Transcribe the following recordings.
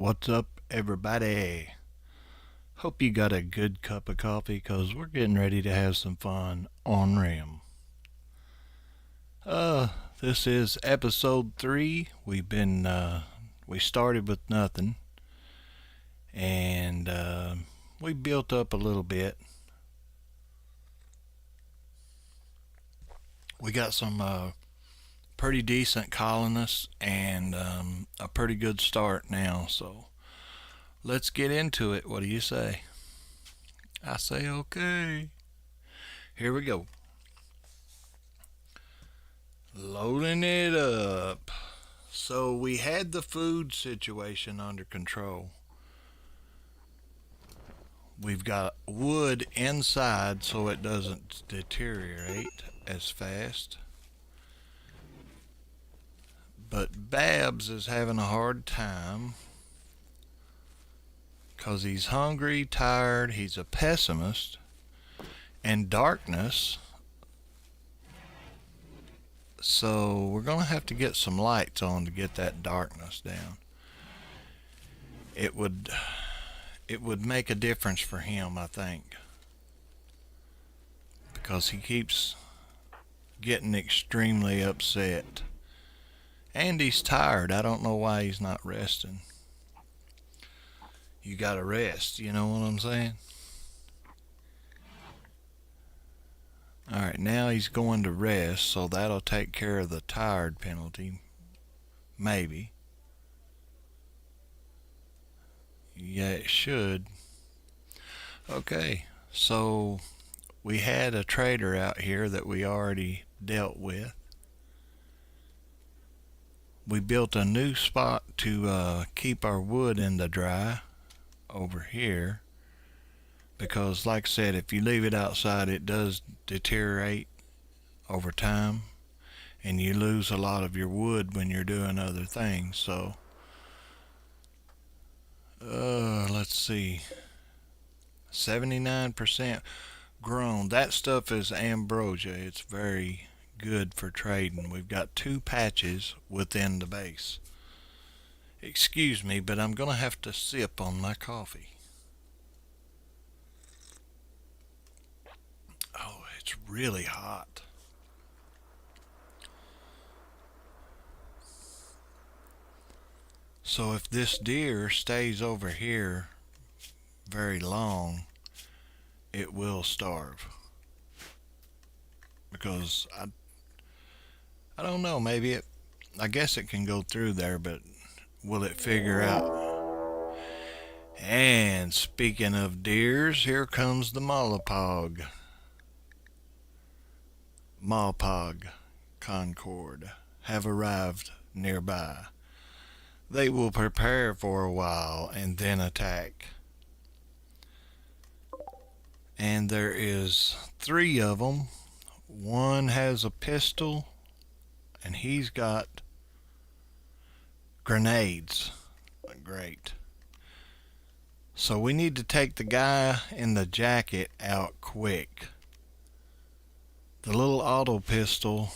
What's up, everybody? Hope you got a good cup of coffee because we're getting ready to have some fun on Rim. Uh, this is episode 3. We started with nothing and we built up a little bit. We got some pretty decent colonists and a pretty good start now, so let's get into it. What do you say? I say okay. Here we go. Loading it up. So we had the food situation under control. We've got wood inside so it doesn't deteriorate as fast. But Babs is having a hard time because he's hungry, tired, he's a pessimist, and darkness. So we're going to have to get some lights on to get that darkness down. It would make a difference for him, I think, because he keeps getting extremely upset. And he's tired. I don't know why he's not resting. You gotta rest, you know what I'm saying? Alright, now he's going to rest, so that'll take care of the tired penalty. Maybe. Yeah, it should. Okay, so we had a trader out here that we already dealt with. We built a new spot to keep our wood in the dry over here, because like I said, if you leave it outside it does deteriorate over time and you lose a lot of your wood when you're doing other things. So let's see, 79% grown. That stuff is ambrosia. It's very good for trading. We've got 2 patches within the base. Excuse me, but I'm gonna have to sip on my coffee. Oh, it's really hot. So if this deer stays over here very long, it will starve. Because I don't know, I guess it can go through there, but will it figure out? And speaking of deers, here comes the Malapog. Malpog Concord have arrived nearby. They will prepare for a while and then attack. And there is 3 of them. One has a pistol and he's got grenades. Great. So we need to take the guy in the jacket out quick. The little auto pistol,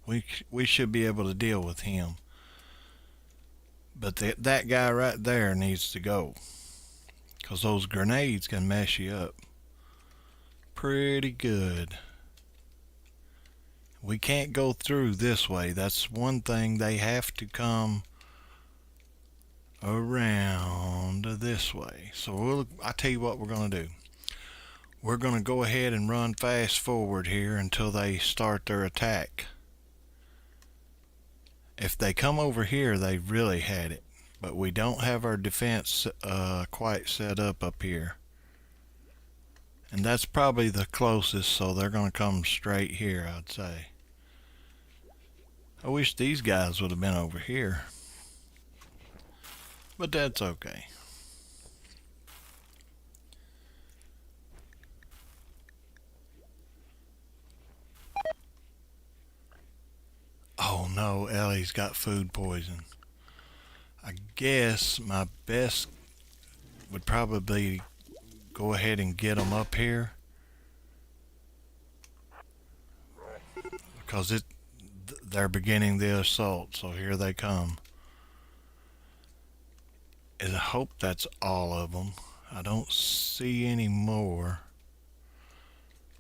we should be able to deal with him. But that guy right there needs to go, because those grenades can mess you up pretty good. We can't go through this way. That's one thing. They have to come around this way. So I tell you what we're going to do. We're going to go ahead and run fast forward here until they start their attack. If they come over here, they've really had it. But we don't have our defense quite set up here. And that's probably the closest, so they're going to come straight here, I'd say. I wish these guys would have been over here. But that's okay. Oh no, Ellie's got food poison. I guess my best would probably go ahead and get them up here, because they're beginning the assault. So here they come. I hope that's all of them. I don't see any more.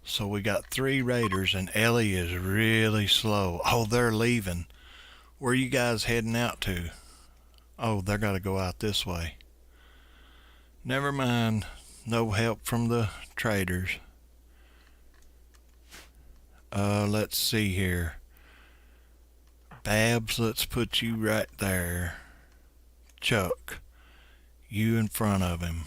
So we got 3 raiders, and Ellie is really slow. Oh, they're leaving. Where are you guys heading out to? Oh, they're got to go out this way. Never mind. No help from the traders. Let's see here. Babs, let's put you right there. Chuck, you in front of him.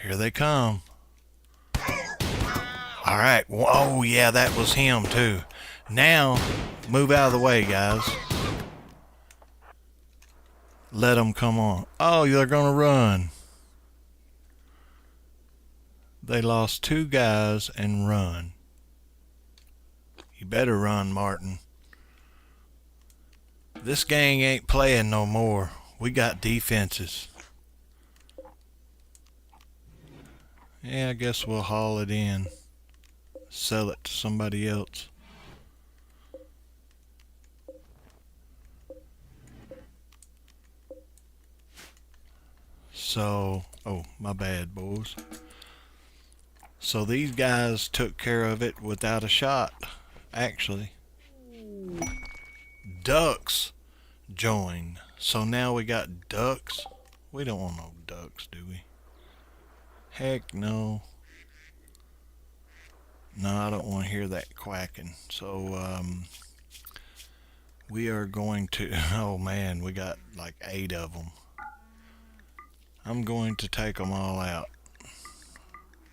Here they come. All right. Oh, yeah, that was him too. Now, move out of the way, guys. Let them come on. Oh, they're going to run. They lost 2 guys and run. You better run, Martin. This gang ain't playing no more. We got defenses. Yeah, I guess we'll haul it in. Sell it to somebody else. So, oh, my bad, boys. So these guys took care of it without a shot, actually. Ducks join. So now we got ducks. We don't want no ducks, do we? Heck no. No, I don't want to hear that quacking. So, we are going to, oh man, we got like 8 of them. I'm going to take them all out.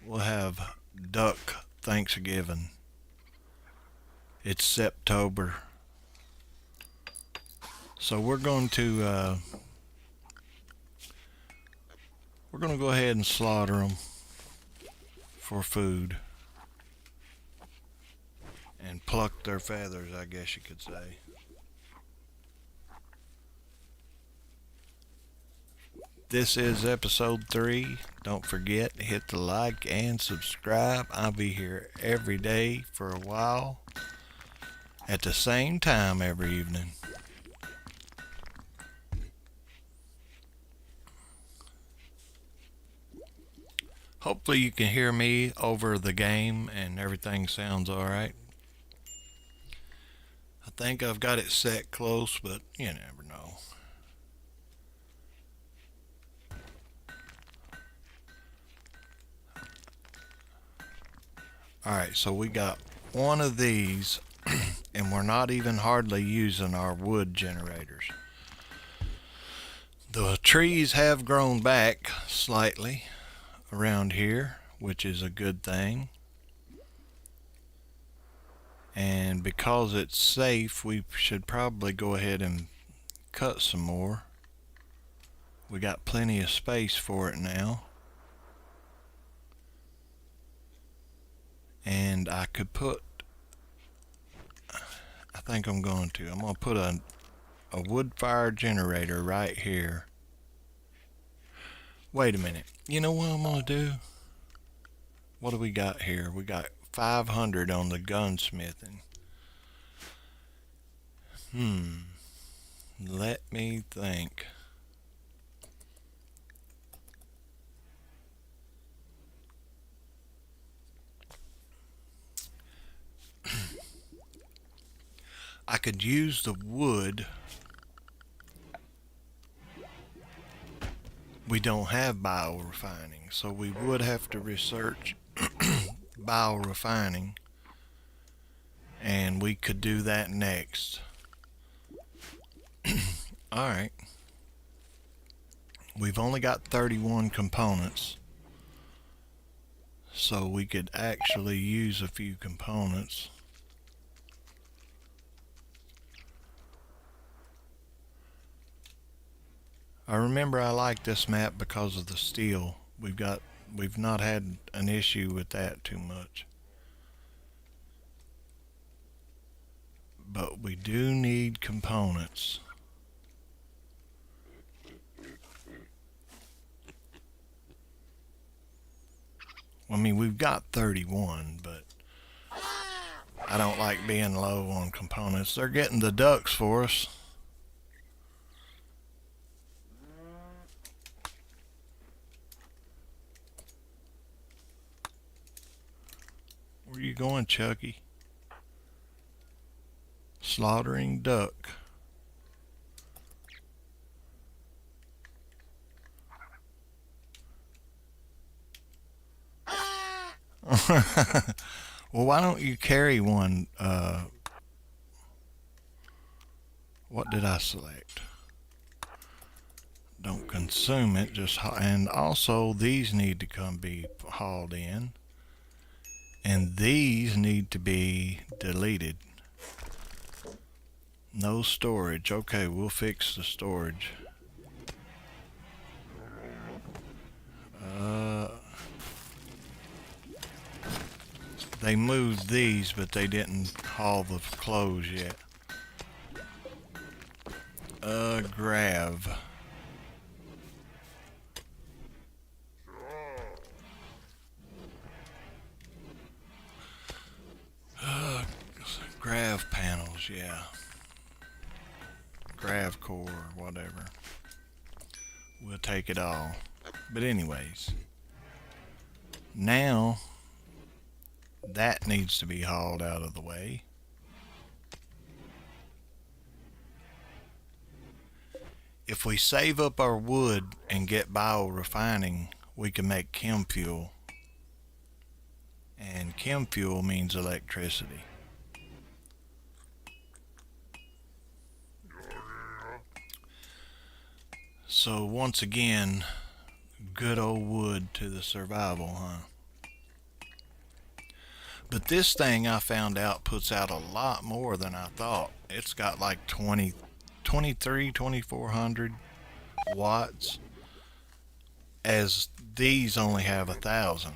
We'll have duck Thanksgiving. It's September. So we're going to go ahead and slaughter them for food. And pluck their feathers, I guess you could say. This is episode 3. Don't forget to hit the like and subscribe. I'll be here every day for a while at the same time every evening. Hopefully you can hear me over the game and everything sounds alright. I think I've got it set close, but you never know. Alright, so we got one of these and we're not even hardly using our wood generators. The trees have grown back slightly around here, which is a good thing. And because it's safe, we should probably go ahead and cut some more. We got plenty of space for it now. And I could put, I think I'm going to put a wood fire generator right here. Wait a minute. You know what I'm going to do? What do we got here? We got 500 on the gunsmithing. Let me think. I could use the wood. We don't have biorefining, so we would have to research biorefining, and we could do that next. Alright. We've only got 31 components, so we could actually use a few components. I remember I like this map because of the steel. We've not had an issue with that too much. But we do need components. I mean, we've got 31, but I don't like being low on components. They're getting the ducks for us. Where you going, Chucky? Slaughtering duck. Well, why don't you carry one? What did I select? Don't consume it, just and also these need to come be hauled in, and these need to be deleted. No storage. Okay, we'll fix the storage. They moved these, but they didn't haul the clothes yet. Grav. Grav panels, yeah. Grav core, or whatever. We'll take it all. But anyways, now that needs to be hauled out of the way. If we save up our wood and get biorefining, we can make chem fuel. And chem fuel means electricity. So once again, good old wood to the survival, huh? But this thing I found out puts out a lot more than I thought. It's got like 2400 watts, as these only have 1,000.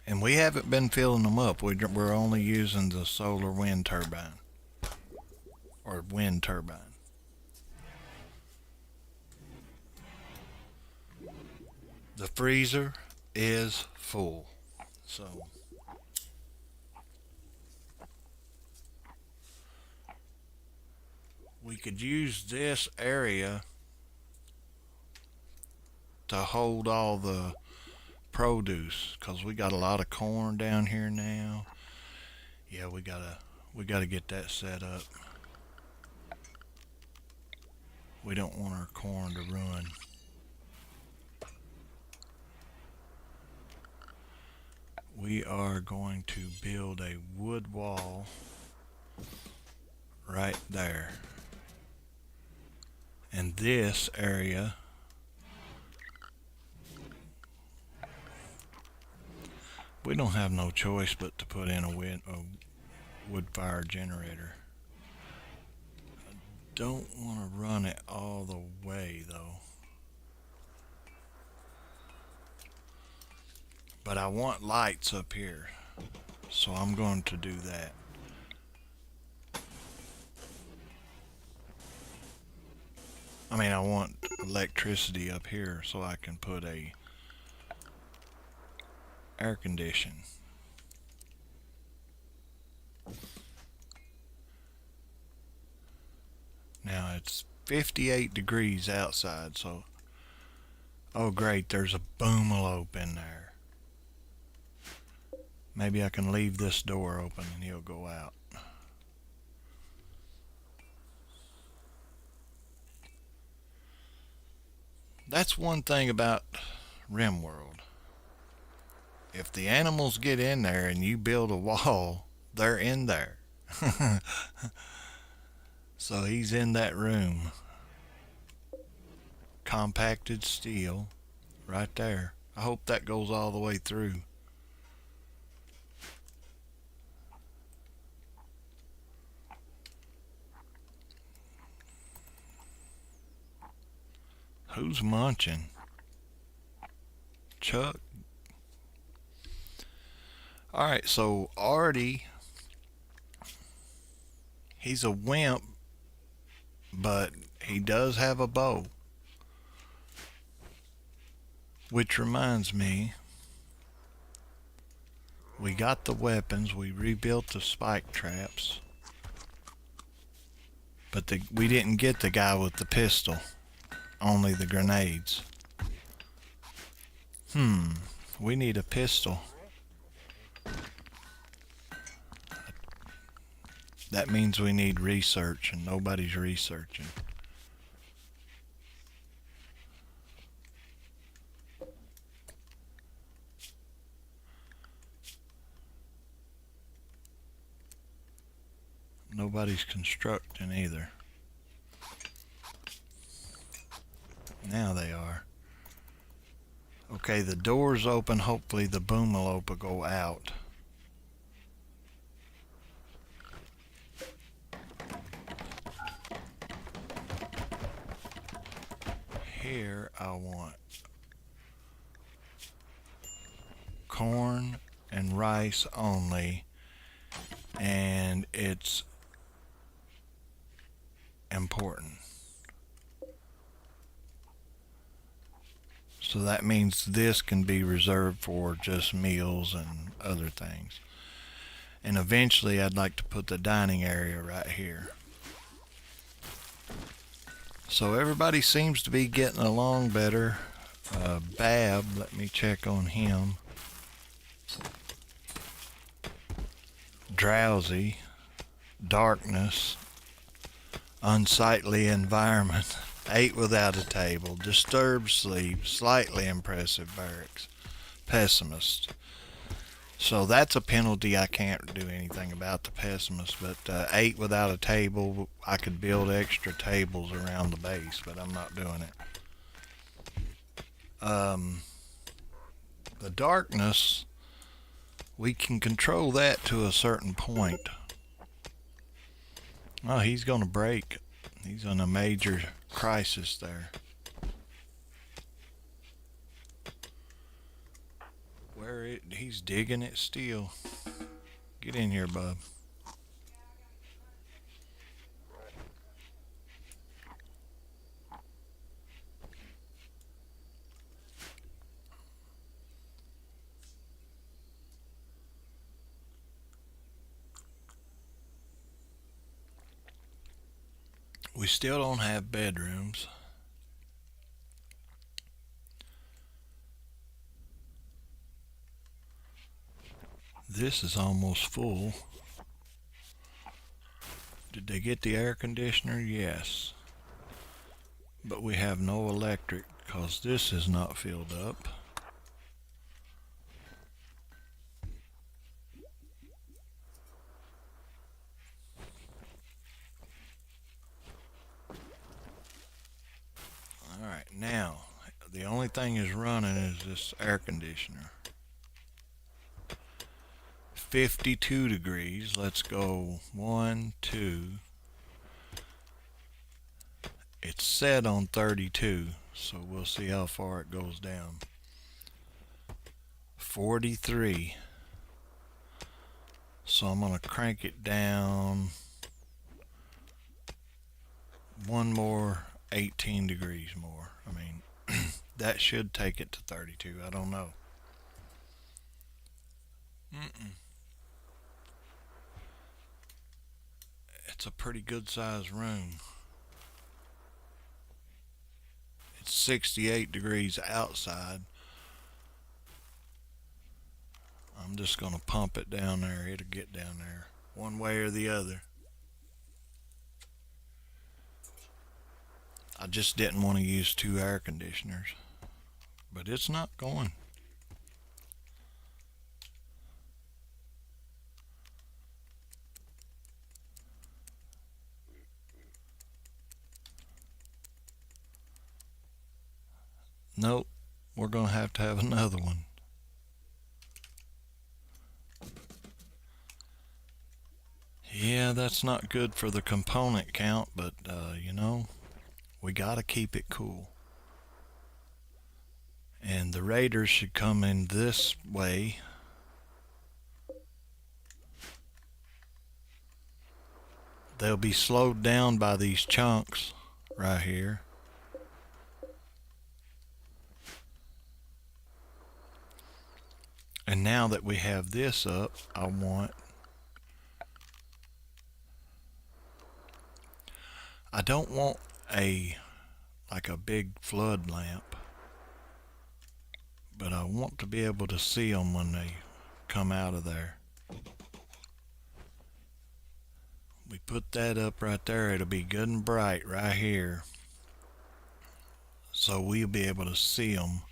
And we haven't been filling them up. We're only using the solar wind turbine, or wind turbine. The freezer is full, so we could use this area to hold all the produce, because we got a lot of corn down here now. Yeah, we gotta get that set up. We don't want our corn to ruin. We are going to build a wood wall right there. And this area, we don't have no choice but to put in a wood fire generator. I don't want to run it all the way though. But I want lights up here, so I'm going to do that. I mean, I want electricity up here so I can put a air condition. Now it's 58 degrees outside, so oh great, there's a boomalope in there. Maybe I can leave this door open and he'll go out. That's one thing about Rimworld. If the animals get in there and you build a wall, they're in there. So he's in that room. Compacted steel right there. I hope that goes all the way through. Who's munching? Chuck? Alright, so Artie, he's a wimp, but he does have a bow. Which reminds me, we got the weapons, we rebuilt the spike traps, but we didn't get the guy with the pistol. Only the grenades. We need a pistol. That means we need research, and nobody's researching. Nobody's constructing either. Now they are. Okay, the door's open. Hopefully the boomalope will go out. Here I want corn and rice only, and it's important. So that means this can be reserved for just meals and other things. And eventually I'd like to put the dining area right here. So everybody seems to be getting along better. Bab, let me check on him. Drowsy, darkness, unsightly environment, ate without a table, disturbed sleep, slightly impressive barracks, pessimist. So that's a penalty. I can't do anything about the pessimist, but ate without a table, I could build extra tables around the base, but I'm not doing it. The darkness, we can control that to a certain point. Oh, he's going to break. He's in a major crisis there. He's digging it still. Get in here, bub. We still don't have bedrooms. This is almost full. Did they get the air conditioner? Yes. But we have no electric because this is not filled up. Alright, now the only thing is running is this air conditioner. 52 degrees. Let's go 1, 2. It's set on 32, so we'll see how far it goes down. 43. So I'm going to crank it down one more 18 degrees more. I mean, that should take it to 32. I don't know. It's a pretty good sized room. It's 68 degrees outside. I'm just going to pump it down there. It'll get down there one way or the other. I just didn't want to use 2 air conditioners, but it's not going. Nope, we're going to have another one. Yeah, that's not good for the component count, but you know, we got to keep it cool. And the raiders should come in this way. They'll be slowed down by these chunks right here. And now that we have this up, I don't want like a big flood lamp, but I want to be able to see them when they come out of there. We put that up right there. It'll be good and bright right here, so we'll be able to see them.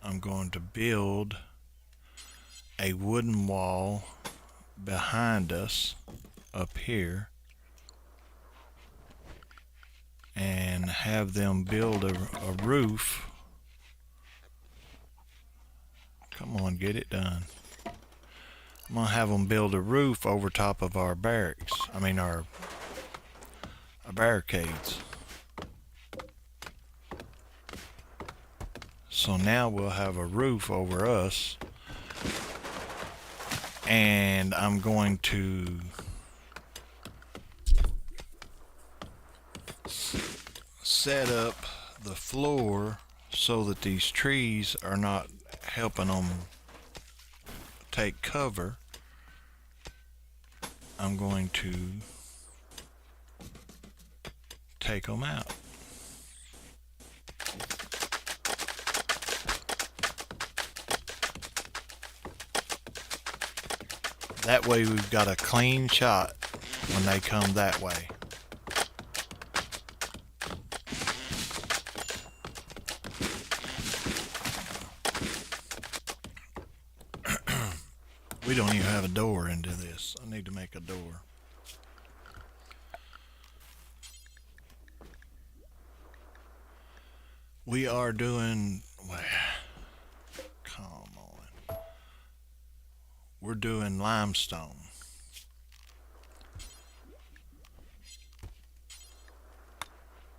I'm going to build a wooden wall behind us up here and have them build a roof. Come on, get it done. I'm gonna have them build a roof over top of our barracks. Our barricades. So now we'll have a roof over us, and I'm going to set up the floor so that these trees are not helping them take cover. I'm going to take them out. That way we've got a clean shot when they come that way. We don't even have a door into this. I need to make a door. We are doing... Come on. We're doing limestone.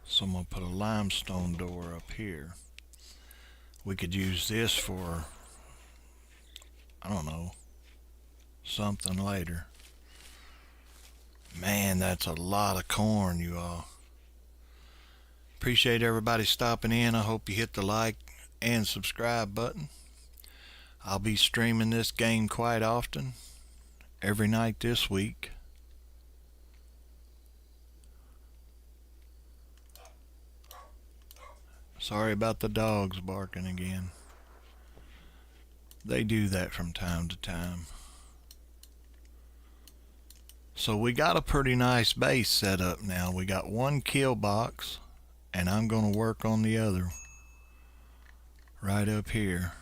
So I'm going to put a limestone door up here. We could use this for, I don't know, something later. Man, that's a lot of corn, you all. Appreciate everybody stopping in. I hope you hit the like and subscribe button. I'll be streaming this game quite often, every night this week. Sorry about the dogs barking again. They do that from time to time. So we got a pretty nice base set up now. We got one kill box, and I'm going to work on the other right up here.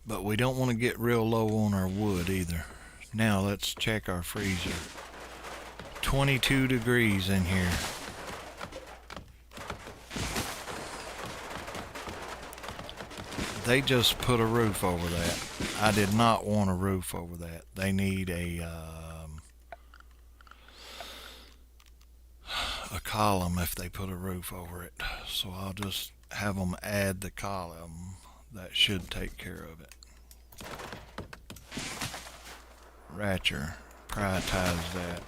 But we don't want to get real low on our wood either. Now let's check our freezer. 22 degrees in here. They just put a roof over that. I did not want a roof over that. They need a column if they put a roof over it. So I'll just have them add the column. That should take care of it. Ratcher, prioritize that.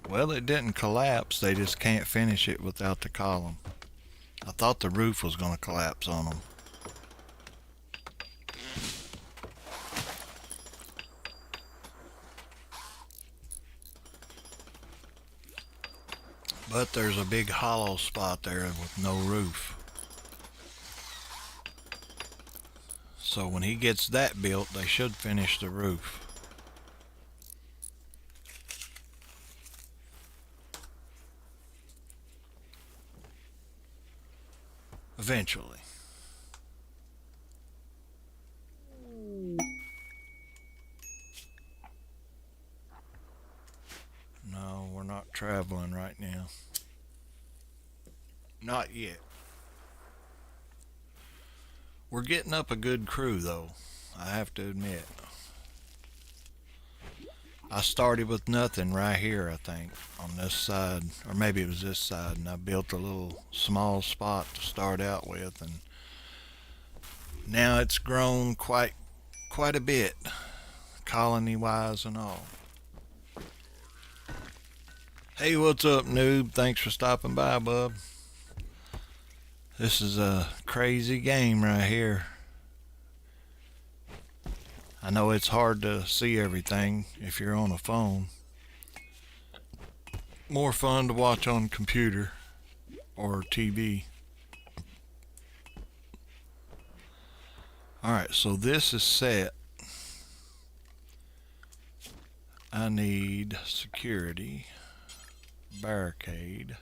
Well, it didn't collapse. They just can't finish it without the column. I thought the roof was going to collapse on them. But there's a big hollow spot there with no roof. So when he gets that built, they should finish the roof. Eventually. No, we're not traveling right now. Not yet. We're getting up a good crew though, I have to admit. I started with nothing right here, I think, on this side, or maybe it was this side, and I built a little small spot to start out with, and now it's grown quite a bit, colony-wise and all. Hey, what's up, noob? Thanks for stopping by, bub. This is a crazy game right here. I know it's hard to see everything if you're on a phone. more fun to watch on computer or TV. Alright, so this is set. I need security, barricade.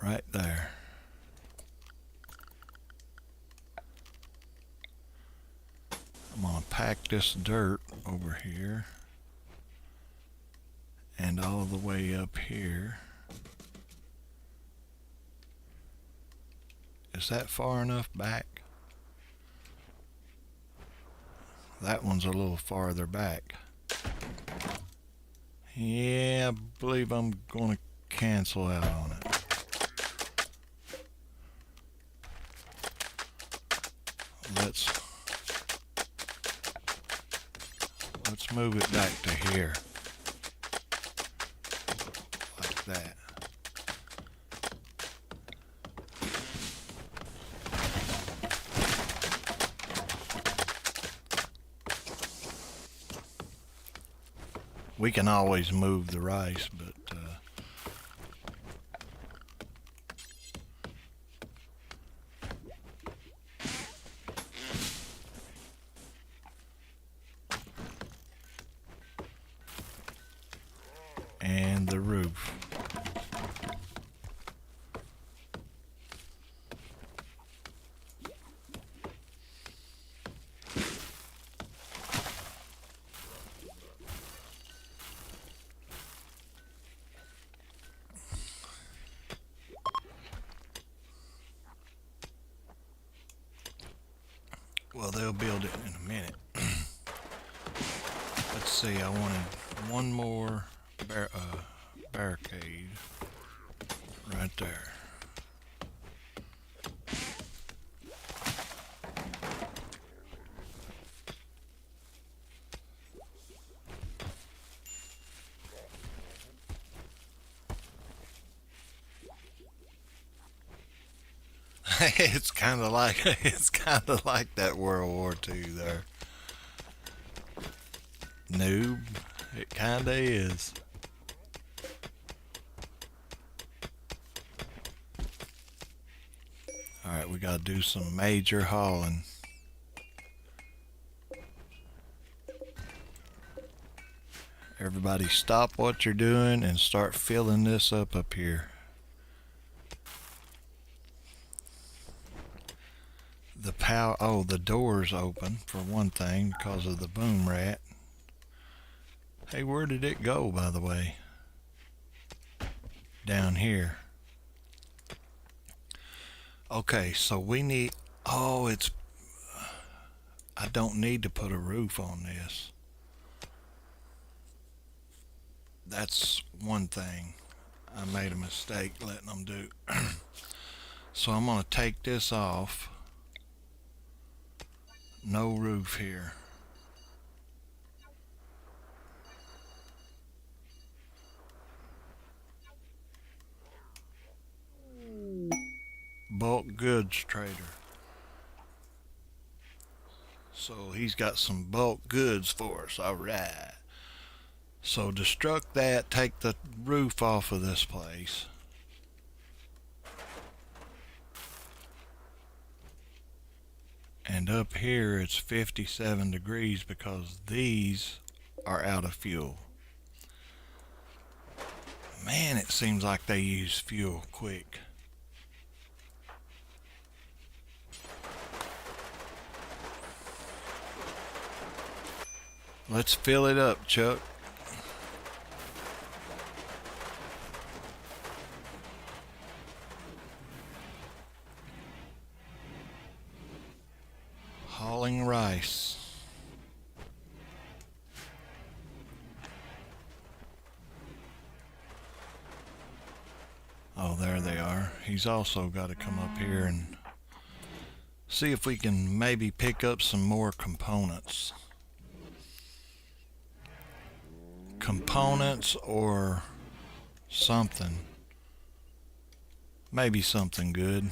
Right there. I'm going to pack this dirt over here and all the way up here. Is that far enough back? That one's a little farther back. Yeah, I believe I'm going to cancel out on it. Let's move it back to here. Like that. We can always move the rice, but and the roof. Well, they'll build it in a minute. Let's see, I wanted one more barricade right there. It's kind of like that World War II there. Noob, it kind of is. All right, we got to do some major hauling. Everybody stop what you're doing and start filling this up here. The door's open for one thing because of the boom rat. Hey, where did it go, by the way? Down here. Okay, so we need, I don't need to put a roof on this. That's one thing I made a mistake letting them do. So I'm going to take this off. No roof here. Bulk goods trader. So he's got some bulk goods for us. All right. So destruct that, take the roof off of this place. And up here it's 57 degrees because these are out of fuel. Man, it seems like they use fuel quick. Let's fill it up, Chuck. Hauling rice. Oh, there they are. He's also got to come up here and see if we can maybe pick up some more components. Components or something. Maybe something good.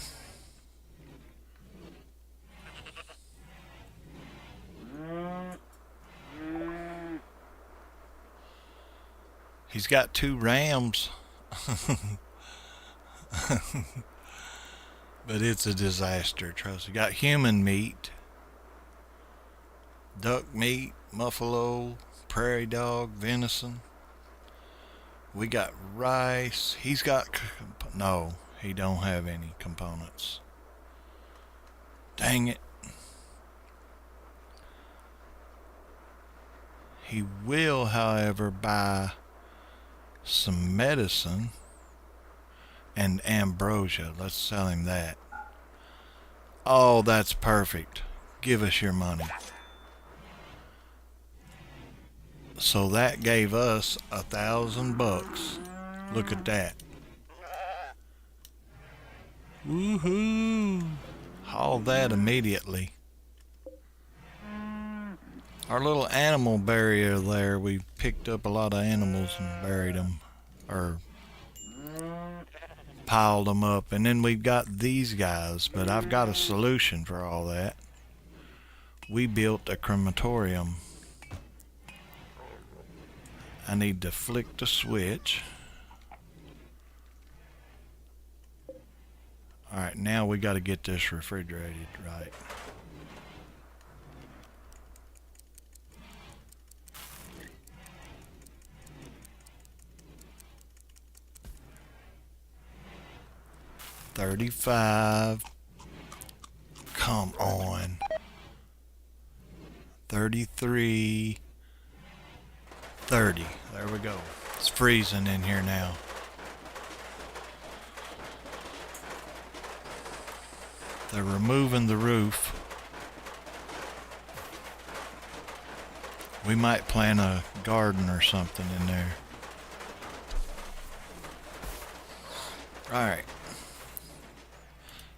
He's got 2 rams, but it's a disaster, trust me. Got human meat, duck meat, buffalo, prairie dog, venison. We got rice. He's got, no, he don't have any components. Dang it. He will, however, buy some medicine and ambrosia. Let's sell him that. Oh, that's perfect. Give us your money. So that gave us $1,000. Look at that. Woohoo! Haul that immediately. Our little animal barrier there, we picked up a lot of animals and buried them, or piled them up. And then we've got these guys, but I've got a solution for all that. We built a crematorium. I need to flick the switch. Alright, now we got to get this refrigerated right. $35. Come on. $33. $30. There we go. It's freezing in here now. They're removing the roof. We might plant a garden or something in there. Alright.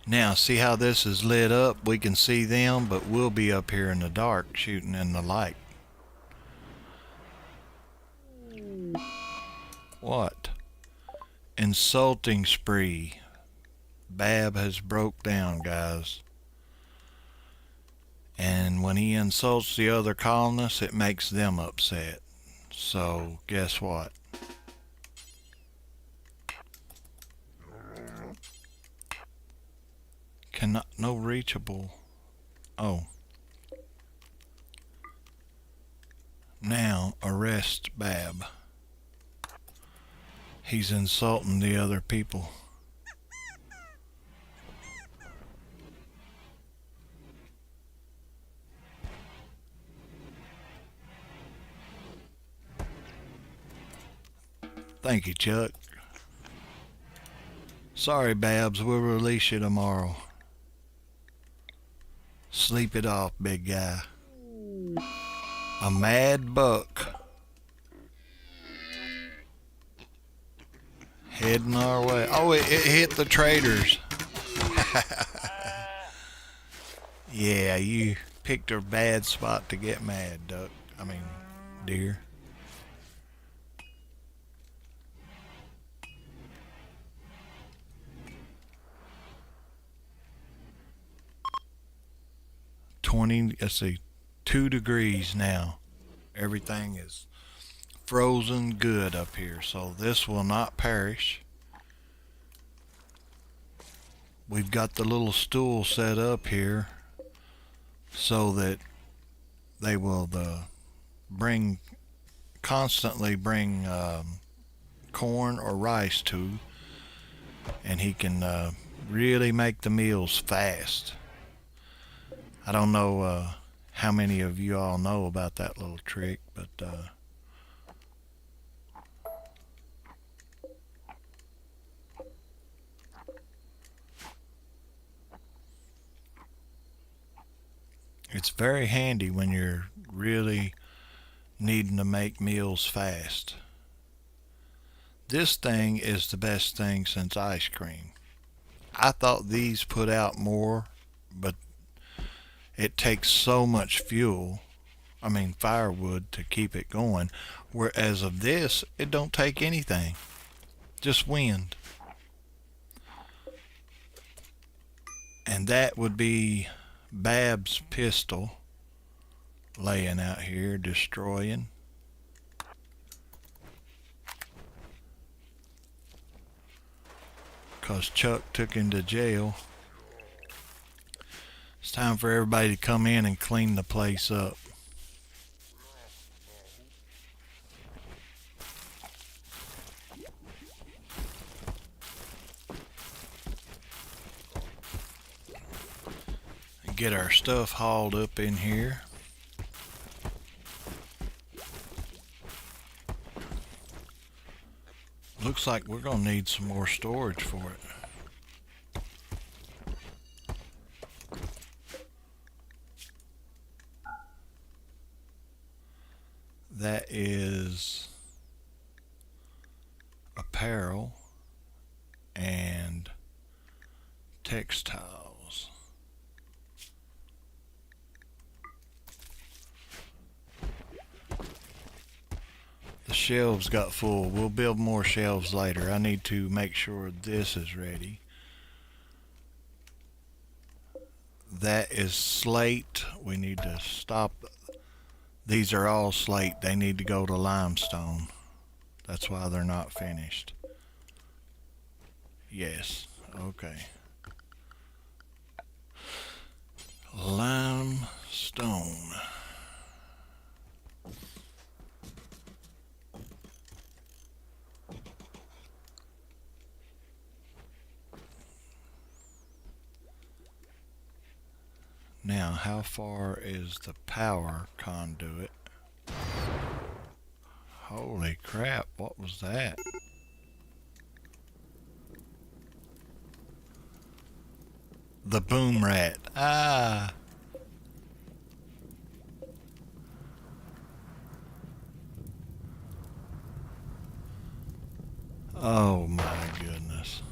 Now, see how this is lit up? We can see them, but we'll be up here in the dark shooting in the light. What? Insulting spree. Bab has broke down, guys. And when he insults the other colonists, it makes them upset. So, guess what? Cannot, no reachable. Oh. Now, arrest Bab. He's insulting the other people. Thank you, Chuck. Sorry, Babs, we'll release you tomorrow. Sleep it off, big guy. A mad buck. Heading our way. Oh, it hit the traders. Yeah, you picked a bad spot to get mad, duck. I mean, deer. Let's see, 2 degrees now. Everything is frozen good up here, so this will not perish. We've got the little stool set up here so that they will constantly bring corn or rice to, and he can really make the meals fast. I don't know how many of you all know about that little trick, but it's very handy when you're really needing to make meals fast. This thing is the best thing since ice cream. I thought these put out more, but it takes so much fuel, I mean firewood, to keep it going, whereas of this, it don't take anything, just wind. And that would be Bab's pistol laying out here destroying. because Chuck took him to jail. It's time for everybody to come in and clean the place up. And get our stuff hauled up in here. Looks like we're going to need some more storage for it. That is apparel and textiles. The shelves got full. We'll build more shelves later. I need to make sure this is ready. That is slate. We need to stop. These are all slate. They need to go to limestone. That's why they're not finished. Yes. Okay. Limestone. Now, how far is the power conduit? Holy crap, what was that? The boom rat. Ah! Oh my goodness.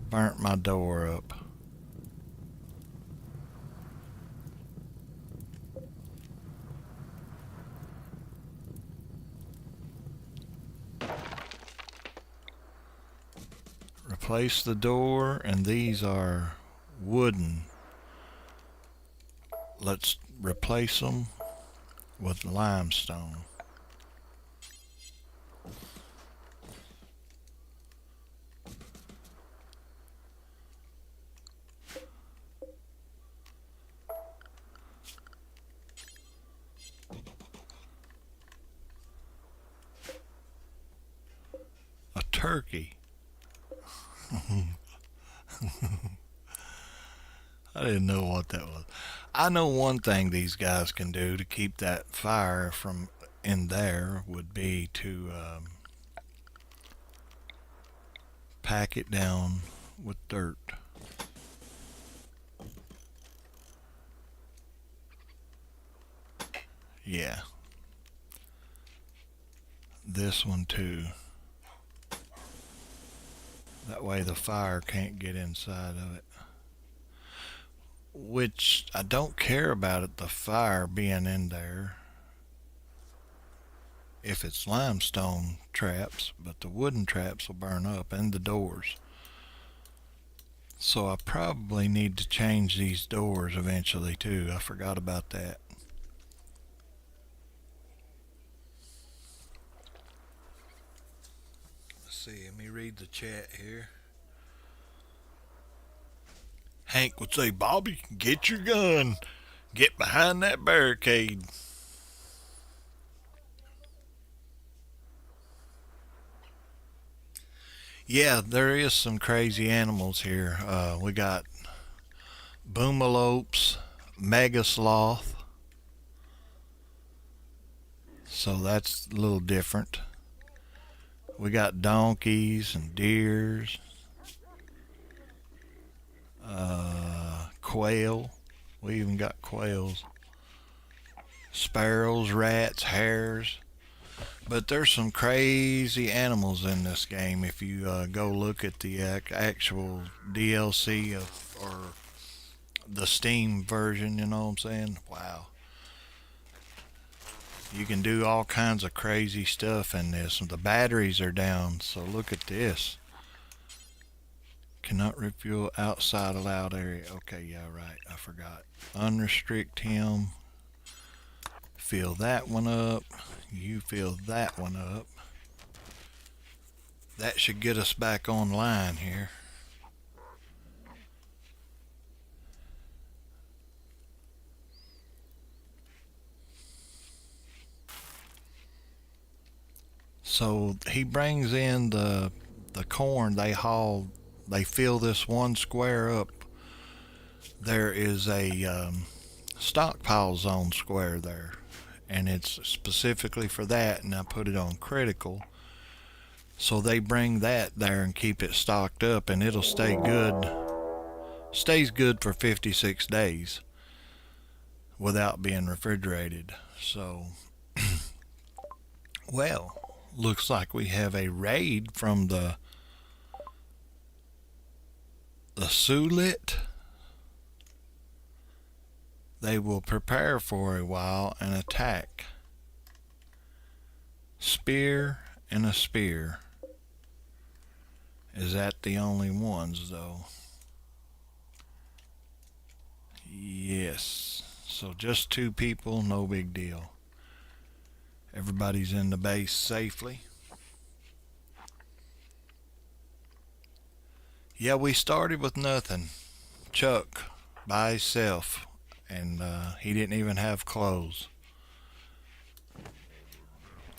Burnt my door up. Replace the door, and these are wooden. Let's replace them with limestone. A turkey. I didn't know what that was. I know one thing these guys can do to keep that fire from in there would be to pack it down with dirt. Yeah. This one too. That way the fire can't get inside of it. Which I don't care about it, the fire being in there if it's limestone traps, but the wooden traps will burn up, and the doors. So I probably need to change these doors eventually too. I forgot about that. Let's see, let me read the chat here. Hank would say, Bobby, get your gun. Get behind that barricade. Yeah, there is some crazy animals here. We got boomalopes, mega sloth. So that's a little different. We got donkeys and deers. Quail. We even got quails. Sparrows, rats, hares. But there's some crazy animals in this game if you go look at the actual DLC or the Steam version, you know what I'm saying? Wow. You can do all kinds of crazy stuff in this. The batteries are down, so look at this. Cannot refuel outside allowed area. Okay, yeah, right. I forgot. Unrestrict him. Fill that one up. You fill that one up. That should get us back online here. So he brings in the corn. They fill this one square up. There is a stockpile zone square there, and it's specifically for that, and I put it on critical. So they bring that there and keep it stocked up, and it'll stay good. Stays good for 56 days without being refrigerated. So, well, looks like we have a raid from the Sulit. They will prepare for a while and attack. Spear and a spear. Is that the only ones, though? Yes. So just 2 people, no big deal. Everybody's in the base safely. Yeah, we started with nothing. Chuck by himself, and he didn't even have clothes.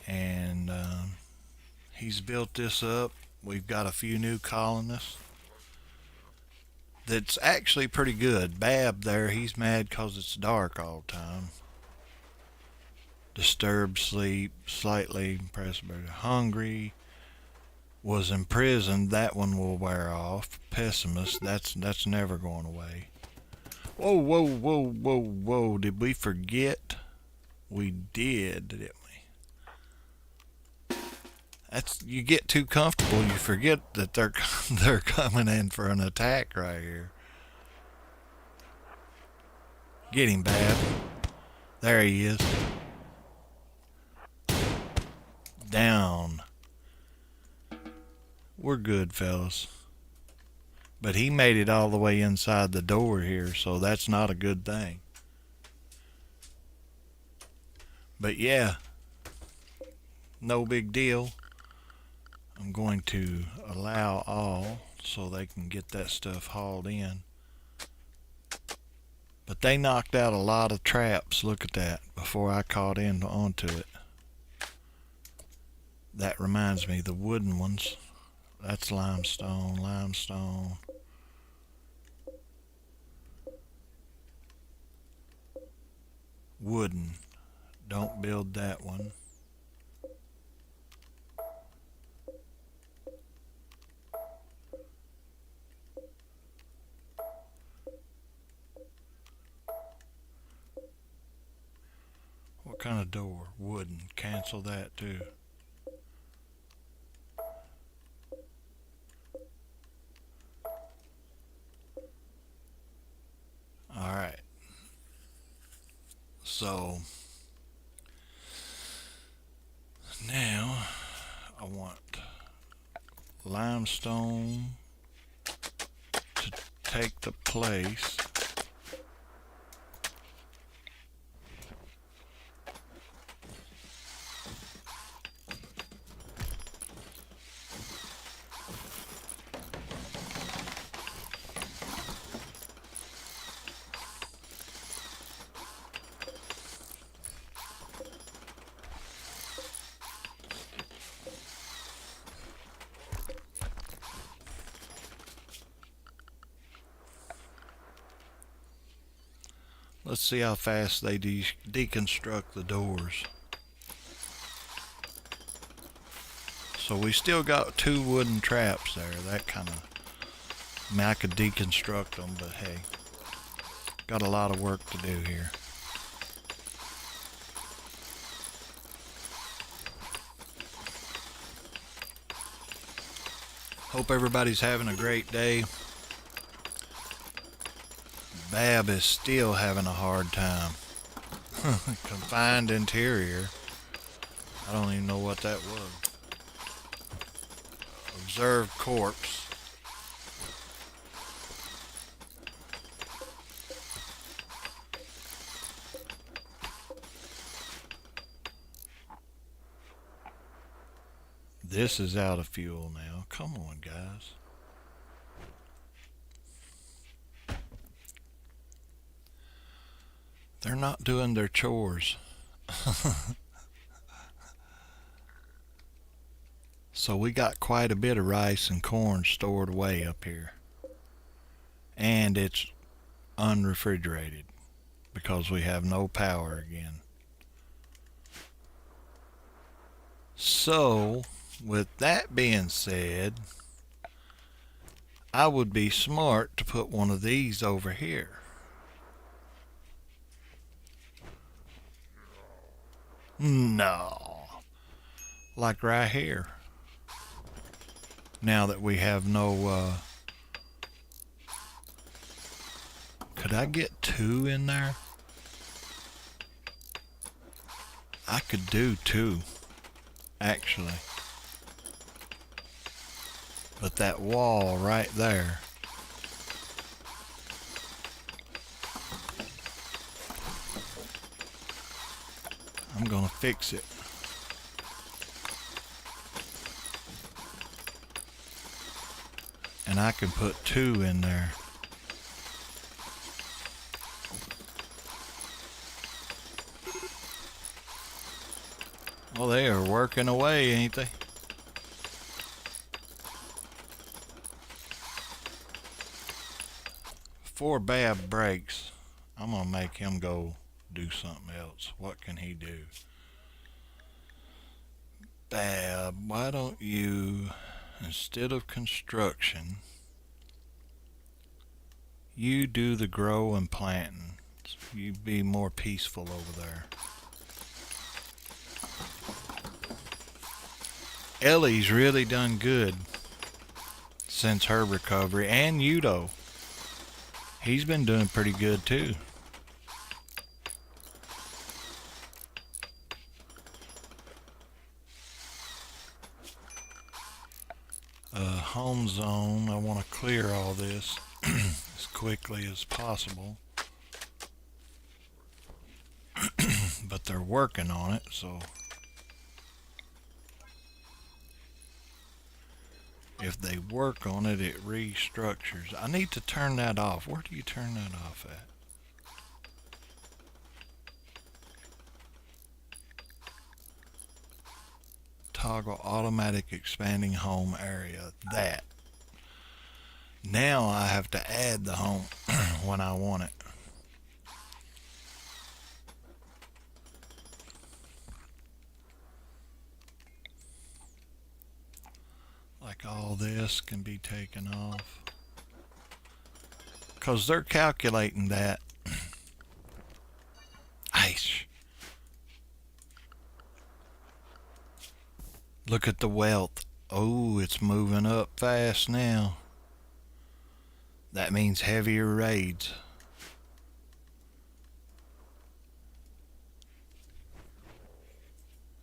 And he's built this up. We've got a few new colonists. That's actually pretty good. Bab there, he's mad because it's dark all the time. Disturbed sleep, slightly impressed, hungry, was imprisoned. That one will wear off. Pessimist, that's never going away. Whoa, whoa, whoa, whoa, whoa! Did we forget? We did, didn't we? That's, you get too comfortable, you forget that they're coming in for an attack right here. Get him, Bab. There he is. Down. We're good, fellas. But he made it all the way inside the door here, so that's not a good thing. But yeah, no big deal. I'm going to allow all so they can get that stuff hauled in. But they knocked out a lot of traps, look at that, before I caught onto it. That reminds me, the wooden ones, that's limestone, limestone. Wooden, don't build that one. What kind of door? Wooden, cancel that too. Alright. So now I want limestone to take the place. Let's see how fast they deconstruct the doors. So we still got 2 wooden traps there. That kind of, I mean, I could deconstruct them, but hey, got a lot of work to do here. Hope everybody's having a great day. Bab is still having a hard time. Confined interior. I don't even know what that was. Observed corpse. This is out of fuel now. Come on, guys. They're not doing their chores. So we got quite a bit of rice and corn stored away up here. And it's unrefrigerated because we have no power again. So, with that being said, I would be smart to put one of these over here. No. Like right here. Now that we have no, could I get 2 in there? I could do 2, actually. But that wall right there, I'm gonna fix it. And I can put 2 in there. Well, they are working away, ain't they? Before Bab breaks, I'm gonna make him go do something else. What can he do? Bab, why don't you, instead of construction, you do the grow and planting. You be more peaceful over there. Ellie's really done good since her recovery, and Udo. He's been doing pretty good too. Home zone, I want to clear all this as quickly as possible. But they're working on it, so if they work on it, it restructures. I need to turn that off. Where do you turn that off at? Toggle automatic expanding home area. That. Now I have to add the home when I want it. Like all this can be taken off. Because they're calculating that. Ice. Look at the wealth. Oh, it's moving up fast now. That means heavier raids.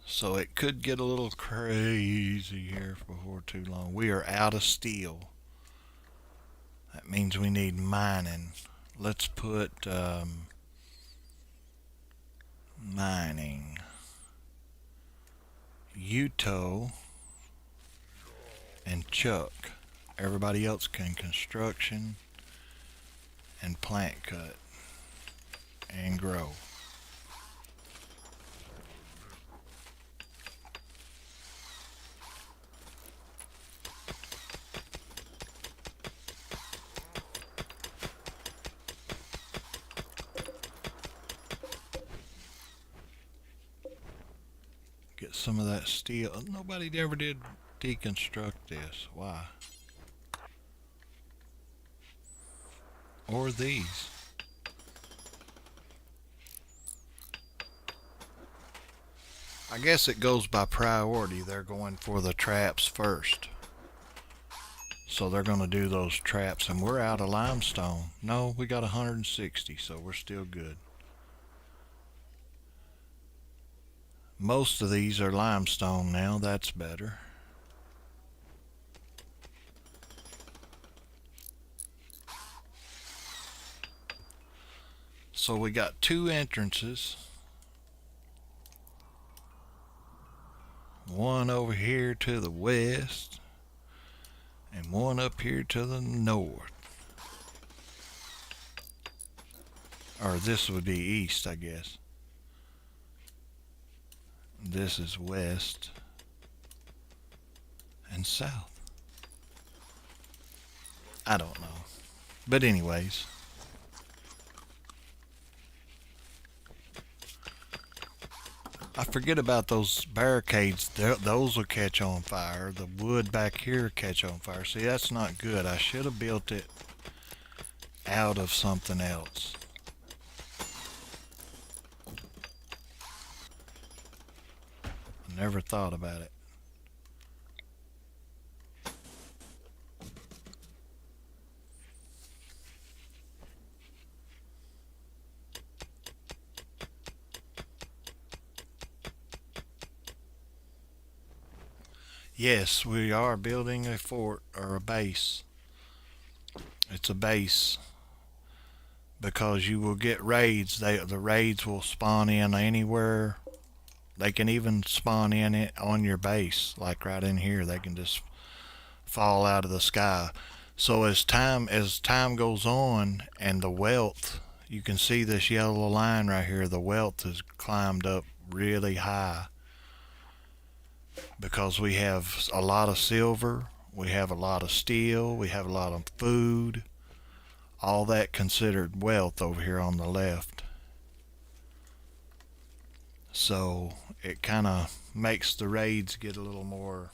So it could get a little crazy here before too long. We are out of steel. That means we need mining. Let's put mining. Uto and Chuck. Everybody else can construction and plant cut and grow. Get some of that steel. Nobody ever did deconstruct this. Why? Or these. I guess it goes by priority. They're going for the traps first. So they're going to do those traps, and we're out of limestone. No, we got 160, so we're still good. Most of these are limestone now. That's better. So we got 2 entrances. one over here to the west, and one up here to the north. Or this would be east, I guess. This is west and south. I don't know. But anyways, I forget about those barricades. Those will catch on fire. The wood back here catch on fire. See, that's not good. I should have built it out of something else. I never thought about it. Yes, we are building a fort or a base. It's a base because you will get raids. The raids will spawn in anywhere. They can even spawn in it on your base, like right in here. They can just fall out of the sky. So as time goes on, and the wealth, you can see this yellow line right here. The wealth has climbed up really high because we have a lot of silver, we have a lot of steel, we have a lot of food. All that considered wealth over here on the left. So it kind of makes the raids get a little more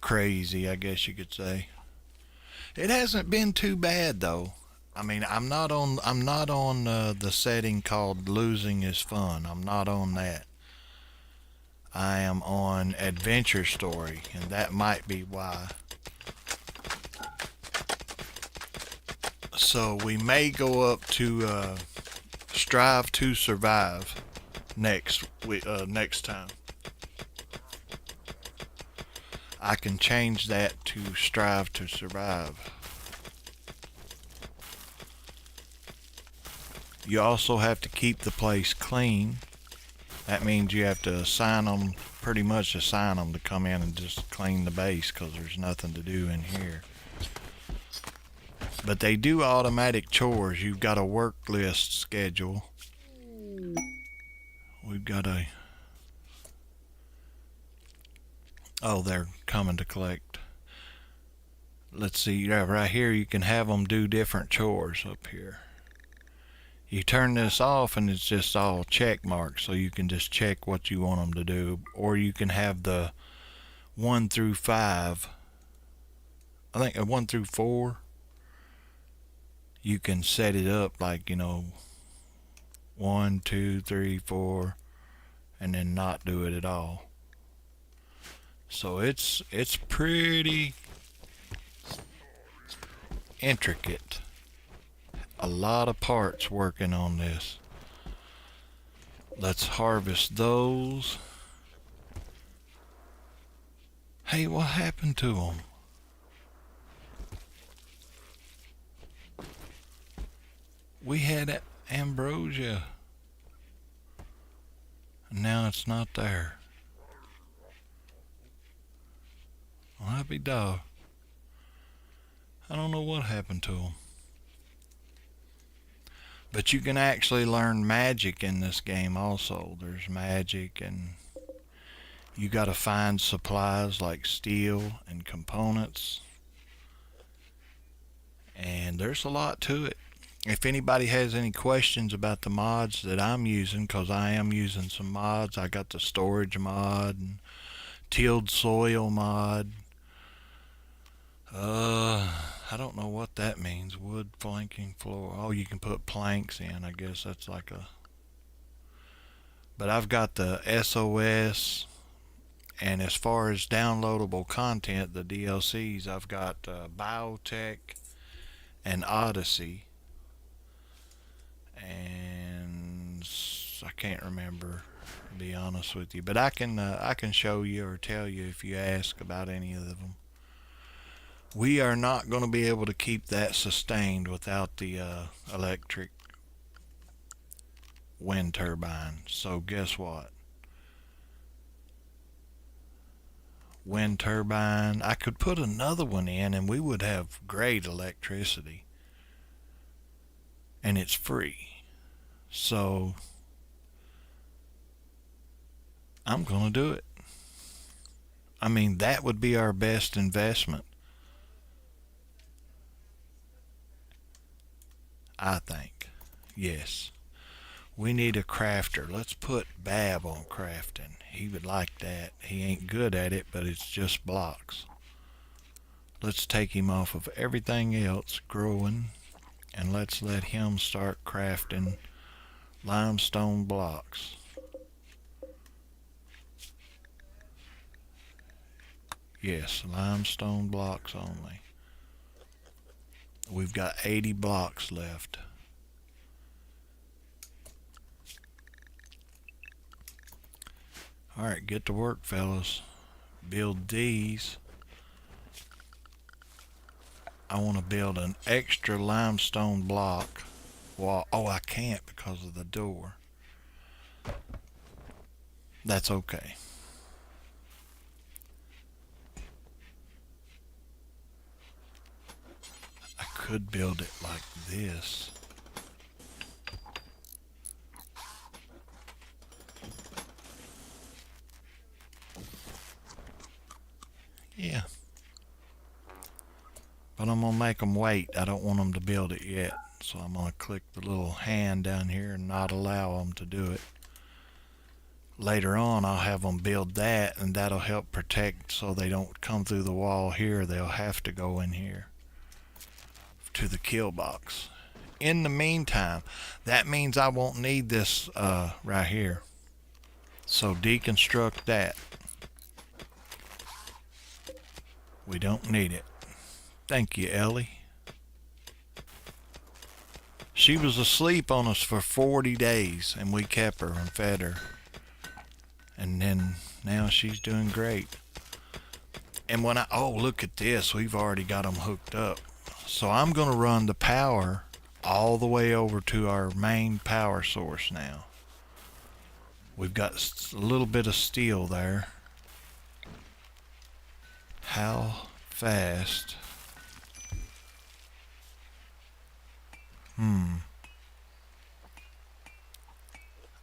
crazy, I guess you could say. It hasn't been too bad though. I mean, I'm not on the setting called losing is fun. I'm not on that. I am on adventure story, and that might be why. So we may go up to strive to survive next time. I can change that to strive to survive. You also have to keep the place clean. That means you have to pretty much assign them to come in and just clean the base because there's nothing to do in here. But they do automatic chores. You've got a work list schedule. We've got a... Oh, they're coming to collect. Let's see, yeah, right here you can have them do different chores up here. You turn this off and it's just all check marks, so you can just check what you want them to do. Or you can have the 1 through 5. I think 1 through 4. You can set it up like, 1, 2, 3, 4, and then not do it at all. So it's pretty intricate. A lot of parts working on this. Let's harvest those. Hey, what happened to them? We had ambrosia. Now it's not there. Well, happy dog. I don't know what happened to them. But you can actually learn magic in this game also. There's magic, and you got to find supplies like steel and components. And there's a lot to it. If anybody has any questions about the mods that I'm using, because I am using some mods. I got the storage mod and tilled soil mod. I don't know what that means. Wood flanking floor. Oh, you can put planks in. I guess that's like a... But I've got the SOS, and as far as downloadable content, the DLCs, I've got Biotech and Odyssey. And I can't remember, to be honest with you. But I can show you or tell you if you ask about any of them. We are not going to be able to keep that sustained without the electric wind turbine. So guess what? wind turbine. I could put another one in and we would have great electricity. And it's free. So I'm going to do it. I mean, that would be our best investment, I think. Yes. We need a crafter. Let's put Bab on crafting. He would like that. He ain't good at it, but it's just blocks. Let's take him off of everything else growing, and let's let him start crafting limestone blocks. Yes, limestone blocks only. We've got 80 blocks left. Alright, get to work, fellas. Build these. I want to build an extra limestone block wall. Oh, I can't because of the door. That's okay. I could build it like this. Yeah. But I'm going to make them wait. I don't want them to build it yet. So I'm going to click the little hand down here and not allow them to do it. Later on, I'll have them build that, and that'll help protect so they don't come through the wall here. They'll have to go in here to the kill box. In the meantime, that means I won't need this right here. So deconstruct that. We don't need it. Thank you, Ellie. She was asleep on us for 40 days, and we kept her and fed her. And then now she's doing great. And when oh, look at this. We've already got them hooked up. So I'm going to run the power all the way over to our main power source now. We've got a little bit of steel there. How fast?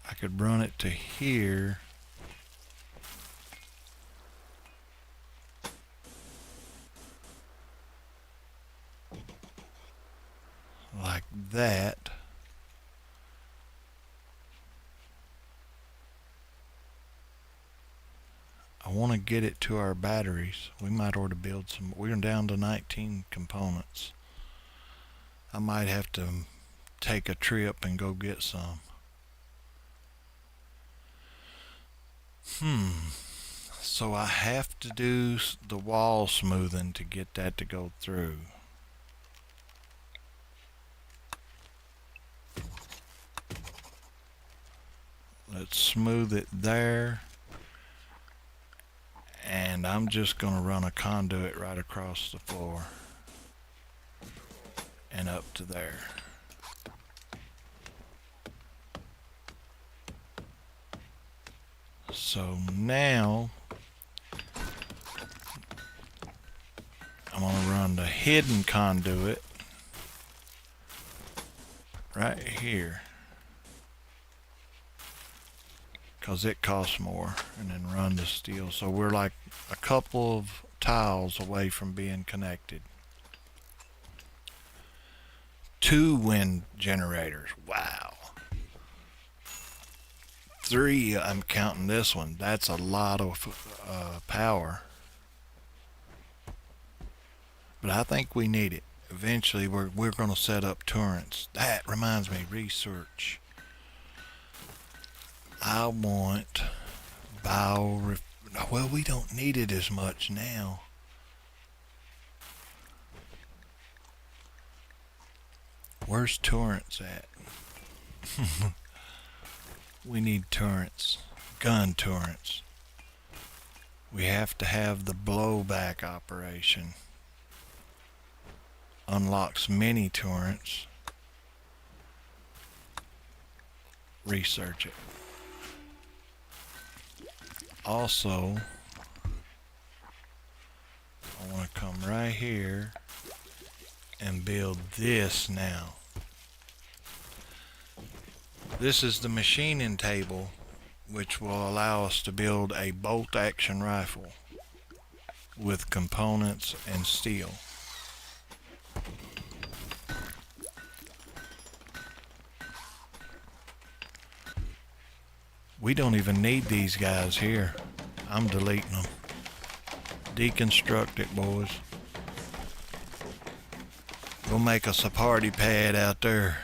I could run it to here. Like that. I want to get it to our batteries. We might ought to build some. We're down to 19 components. I might have to take a trip and go get some. So I have to do the wall smoothing to get that to go through. Let's smooth it there. And I'm just going to run a conduit right across the floor and up to there. So now I'm going to run the hidden conduit right here, because it costs more, and then run the steel. So we're like a couple of tiles away from being connected. 2 wind generators. Wow. 3, I'm counting this one. That's a lot of power. But I think we need it. Eventually we're going to set up turrets. That reminds me, research. I want well, we don't need it as much now. Where's turrets at? We need turrets. Gun turrets. We have to have the blowback operation. Unlocks mini turrets. Research it. Also, here and build this now. This is the machining table, which will allow us to build a bolt action rifle with components and steel. We don't even need these guys here. I'm deleting them. Deconstruct it, boys. We'll make us a party pad out there.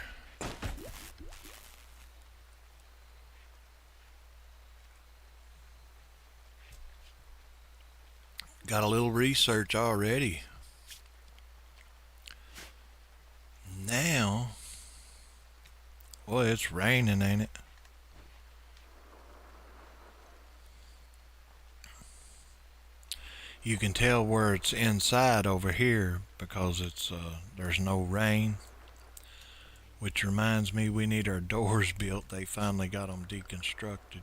Got a little research already. Now, boy, it's raining, ain't it? You can tell where it's inside over here because it's there's no rain. Which reminds me, we need our doors built. They finally got them deconstructed.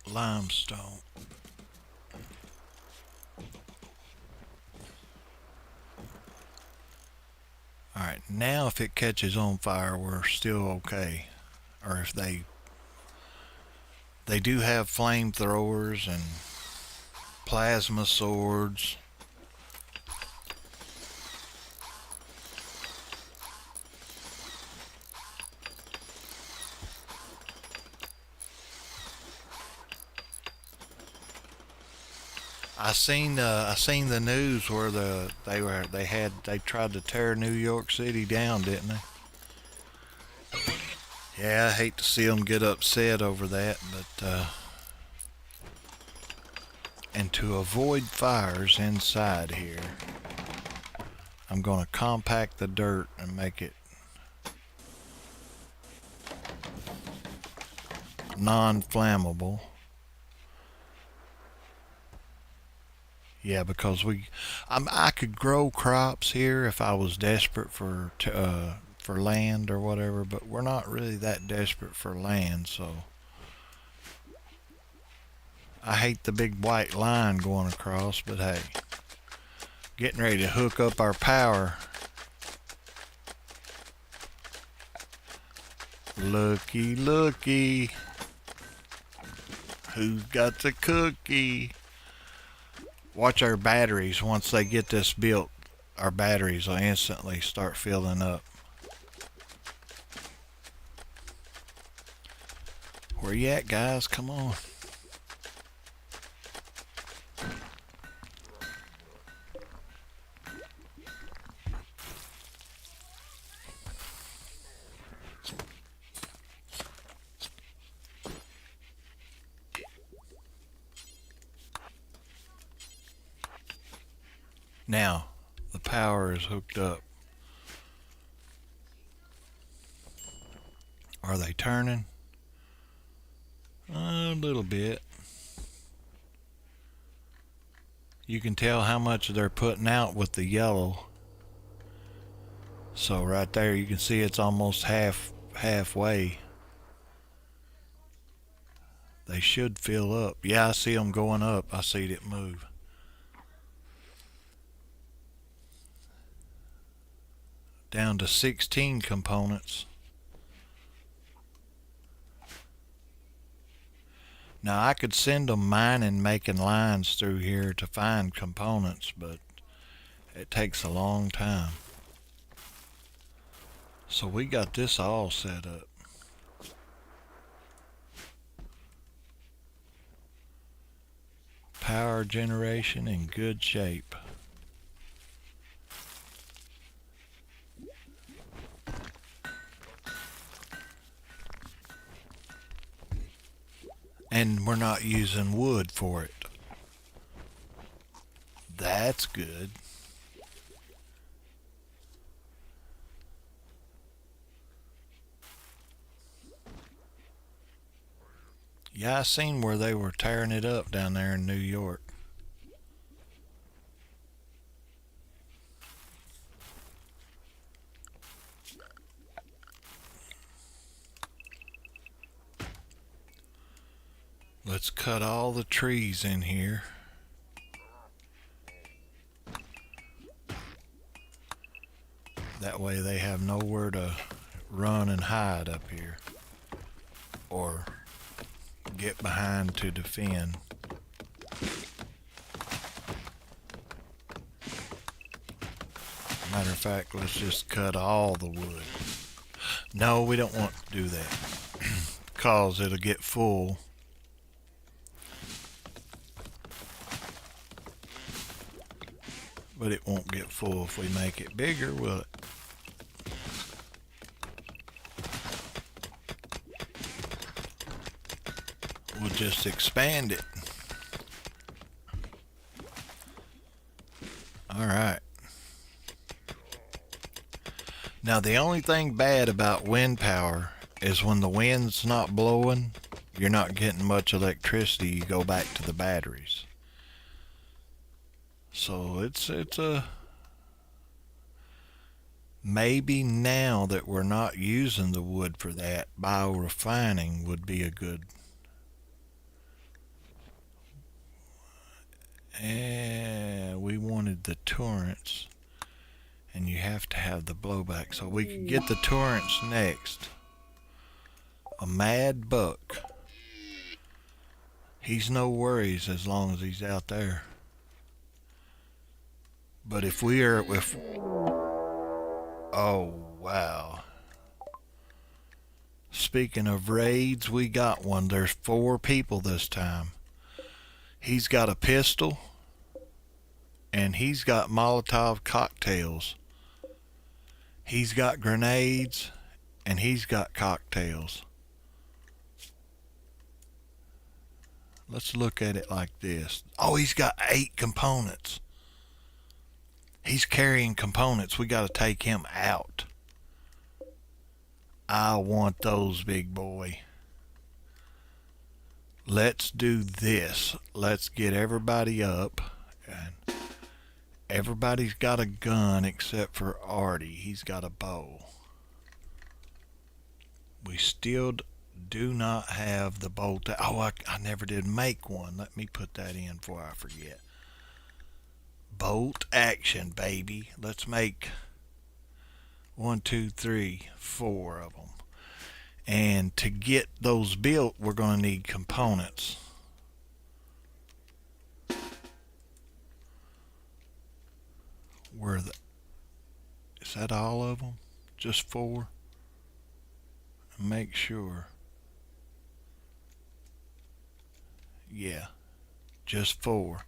Limestone. Alright, now if it catches on fire, we're still okay. Or if they do have flamethrowers and plasma swords. I seen the news where they tried to tear New York City down, didn't they? Yeah, I hate to see them get upset over that, but and to avoid fires inside here, I'm going to compact the dirt and make it non-flammable. Yeah, because I could grow crops here if I was desperate for land or whatever, but we're not really that desperate for land, so I hate the big white line going across, but hey, getting ready to hook up our power. Looky, looky, who's got the cookie? Watch our batteries. Once they get this built, our batteries will instantly start filling up. Where you at, guys? Come on. Now, the power is hooked up. Are they turning? A little bit. You can tell how much they're putting out with the yellow. So right there you can see it's almost halfway. They should fill up. Yeah, I see them going up. I see it move. Down to 16 components. Now I could send them mining, making lines through here to find components, but it takes a long time. So we got this all set up. Power generation in good shape. And we're not using wood for it. That's good. Yeah, I seen where they were tearing it up down there in New York. Let's cut all the trees in here. That way they have nowhere to run and hide up here or get behind to defend. Matter of fact, let's just cut all the wood. No, we don't want to do that because it'll get full. But it won't get full if we make it bigger, will it? We'll just expand it. Alright. Now the only thing bad about wind power is when the wind's not blowing, you're not getting much electricity, you go back to the batteries. So it's a maybe now that we're not using the wood for that, biorefining would be a good. And we wanted the torrents, and you have to have the blowback, so we could get the torrents next. A mad buck. He's no worries as long as he's out there. But if we are, oh wow. Speaking of raids, we got one. There's 4 people this time. He's got a pistol, and he's got Molotov cocktails. He's got grenades, and he's got cocktails. Let's look at it like this. Oh, he's got 8 components. He's carrying components. We got to take him out. I want those, big boy. Let's do this. Let's get everybody up. And everybody's got a gun except for Artie. He's got a bow. We still do not have the bolt. Oh, I never did make one. Let me put that in before I forget. Bolt action, baby. Let's make 1, 2, 3, 4 of them. And to get those built, we're going to need components. Is that all of them? Just 4? Make sure. Yeah, just 4.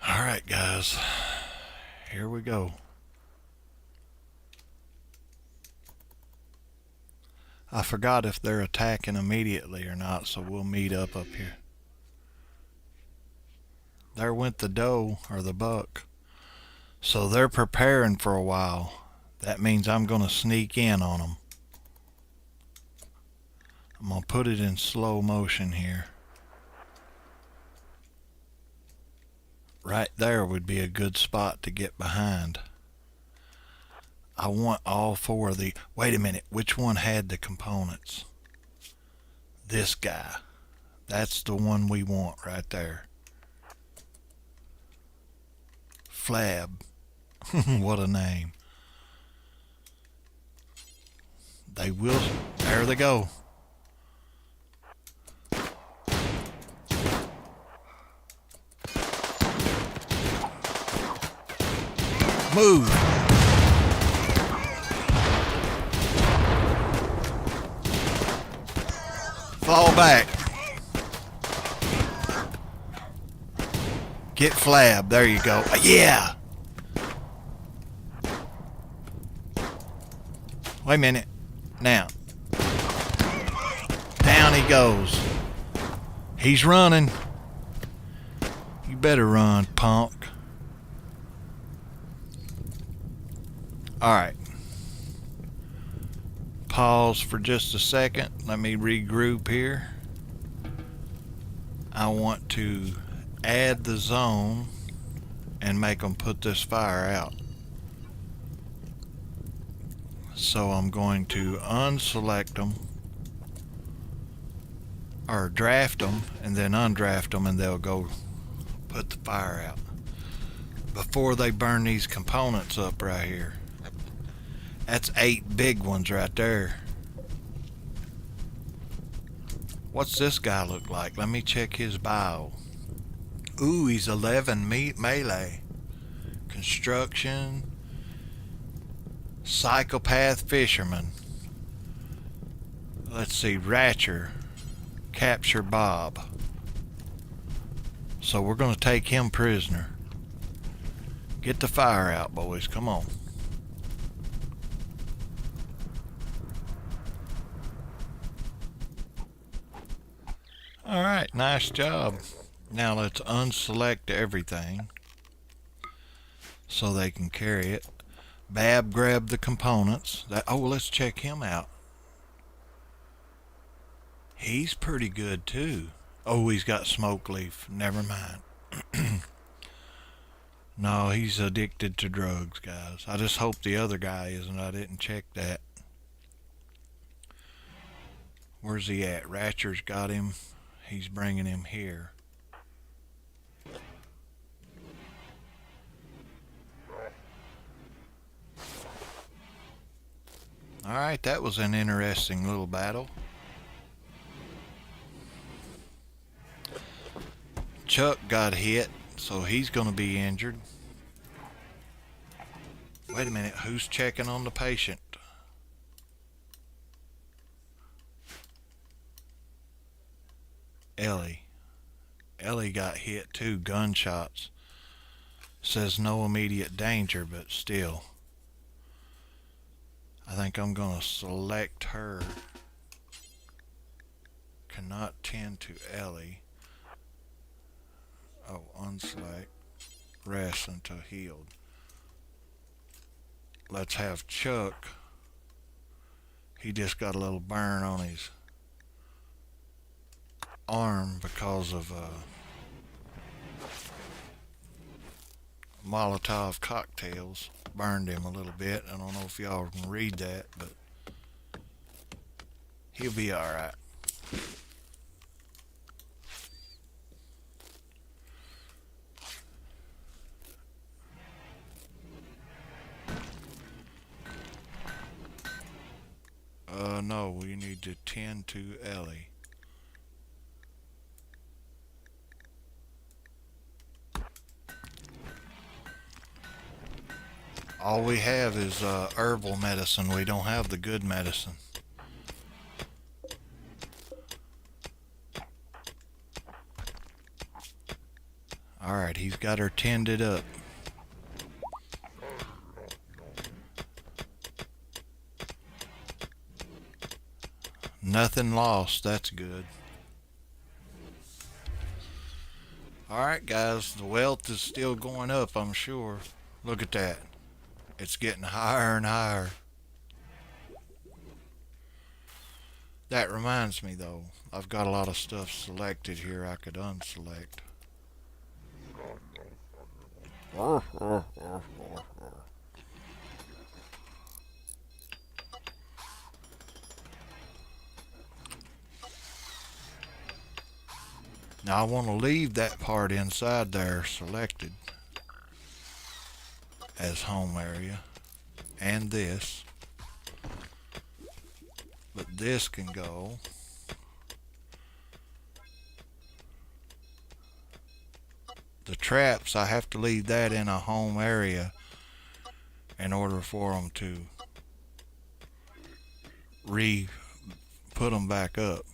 Alright guys, here we go. I forgot if they're attacking immediately or not, so we'll meet up here. There went the doe, or the buck. So they're preparing for a while. That means I'm going to sneak in on them. I'm going to put it in slow motion here. Right there would be a good spot to get behind. I want all 4 of the... Wait a minute, which one had the components? This guy. That's the one we want right there. Flab. What a name. They will... There they go. Move! Fall back. Get Flab. There you go. Yeah! Wait a minute. Now. Down he goes. He's running. You better run, punk. Alright. Pause for just a second. Let me regroup here. I want to add the zone and make them put this fire out. So I'm going to unselect them, or draft them and then undraft them, and they'll go put the fire out. before they burn these components up right here. That's 8 big ones right there. What's this guy look like? Let me check his bio. Ooh, he's 11 melee. Construction. Psychopath fisherman. Let's see, Ratcher. Capture Bob. So we're going to take him prisoner. Get the fire out, boys. Come on. Alright, nice job. Now let's unselect everything so they can carry it. Bab grabbed the components. Oh, let's check him out. He's pretty good too. Oh, he's got smoke leaf. Never mind. No, he's addicted to drugs, guys. I just hope the other guy isn't. I didn't check that. Where's he at? Ratcher's got him. He's bringing him here. Alright, that was an interesting little battle. Chuck got hit, so he's going to be injured. Wait a minute, who's checking on the patient? Ellie. Ellie got hit too, gunshots. Says no immediate danger, but still. I think I'm going to select her. Cannot tend to Ellie. Oh, unselect. Rest until healed. Let's have Chuck. He just got a little burn on his arm because of Molotov cocktails. Burned him a little bit. I don't know if y'all can read that, but he'll be alright. No, we need to tend to Ellie. All we have is herbal medicine. We don't have the good medicine. Alright, he's got her tended up. Nothing lost. That's good. Alright, guys. The wealth is still going up, I'm sure. Look at that. It's getting higher and higher. That reminds me, though. I've got a lot of stuff selected here I could unselect. Now I want to leave that part inside there selected as home area, and this, but this can go. The traps, I have to leave that in a home area in order for them to put them back up.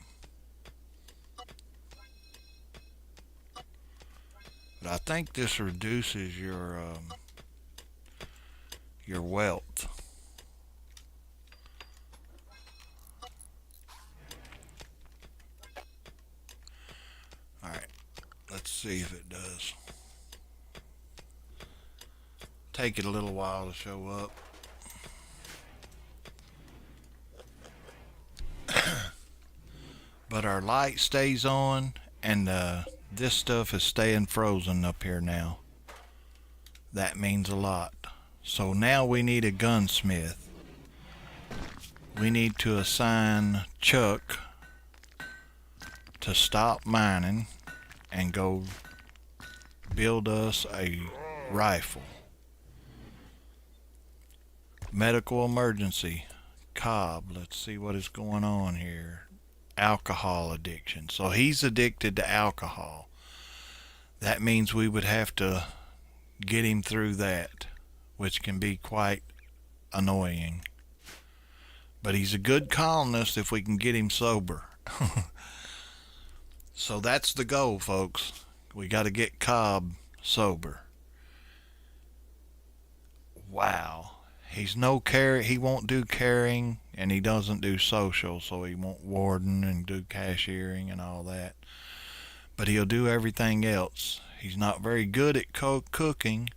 But I think this reduces your wealth. Alright, let's see if it does. Take it a little while to show up. But our light stays on, and this stuff is staying frozen up here now. That means a lot. So now we need a gunsmith. We need to assign Chuck to stop mining and go build us a rifle. Medical emergency, Cobb. Let's see what is going on here. Alcohol addiction. So he's addicted to alcohol. That means we would have to get him through that, which can be quite annoying. But he's a good colonist if we can get him sober. So that's the goal, folks. We got to get Cobb sober. Wow. He won't do caring, and he doesn't do social, so he won't warden and do cashiering and all that. But he'll do everything else. He's not very good at cooking,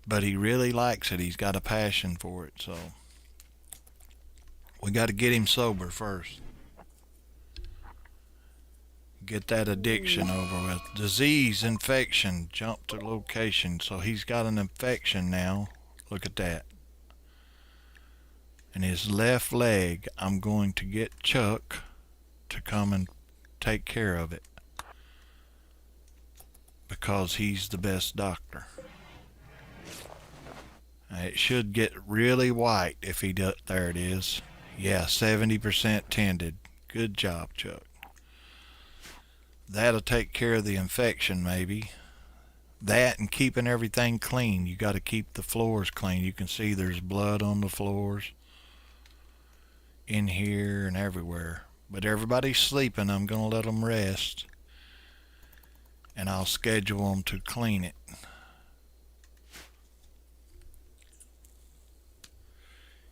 but he really likes it. He's got a passion for it, so we got to get him sober first. Get that addiction over with. Disease, infection, jump to location. So he's got an infection now. Look at that. And his left leg, I'm going to get Chuck to come and take care of it, because he's the best doctor. It should get really white if he does. There it is. Yeah, 70% tended. Good job, Chuck. That'll take care of the infection, maybe. That and keeping everything clean. You got to keep the floors clean. You can see there's blood on the floors in here and everywhere. But everybody's sleeping. I'm going to let them rest, and I'll schedule them to clean it.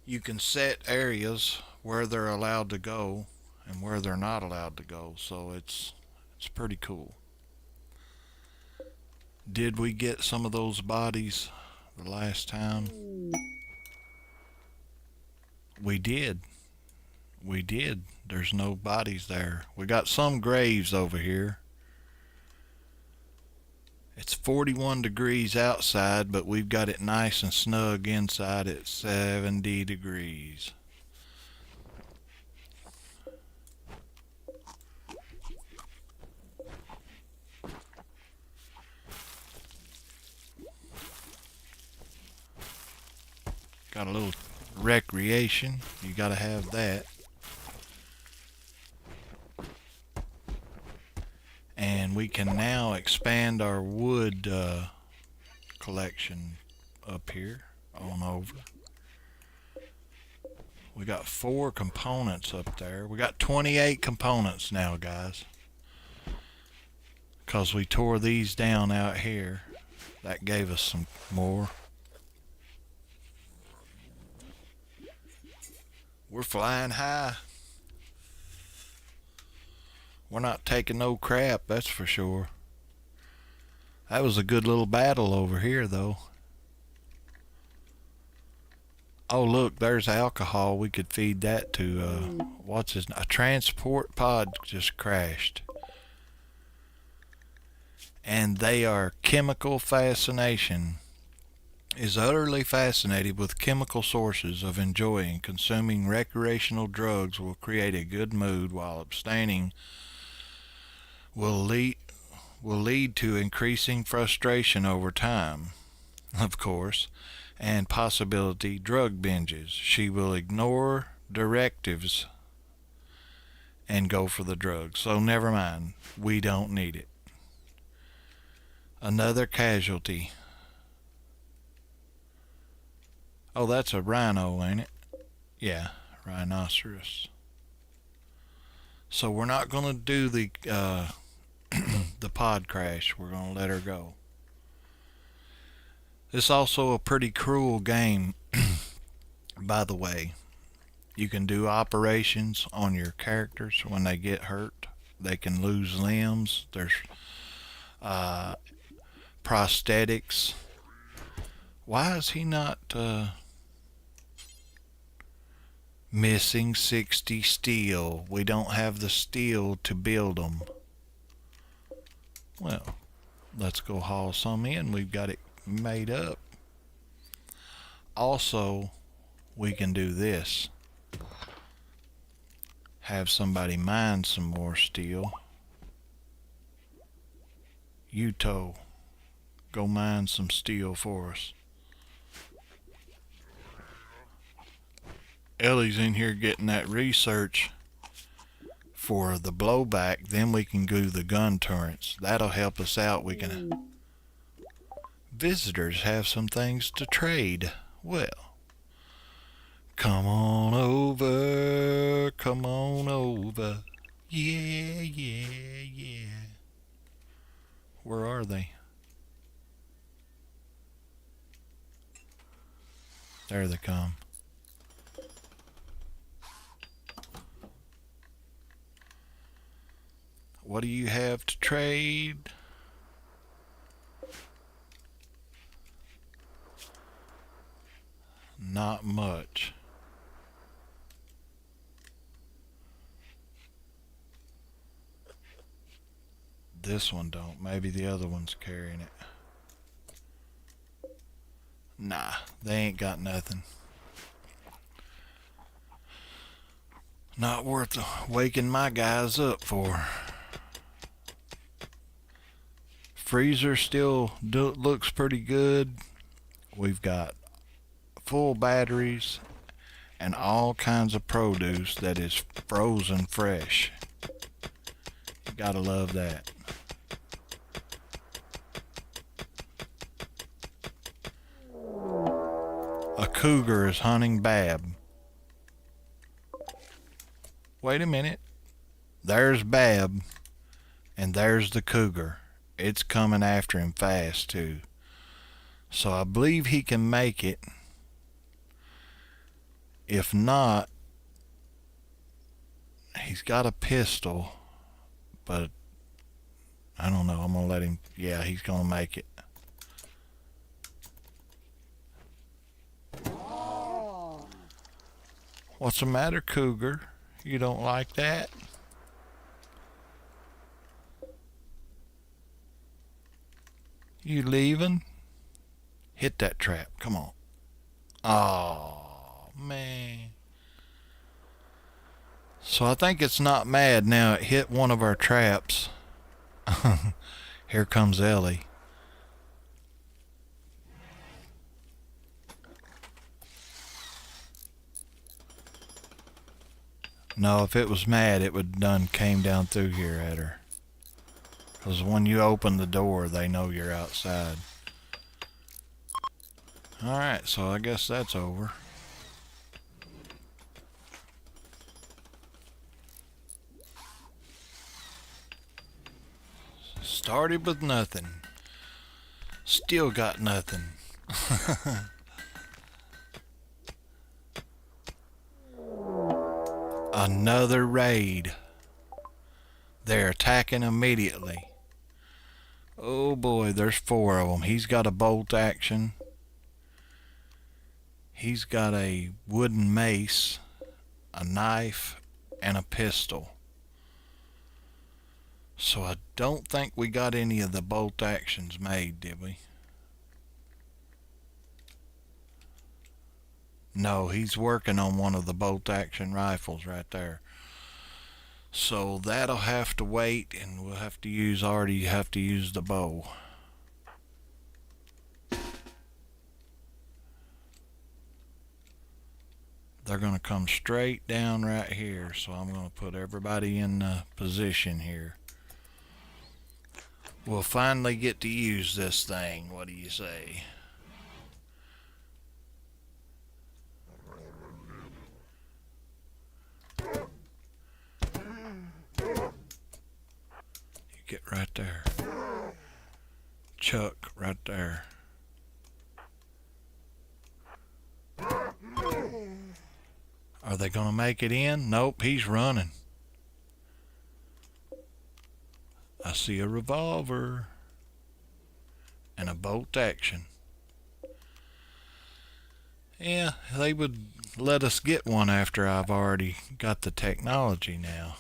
You can set areas where they're allowed to go and where they're not allowed to go, so it's pretty cool. Did we get some of those bodies the last time? We did. We did. There's no bodies there. We got some graves over here. It's 41 degrees outside, but we've got it nice and snug inside at 70 degrees. Got a little recreation. You got to have that. And we can now expand our wood collection up here on over. We got 4 components up there. We got 28 components now, guys, because we tore these down out here. That gave us some more. We're flying high. We're not taking no crap, that's for sure. That was a good little battle over here, though. Oh, look, there's alcohol. We could feed that to, a transport pod just crashed. And they are chemical fascination. Is utterly fascinated with chemical sources of enjoying. Consuming recreational drugs will create a good mood, while abstaining will lead to increasing frustration over time, of course, and possibility drug binges. She will ignore directives and go for the drugs. So never mind, we don't need it. Another casualty. Oh, that's a rhino, ain't it? Yeah, rhinoceros. So we're not going to do the the pod crash. We're going to let her go. It's also a pretty cruel game, by the way. You can do operations on your characters when they get hurt. They can lose limbs. There's prosthetics. Why is he not missing 60 steel? We don't have the steel to build them. Well, let's go haul some in. We've got it made up. Also, we can do this. Have somebody mine some more steel. Uto, go mine some steel for us. Ellie's in here getting that research for the blowback. Then we can do the gun turrets. That'll help us out. We can. Visitors have some things to trade. Well, come on over. Come on over. Yeah, yeah, yeah. Where are they? There they come. What do you have to trade? Not much. This one don't. Maybe the other one's carrying it. Nah, they ain't got nothing. Not worth waking my guys up for. Freezer still looks pretty good. We've got full batteries and all kinds of produce that is frozen fresh. You gotta love that. A cougar is hunting Bab. Wait a minute. There's Bab, and there's the cougar. It's coming after him fast, too. So I believe he can make it. If not, he's got a pistol, but I don't know. I'm going to let him. Yeah, he's going to make it. What's the matter, cougar? You don't like that? You leaving? Hit that trap. Come on. Oh, man. So I think it's not mad now. It hit one of our traps. Here comes Ellie. No, if it was mad, it would done came down through here at her. Because when you open the door, they know you're outside. Alright, so I guess that's over. Started with nothing. Still got nothing. Another raid. They're attacking immediately. Oh boy, there's 4 of them. He's got a bolt action. He's got a wooden mace, a knife, and a pistol. So I don't think we got any of the bolt actions made, did we? No, he's working on one of the bolt action rifles right there. So that'll have to wait, and we'll have to use the bow. They're going to come straight down right here, so I'm going to put everybody in position here. We'll finally get to use this thing. What do you say? You get right there. Chuck, right there. Are they going to make it in? Nope, he's running. I see a revolver and a bolt action. Yeah, they would let us get one after I've already got the technology now.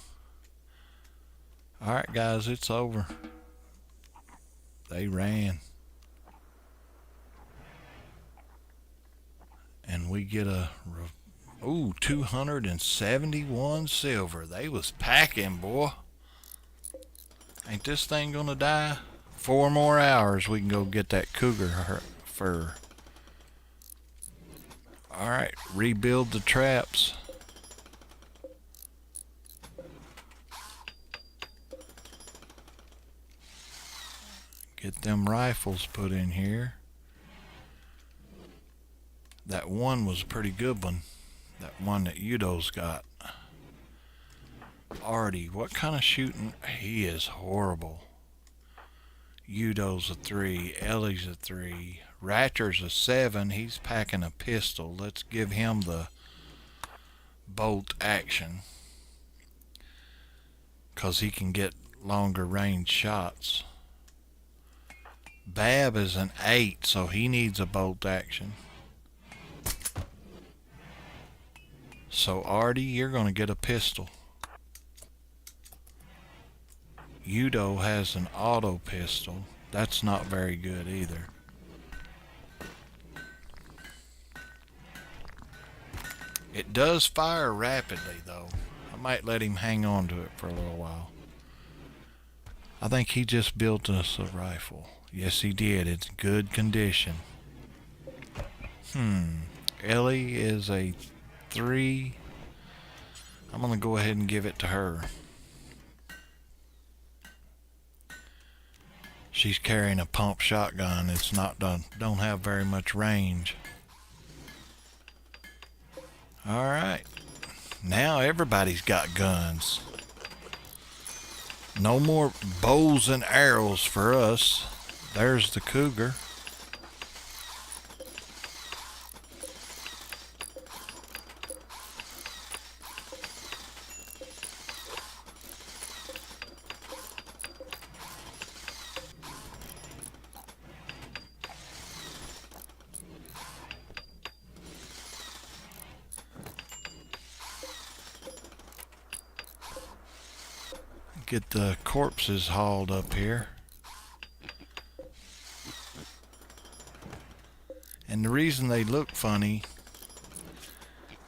Alright guys, it's over. They ran. And we get a... Ooh, 271 silver. They was packing, boy. Ain't this thing gonna die? 4 more hours, we can go get that cougar fur. Alright, rebuild the traps. Get them rifles put in here. That one was a pretty good one. That one that Udo's got. Artie, what kind of shooting? He is horrible. Udo's a 3. Ellie's a 3. Ratcher's a 7. He's packing a pistol. Let's give him the bolt action, because he can get longer range shots. Bab is an 8, so he needs a bolt action. So Artie, you're going to get a pistol. Udo has an auto pistol. That's not very good either. It does fire rapidly though. I might let him hang on to it for a little while. I think he just built us a rifle. Yes, he did. It's good condition. Ellie is a 3. I'm going to go ahead and give it to her. She's carrying a pump shotgun. It's not done. Don't have very much range. Alright. Now everybody's got guns. No more bows and arrows for us. There's the cougar. Get the corpses hauled up here. And the reason they look funny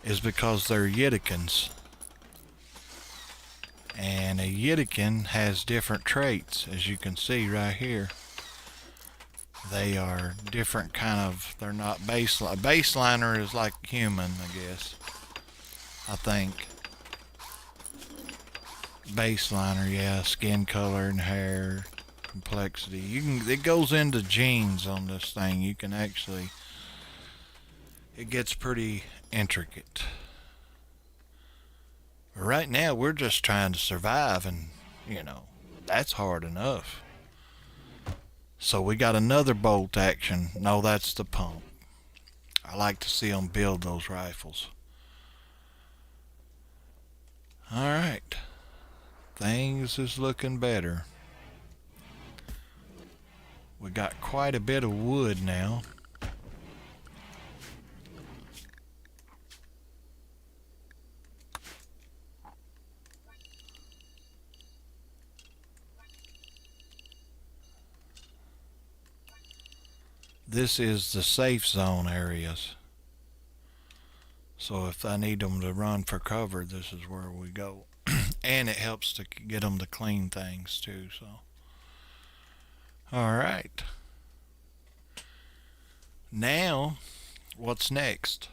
is because they're Yidikins. And a Yidikin has different traits, as you can see right here. They are different kind of, they're not baseline. A baseliner is like human, I guess. I think. Baseliner, yeah, skin color and hair, complexity. It goes into genes on this thing. You can actually, it gets pretty intricate. But right now we're just trying to survive, and that's hard enough. So we got another bolt action. No, that's the pump. I like to see them build those rifles. Alright. Things is looking better. We got quite a bit of wood now. This is the safe zone areas. So if I need them to run for cover, this is where we go. And it helps to get them to clean things too. So, all right. Now, what's next?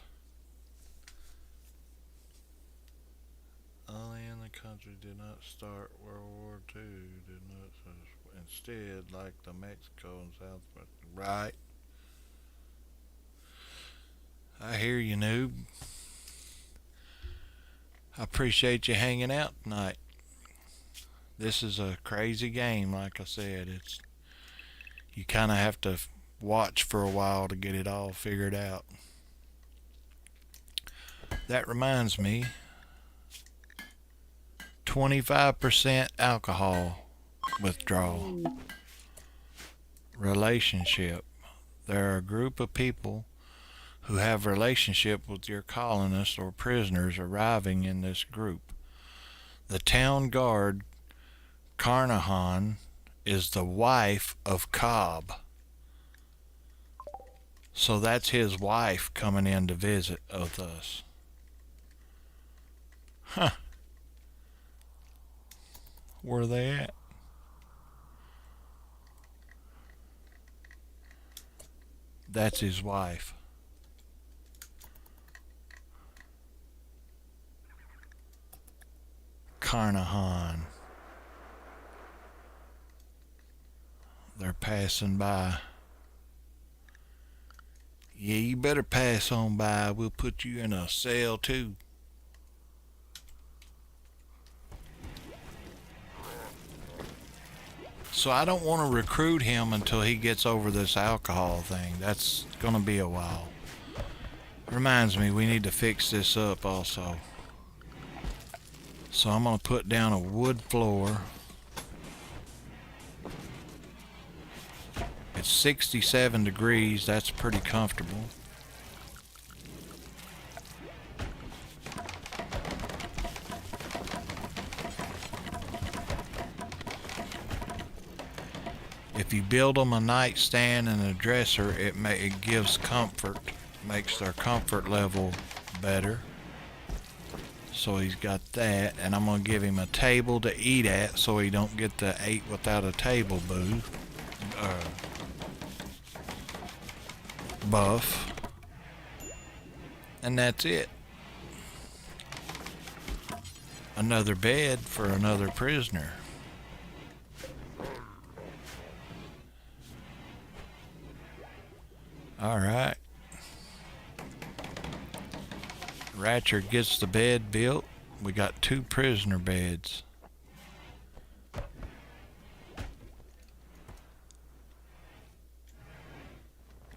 Only in the country did not start World War II. Did not instead like the Mexico and South. Right. I hear you, noob. I appreciate you hanging out tonight. This is a crazy game, like I said. You kind of have to watch for a while to get it all figured out. That reminds me, 25% alcohol withdrawal. Relationship. There are a group of people who have a relationship with your colonists or prisoners arriving in this group. The town guard, Carnahan, is the wife of Cobb. So that's his wife coming in to visit with us. Huh. Where are they at? That's his wife. Carnahan. They're passing by. Yeah, you better pass on by. We'll put you in a cell too. So I don't want to recruit him until he gets over this alcohol thing. That's gonna be a while. Reminds me, we need to fix this up also. So I'm gonna put down a wood floor. It's 67 degrees. That's pretty comfortable. If you build them a nightstand and a dresser, it gives comfort, makes their comfort level better. So he's got that, and I'm gonna give him a table to eat at, so he don't get the eat without a table buff. And that's it. Another bed for another prisoner. Alright. Ratcher gets the bed built. We got 2 prisoner beds.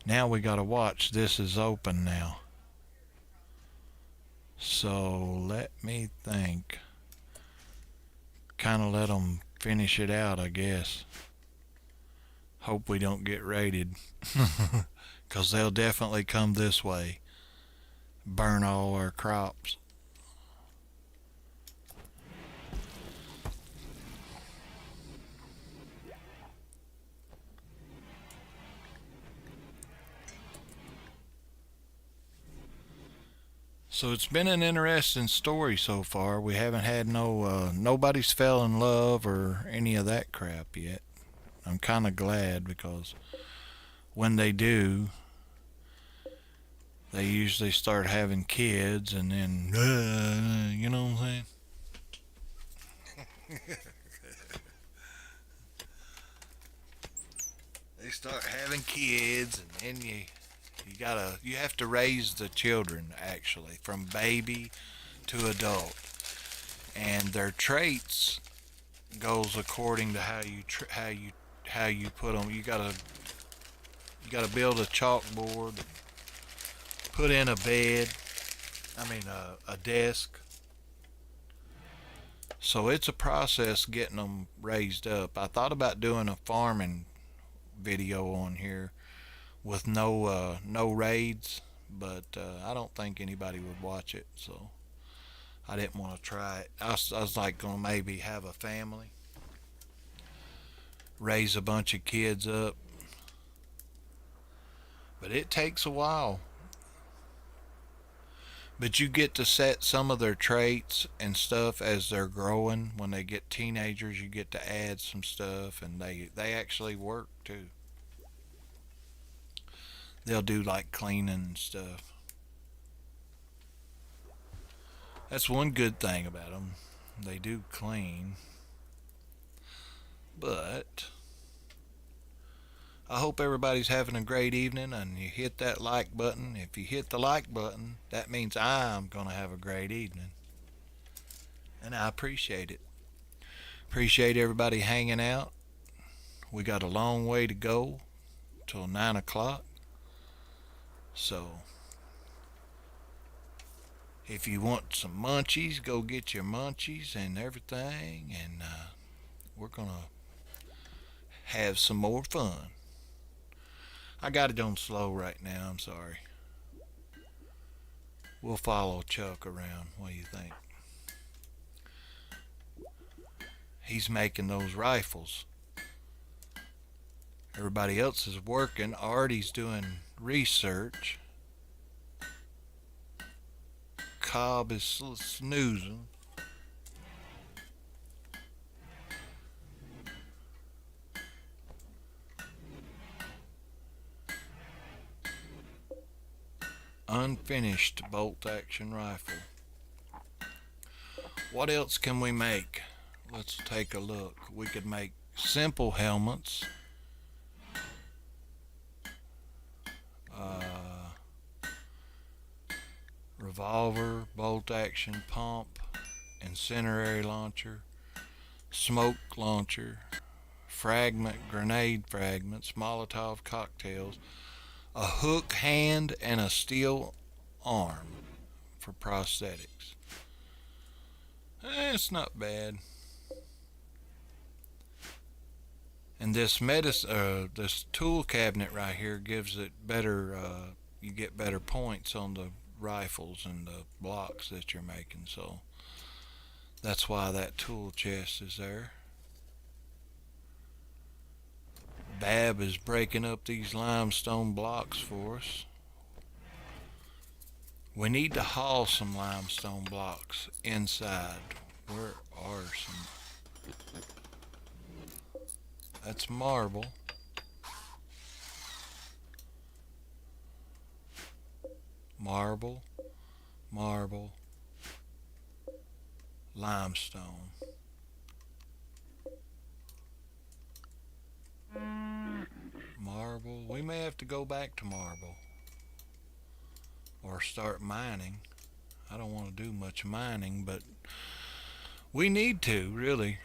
Now we gotta watch. This is open now. So let me think. Kind of let them finish it out, I guess. Hope we don't get raided. Because they'll definitely come this way. Burn all our crops. So it's been an interesting story so far. We haven't had nobody's fell in love or any of that crap yet. I'm kind of glad, because when they do, they usually start having kids, and then, you know what I'm saying? They start having kids, and then you have to raise the children, actually, from baby to adult, and their traits goes according to how you put them. You gotta build a chalkboard, put in a bed, a desk. So it's a process getting them raised up. I thought about doing a farming video on here with no raids, but I don't think anybody would watch it, so I didn't want to try it. I was like gonna maybe have a family, raise a bunch of kids up, but it takes a while. But you get to set some of their traits and stuff as they're growing. When they get teenagers, you get to add some stuff, and they actually work too. They'll do like cleaning and stuff. That's one good thing about them. They do clean. But I hope everybody's having a great evening, and you hit that like button. If you hit the like button, that means I'm going to have a great evening. And I appreciate it. Appreciate everybody hanging out. We got a long way to go till 9 o'clock. So if you want some munchies, go get your munchies and everything, and we're going to have some more fun. I got it on slow right now, I'm sorry. We'll follow Chuck around. What do you think? He's making those rifles. Everybody else is working. Artie's doing research. Cobb is snoozing. unfinished bolt action rifle. What else can we make? Let's take a look. We could make simple helmets. Revolver, bolt action pump, incendiary launcher, smoke launcher, grenade fragments, Molotov cocktails, a hook hand, and a steel arm for prosthetics. It's not bad. And this tool cabinet right here gives it better. You get better points on the rifles and the blocks that you're making. So that's why that tool chest is there. Bab is breaking up these limestone blocks for us. We need to haul some limestone blocks inside. Where are some? That's marble. Marble, marble, limestone. Marble. We may have to go back to marble or start mining. I don't want to do much mining, but we need to, really.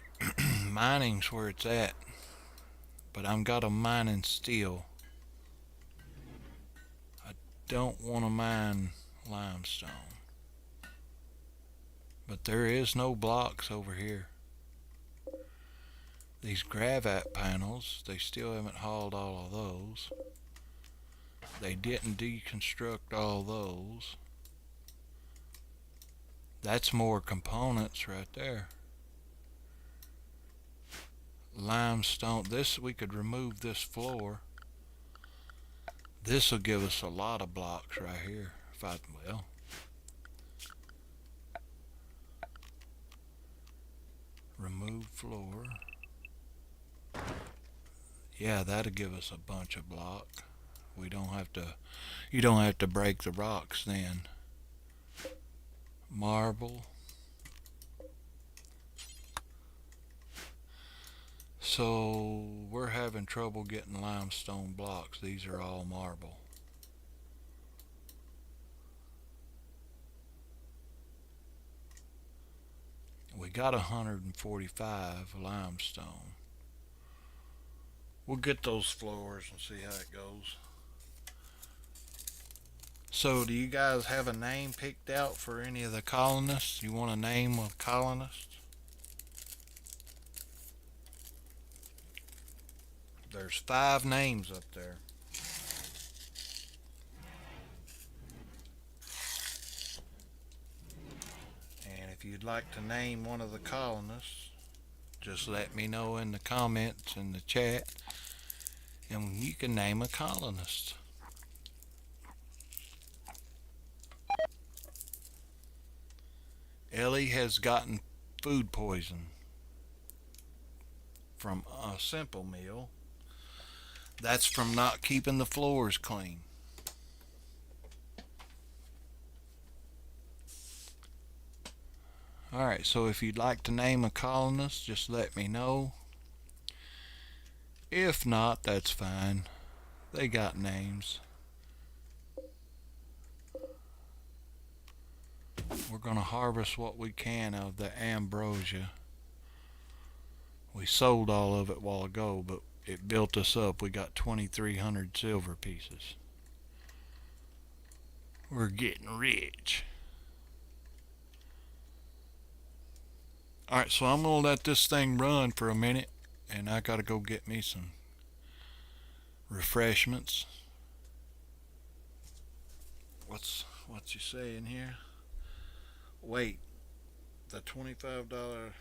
Mining's where it's at. But I'm got to mine steel. I don't want to mine limestone. But there is no blocks over here. These gravite panels, they still haven't hauled all of those. They didn't deconstruct all those. That's more components right there. Limestone. This, we could remove this floor. This will give us a lot of blocks right here. Well. Remove floor. Yeah, that'll give us a bunch of block. We don't have to, you don't have to break the rocks then. Marble. So we're having trouble getting limestone blocks. These are all marble. We got 145 limestone. We'll get those floors and see how it goes. So do you guys have a name picked out for any of the colonists? You want a name of colonists? There's 5 names up there. And if you'd like to name one of the colonists, just let me know in the comments in the chat, and you can name a colonist. Ellie has gotten food poison from a simple meal. That's from not keeping the floors clean. Alright, so if you'd like to name a colonist, just let me know. If not, that's fine. They got names. We're going to harvest what we can of the ambrosia. We sold all of it a while ago, but it built us up. We got 2,300 silver pieces. We're getting rich. Alright, so I'm going to let this thing run for a minute, and I got to go get me some refreshments. What's you saying here? Wait, the $25%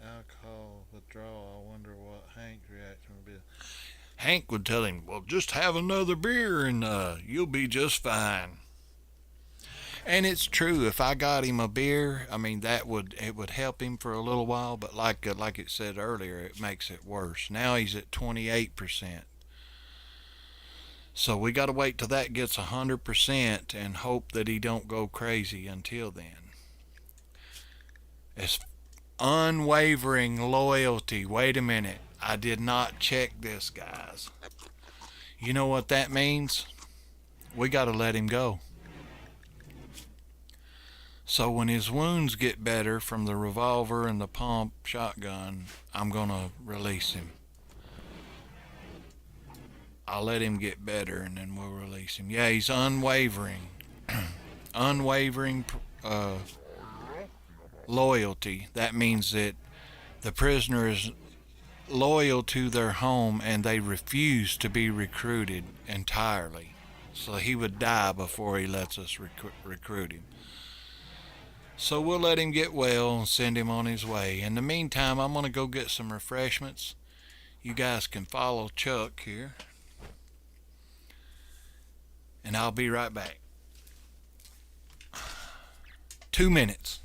alcohol withdrawal. I wonder what Hank's reaction would be. Hank would tell him, well, just have another beer and you'll be just fine. And it's true. If I got him a beer, I mean, it would help him for a little while, but like it said earlier, it makes it worse. Now he's at 28%. So we got to wait till that gets 100% and hope that he don't go crazy until then. It's unwavering loyalty. Wait a minute. I did not check this, guys. You know what that means? We got to let him go. So when his wounds get better from the revolver and the pump shotgun, I'm going to release him. I'll let him get better and then we'll release him. Yeah, he's unwavering. Unwavering loyalty. That means that the prisoner is loyal to their home and they refuse to be recruited entirely. So he would die before he lets us recruit him. So we'll let him get well and send him on his way. In the meantime, I'm going to go get some refreshments. You guys can follow Chuck here. And I'll be right back. 2 minutes.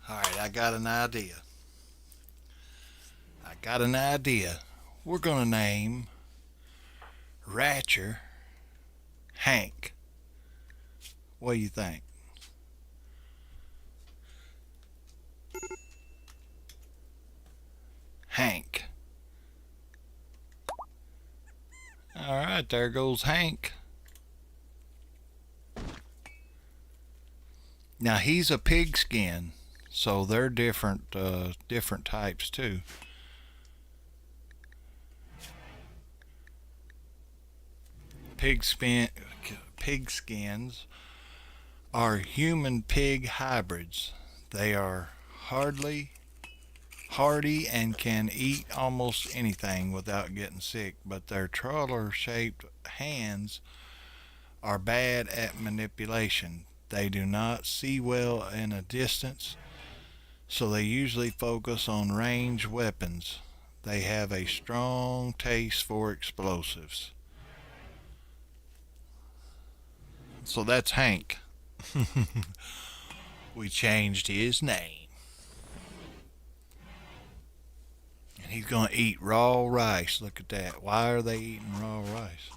Alright, I got an idea. We're going to name Ratcher Hank. What do you think? Hank. Alright, there goes Hank. Now he's a pigskin, so they're different types too. pig spin, pig skins are human pig hybrids. They are hardy and can eat almost anything without getting sick, but their trawler shaped hands are bad at manipulation. They do not see well in a distance, so they usually focus on ranged weapons. They have a strong taste for explosives. So that's Hank. We changed his name. And he's going to eat raw rice. Look at that. Why are they eating raw rice?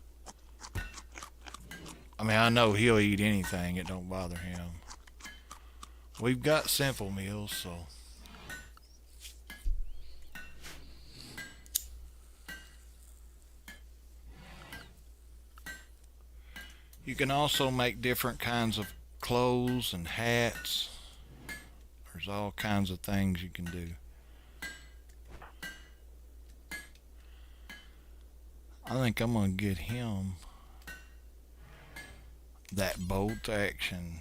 I mean, I know he'll eat anything. It don't bother him. We've got simple meals, so. You can also make different kinds of clothes and hats. There's all kinds of things you can do. I think I'm going to get him that bolt action.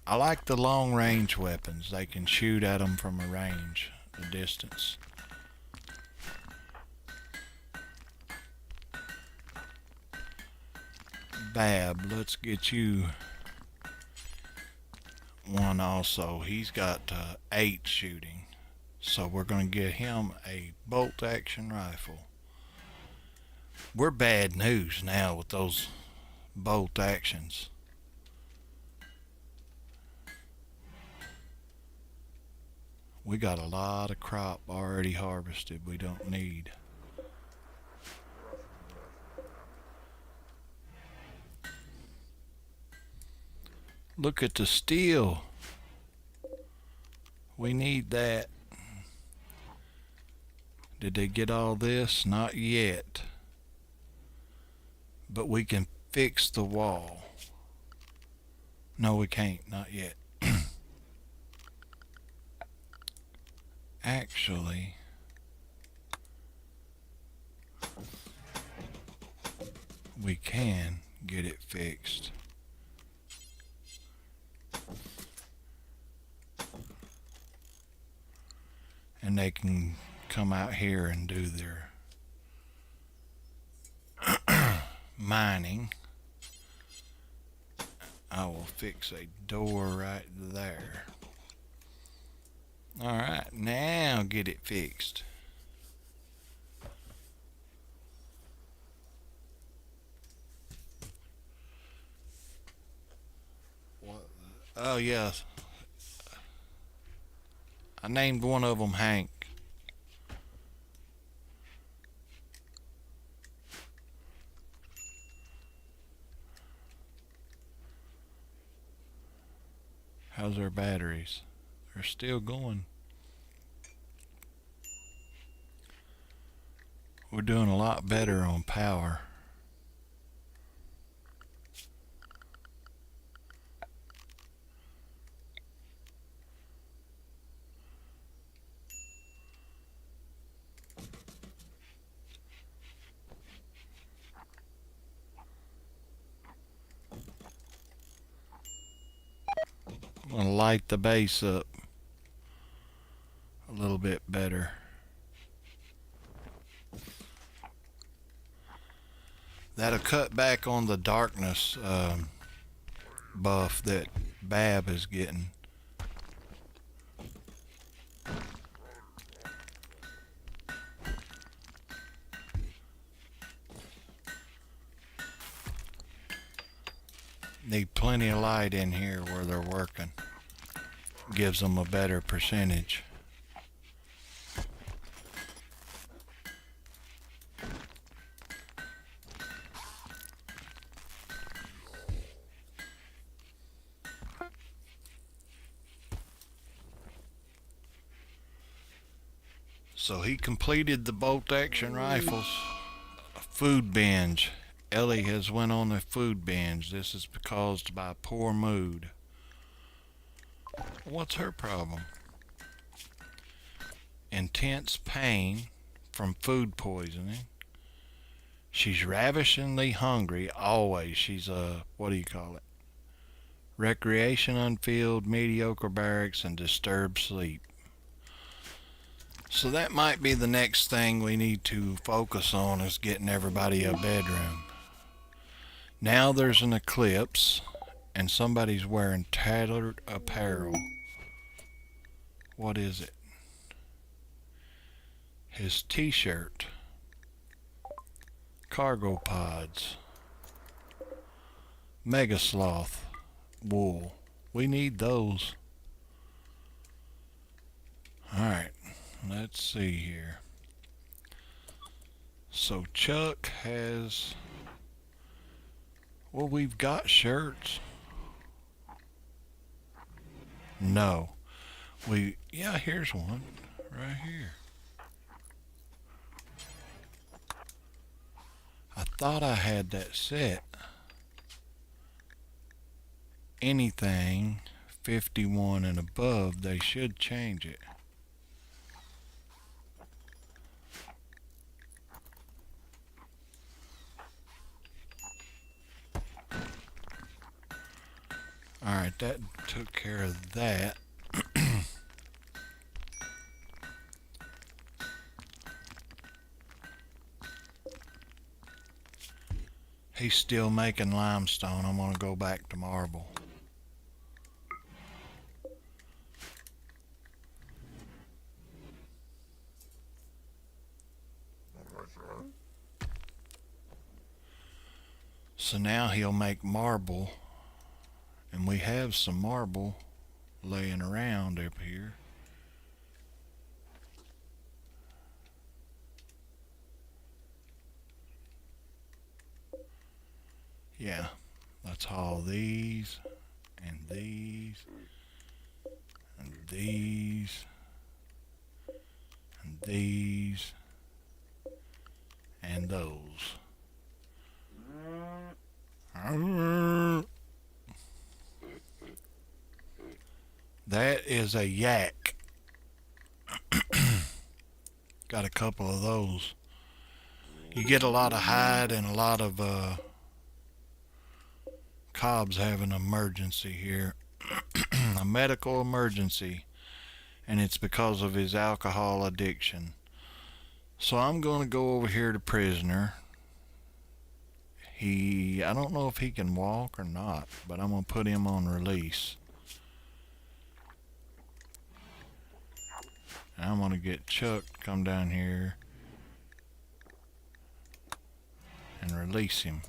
I like the long range weapons. They can shoot at them from a range, a distance. Bab, let's get you one also. He's got 8 shooting, so we're going to get him a bolt action rifle. We're bad news now with those bolt actions. We got a lot of crop already harvested we don't need. Look at the steel. We need that. Did they get all this? Not yet. But we can fix the wall. No, we can't. Not yet. Actually, we can get it fixed. And they can come out here and do their mining. I will fix a door right there. Alright, now get it fixed. What? Oh, yeah. I named one of them Hank. How's our batteries? They're still going. We're doing a lot better on power. I'm going to light the base up a little bit better. That'll cut back on the darkness buff that Bab is getting. Need plenty of light in here where they're working. Gives them a better percentage. So he completed the bolt action rifles. Food binge. Ellie has went on a food binge. This is caused by poor mood. What's her problem? Intense pain from food poisoning. She's ravishingly hungry, always. She's a, what do you call it? Recreation unfilled, mediocre barracks, and disturbed sleep. So that might be the next thing we need to focus on, is getting everybody a bedroom. Now there's an eclipse, and somebody's wearing tattered apparel. What is it? His t-shirt. Cargo pods. Mega sloth wool. We need those. Alright, let's see here. So Chuck has... Well, we've got shirts. No. Yeah, here's one. Right here. I thought I had that set. Anything 51 and above, they should change it. Alright, that took care of that. He's still making limestone. I'm going to go back to marble. So now he'll make marble, and we have some marble laying around up here. Yeah, let's haul these, and these, and these, and these, and those. That is a yak. Got a couple of those. You get a lot of hide and a lot of Cobb's having an emergency here. A medical emergency, and it's because of his alcohol addiction. So I'm going to go over here to prisoner. I don't know if he can walk or not, but I'm going to put him on release. And I'm going to get Chuck to come down here and release him.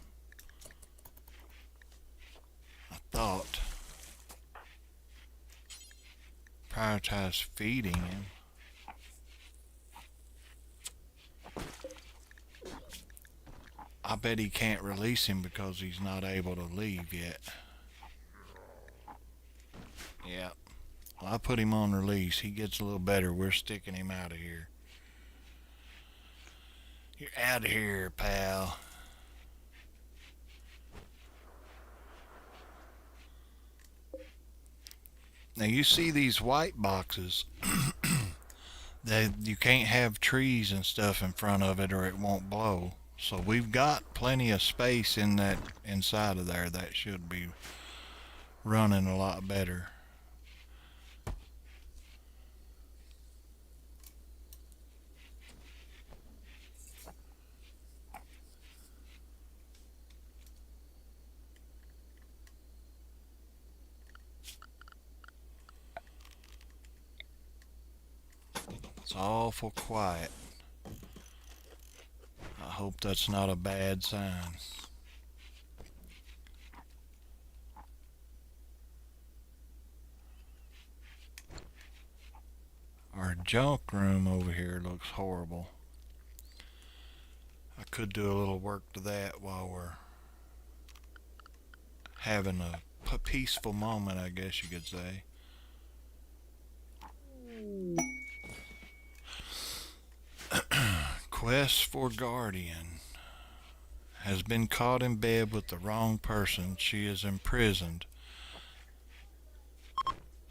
I thought prioritize feeding him. I bet he can't release him because he's not able to leave yet. Yeah. Well, I put him on release. He gets a little better. We're sticking him out of here. You're out of here, pal. Now you see these white boxes that you can't have trees and stuff in front of it or it won't blow. So we've got plenty of space in that inside of there. That should be running a lot better. It's awful quiet. I hope that's not a bad sign. Our junk room over here looks horrible. I could do a little work to that while we're having a peaceful moment, I guess you could say. Quest for Guardian. Has been caught in bed with the wrong person. She is imprisoned.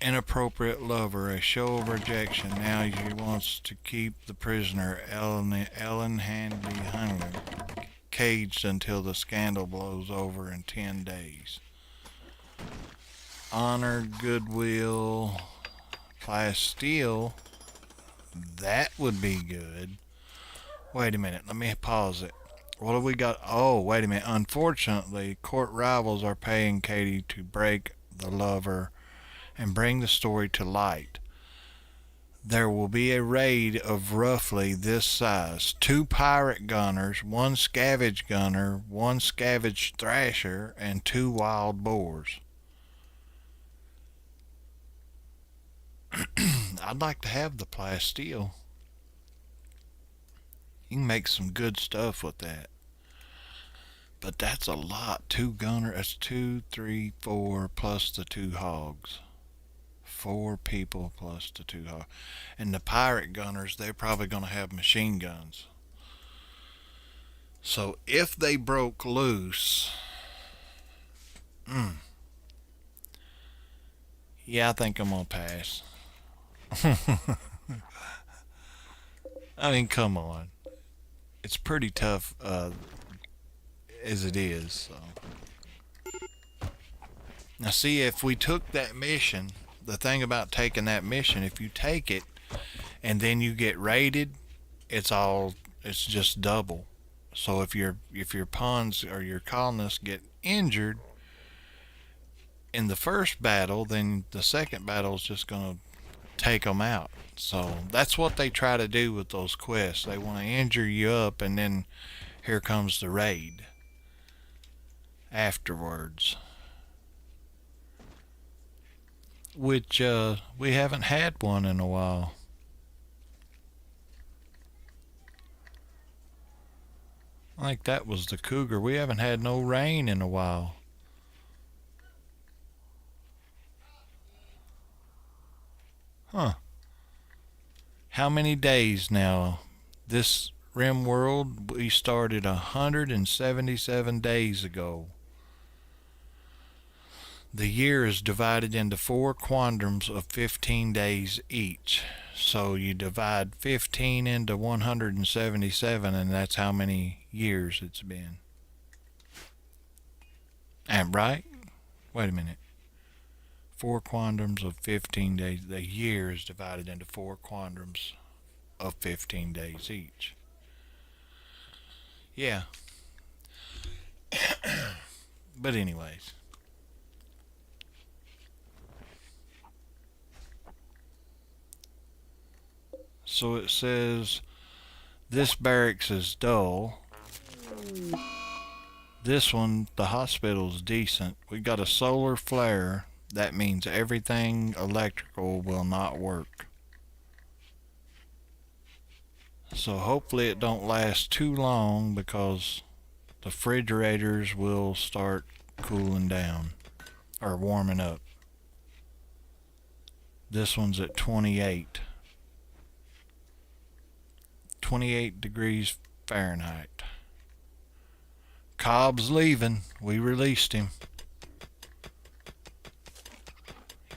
Inappropriate lover. A show of rejection. Now she wants to keep the prisoner. Ellen Handy Hunger. caged until the scandal blows over in 10 days. Honor, goodwill, plasteel. That would be good. Wait a minute. Let me pause it. What have we got? Oh, wait a minute. Unfortunately, court rivals are paying Katie to break the lover and bring the story to light. There will be a raid of roughly this size: 2 pirate gunners, 1 scavenge gunner, 1 scavenge thrasher, and 2 wild boars. I'd like to have the plasteel. You can make some good stuff with that. But that's a lot. 2 gunner, that's 2, 3, 4 plus the 2 hogs. 4 people plus the 2 hogs. And the pirate gunners, they're probably going to have machine guns. So if they broke loose, yeah, I think I'm going to pass. I mean, come on. It's pretty tough as it is. So. Now see, if we took that mission, the thing about taking that mission, if you take it and then you get raided, it's just double. So if your pawns or your colonists get injured in the first battle, then the second battle is just going to take them out. So that's what they try to do with those quests. They want to injure you up, and then here comes the raid afterwards, which we haven't had one in a while. I think that was the cougar. We haven't had no rain in a while. Huh. How many days now? This Rimworld, we started 177 days ago. The year is divided into 4 quadrants of 15 days each. So you divide 15 into 177, and that's how many years it's been. And right? Wait a minute. 4 quadrants of 15 days. The year is divided into 4 quadrants of 15 days each. Yeah. But anyways. So it says this barracks is dull. This one, the hospital's decent. We got a solar flare. That means everything electrical will not work. So hopefully it don't last too long, because the refrigerators will start cooling down or warming up. This one's at 28 degrees Fahrenheit. Cobb's leaving. We released him.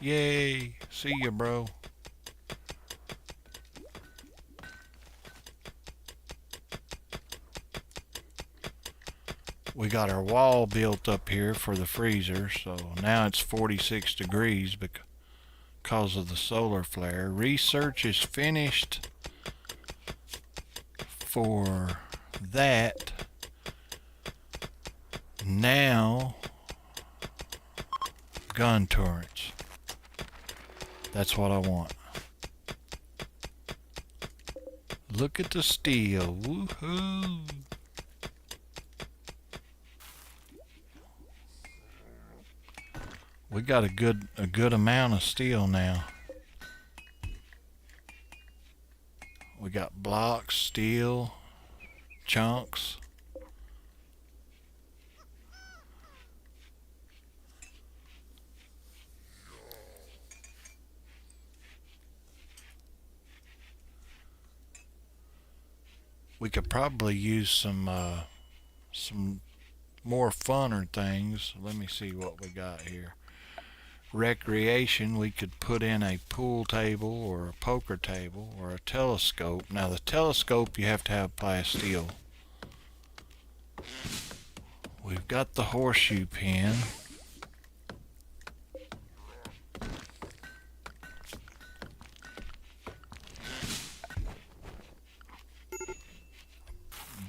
Yay. See ya, bro. We got our wall built up here for the freezer, so now it's 46 degrees because of the solar flare. Research is finished for that. Now, gun turrets. That's what I want. Look at the steel. Woohoo! We got a good amount of steel now. We got blocks, steel, chunks. We could probably use some more funner things. Let me see what we got here. Recreation, we could put in a pool table or a poker table or a telescope. Now the telescope, you have to have plasteel. We've got the horseshoe pen.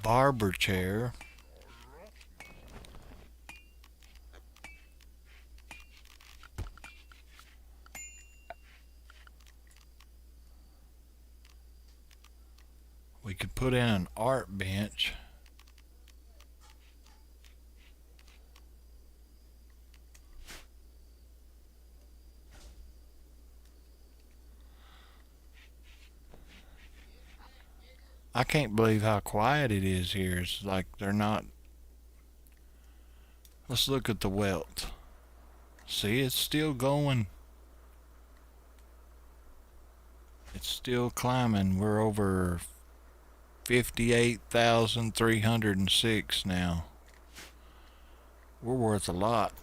Barber chair. We could put in an art bench. I can't believe how quiet it is here. It's like they're not. Let's look at the wealth. See, it's still going. It's still climbing. We're over 58,306 now. We're worth a lot.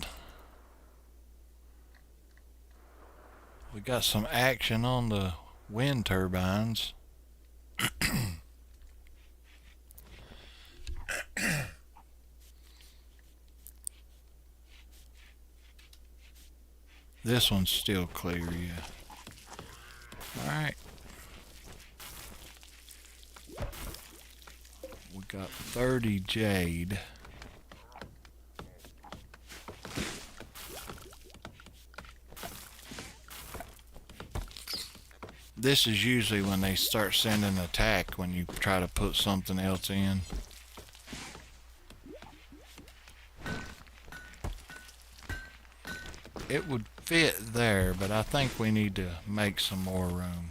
We got some action on the wind turbines. This one's still clear, yeah. Alright. We got 30 jade. This is usually when they start sending an attack, when you try to put something else in. It would fit there, but I think we need to make some more room.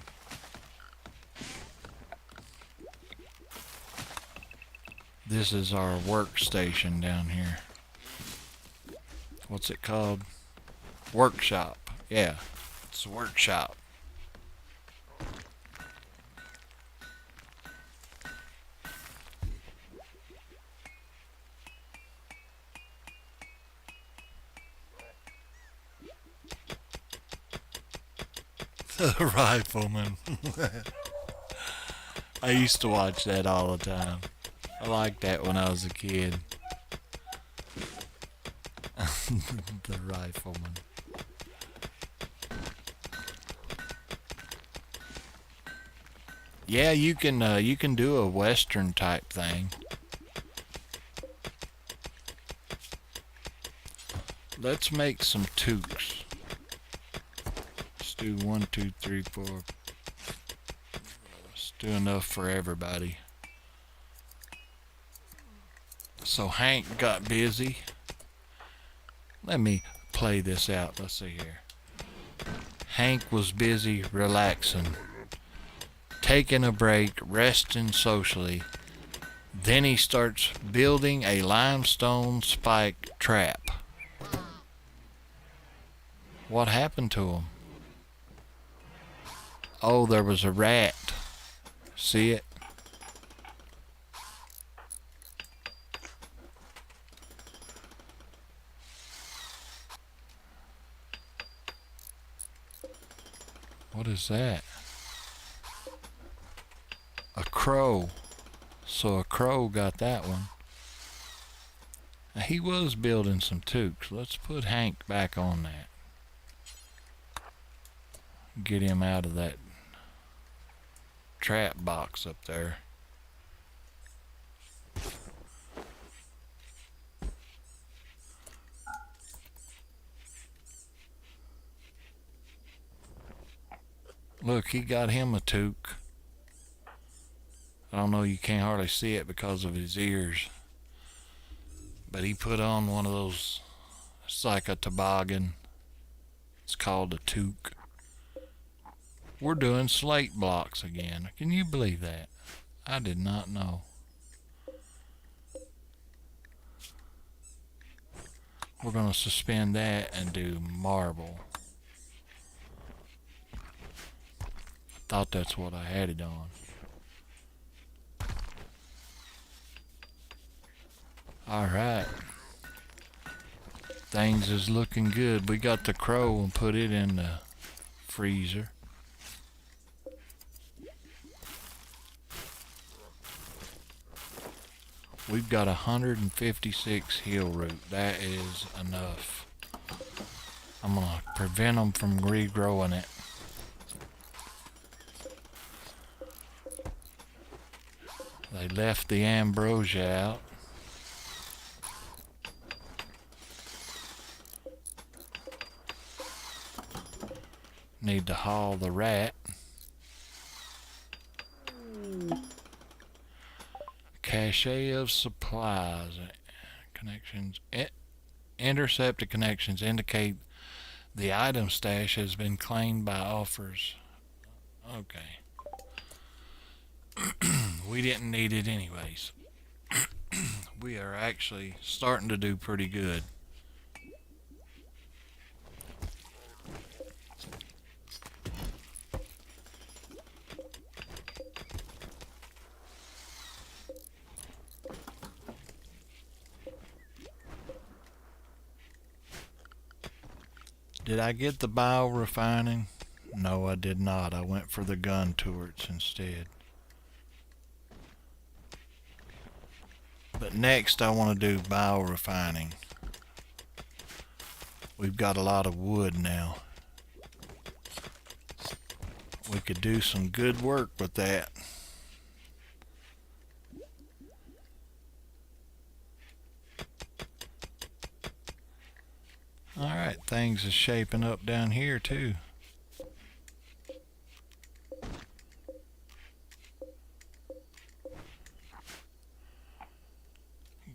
This is our workstation down here. What's it called? Workshop. Yeah, it's a workshop. The Rifleman. I used to watch that all the time. I liked that when I was a kid. The Rifleman. Yeah, you can do a Western type thing. Let's make some toques. Let's do 1, 2, 3, 4. Let's do enough for everybody. So Hank got busy. Let me play this out. Let's see here. Hank was busy relaxing, taking a break, resting socially. Then he starts building a limestone spike trap. What happened to him? Oh, there was a rat. See it? What is that? A crow. So a crow got that one. Now he was building some toques. Let's put Hank back on that. Get him out of that trap box up there. Look, he got him a toque. I don't know, you can't hardly see it because of his ears. But he put on one of those, it's like a toboggan. It's called a toque. We're doing slate blocks again. Can you believe that? I did not know. We're going to suspend that and do marble. I thought that's what I had it on. Alright. Things is looking good. We got the crow and put it in the freezer. We've got 156 heel root. That is enough. I'm gonna prevent them from regrowing it. They left the ambrosia out. Need to haul the rat. Cache of supplies. Connections. Intercepted connections indicate the item stash has been claimed by offers. Okay. We didn't need it anyways. We are actually starting to do pretty good. Did I get the biorefining? No, I did not. I went for the gun turrets instead. But next I want to do biorefining. We've got a lot of wood now. We could do some good work with that. Alright, things are shaping up down here too.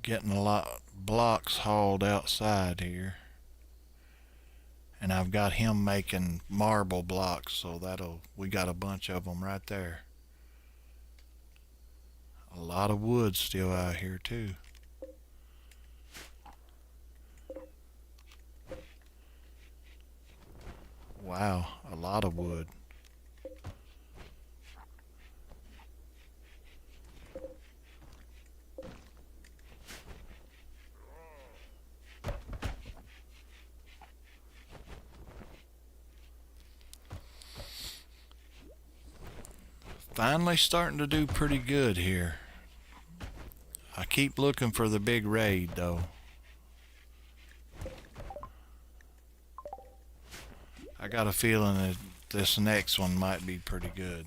Getting a lot of blocks hauled outside here. And I've got him making marble blocks, so we got a bunch of them right there. A lot of wood still out here too. Wow, a lot of wood. Finally starting to do pretty good here. I keep looking for the big raid though. I got a feeling that this next one might be pretty good.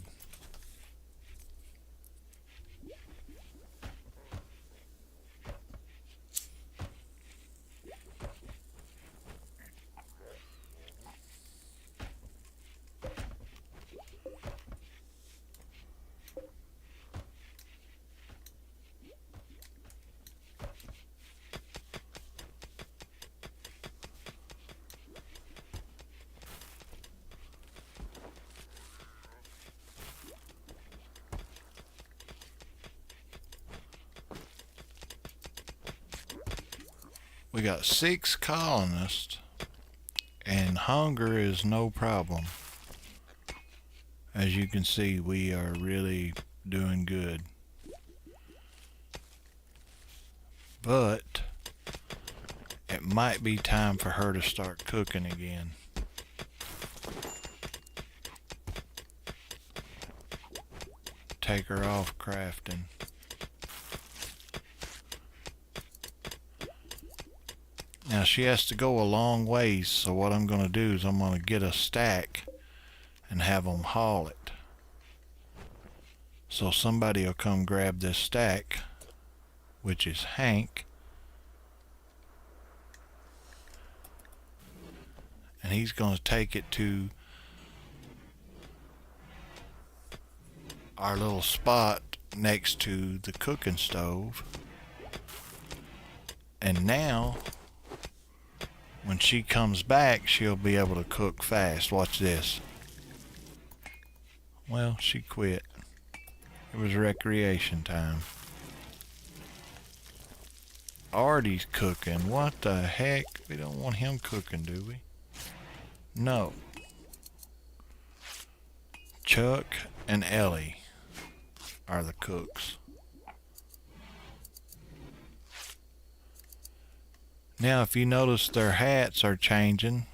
We got 6 colonists, and hunger is no problem. As you can see, we are really doing good. But it might be time for her to start cooking again. Take her off crafting. Now she has to go a long ways, so what I'm going to do is I'm going to get a stack and have them haul it. So somebody will come grab this stack, which is Hank, and he's going to take it to our little spot next to the cooking stove. And now when she comes back, she'll be able to cook fast. Watch this. Well, she quit. It was recreation time. Artie's cooking. What the heck? We don't want him cooking, do we? No. Chuck and Ellie are the cooks. Now, if you notice, their hats are changing.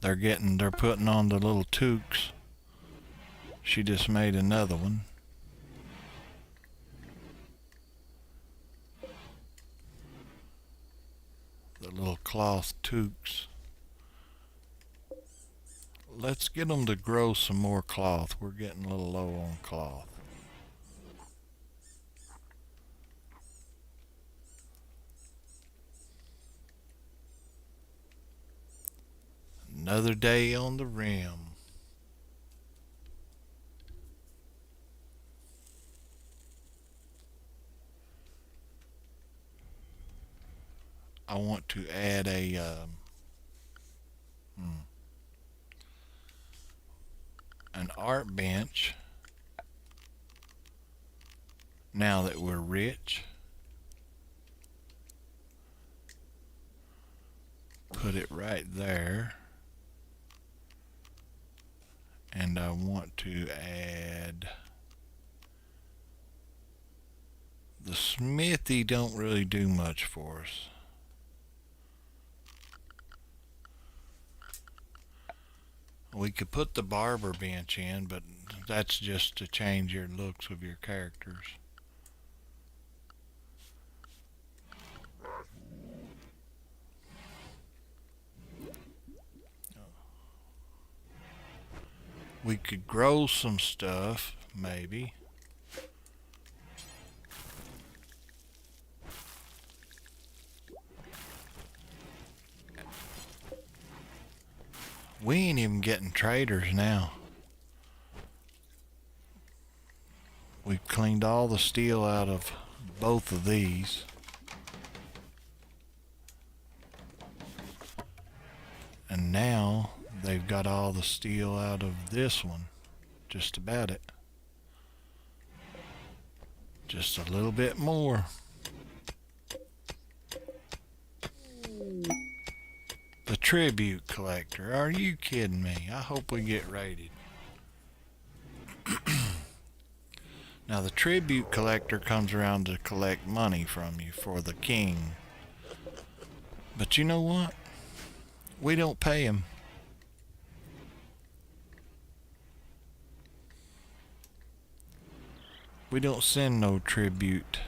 They're putting on the little toques. She just made another one. little cloth toques. Let's get them to grow some more cloth. We're getting a little low on cloth. Another day on the rim. I want to add an art bench now that we're rich. Put it right there. And I want to add the smithy. Don't really do much for us. We could put the barber bench in, but that's just to change your looks of your characters. We could grow some stuff, maybe. We ain't even getting traders now. We've cleaned all the steel out of both of these. And now they've got all the steel out of this one. Just about it. Just a little bit more. The tribute collector. Are you kidding me? I hope we get raided. Now the tribute collector comes around to collect money from you for the king. But you know what? We don't pay him. We don't send no tribute.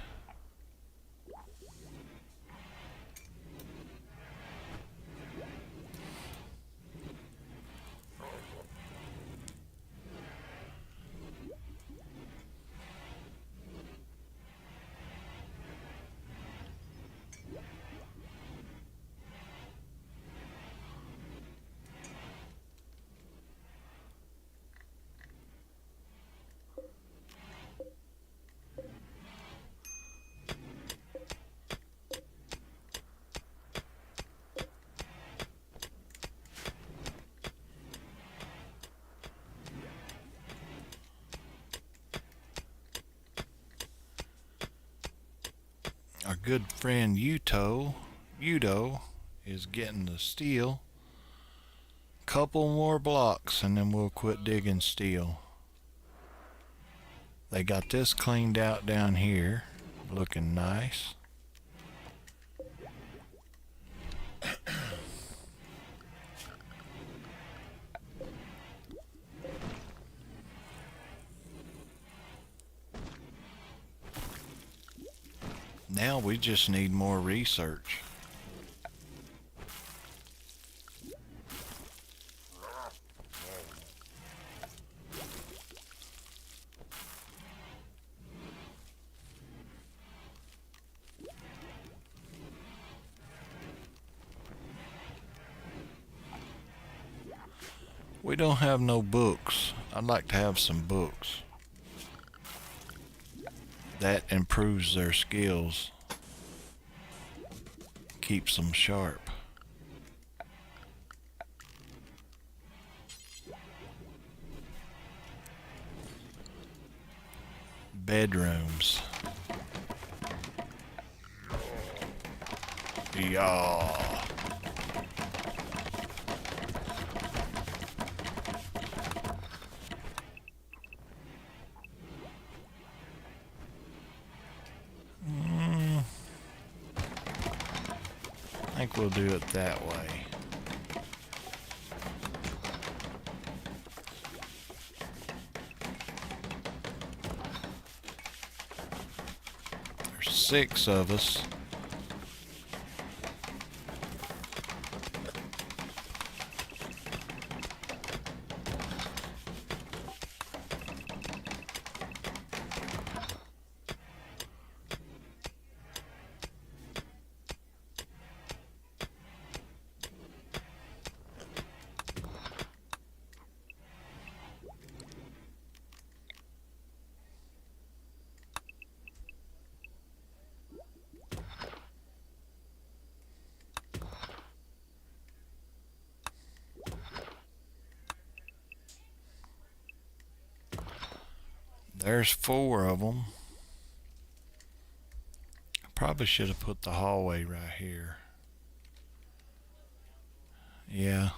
Our good friend Udo is getting the steel. Couple more blocks and then we'll quit digging steel. They got this cleaned out down here, looking nice. Now we just need more research. We don't have no books. I'd like to have some books. That improves their skills. Keeps them sharp. Bedrooms. Yeah. I think we'll do it that way. There's 6 of us. There's 4 of them. Probably should have put the hallway right here. Yeah,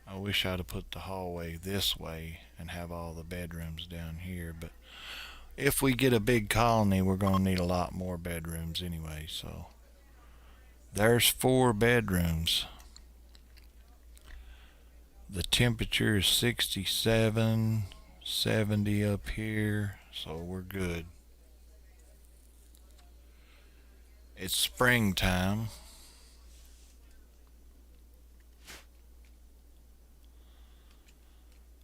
I wish I'd have put the hallway this way and have all the bedrooms down here, but if we get a big colony, we're going to need a lot more bedrooms anyway, so there's 4 bedrooms. The temperature is 67, 70 up here, so we're good. It's springtime.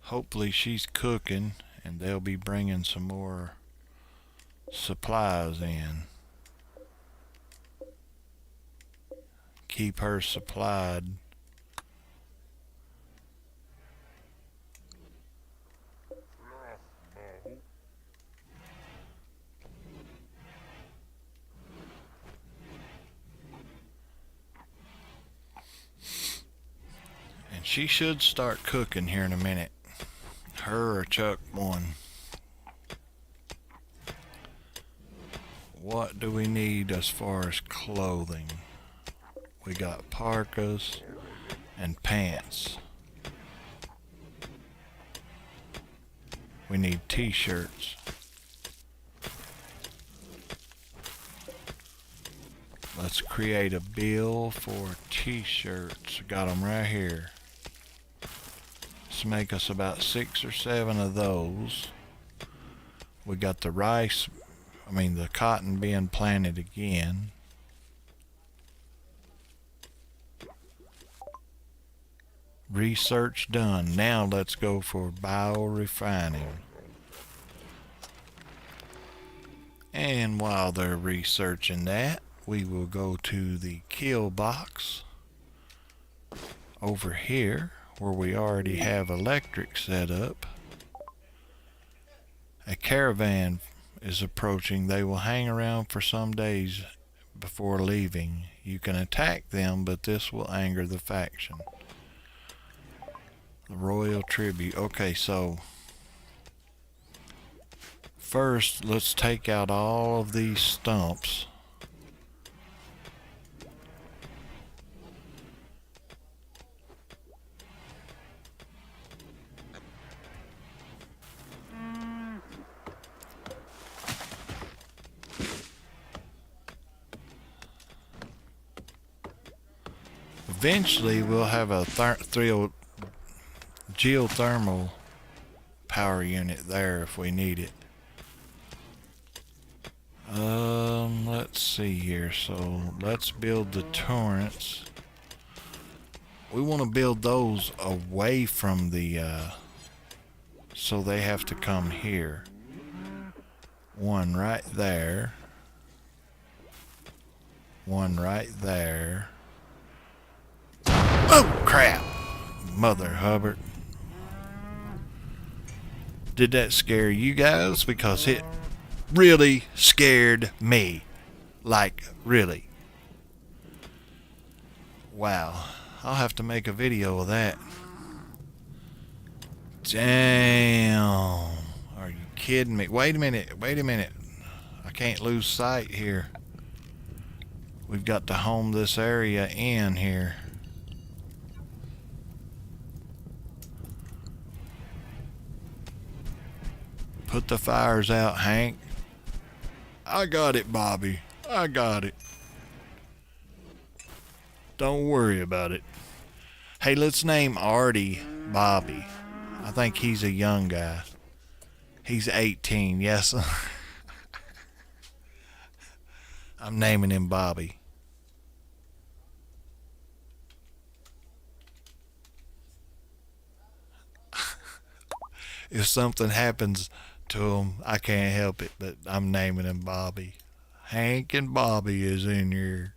Hopefully she's cooking and they'll be bringing some more supplies in. Keep her supplied. And she should start cooking here in a minute. Her or Chuck one. What do we need as far as clothing? We got parkas and pants. We need t-shirts. Let's create a bill for t-shirts. Got them right here. Let's make us about 6 or 7 of those. We got the the cotton being planted again. Research done. Now let's go for biorefining. And while they're researching that, we will go to the kill box over here where we already have electric set up. A caravan is approaching. They will hang around for some days before leaving. You can attack them, but this will anger the faction. The royal tribute. Okay, so first let's take out all of these stumps. Eventually we'll have a geothermal power unit there if we need it. Let's see here. So let's build the torrents. We want to build those away from the so they have to come here. One right there. One right there. Oh crap! Mother Hubbard. Did that scare you guys? Because it really scared me. Like, really. Wow. I'll have to make a video of that. Damn. Are you kidding me? Wait a minute. Wait a minute. I can't lose sight here. We've got to home this area in here. Put the fires out, Hank. I got it, Bobby. I got it. Don't worry about it. Hey, let's name Artie Bobby. I think he's a young guy. He's 18, yes. I'm naming him Bobby. If something happens to him, I can't help it, but I'm naming him Bobby. Hank and Bobby is in here.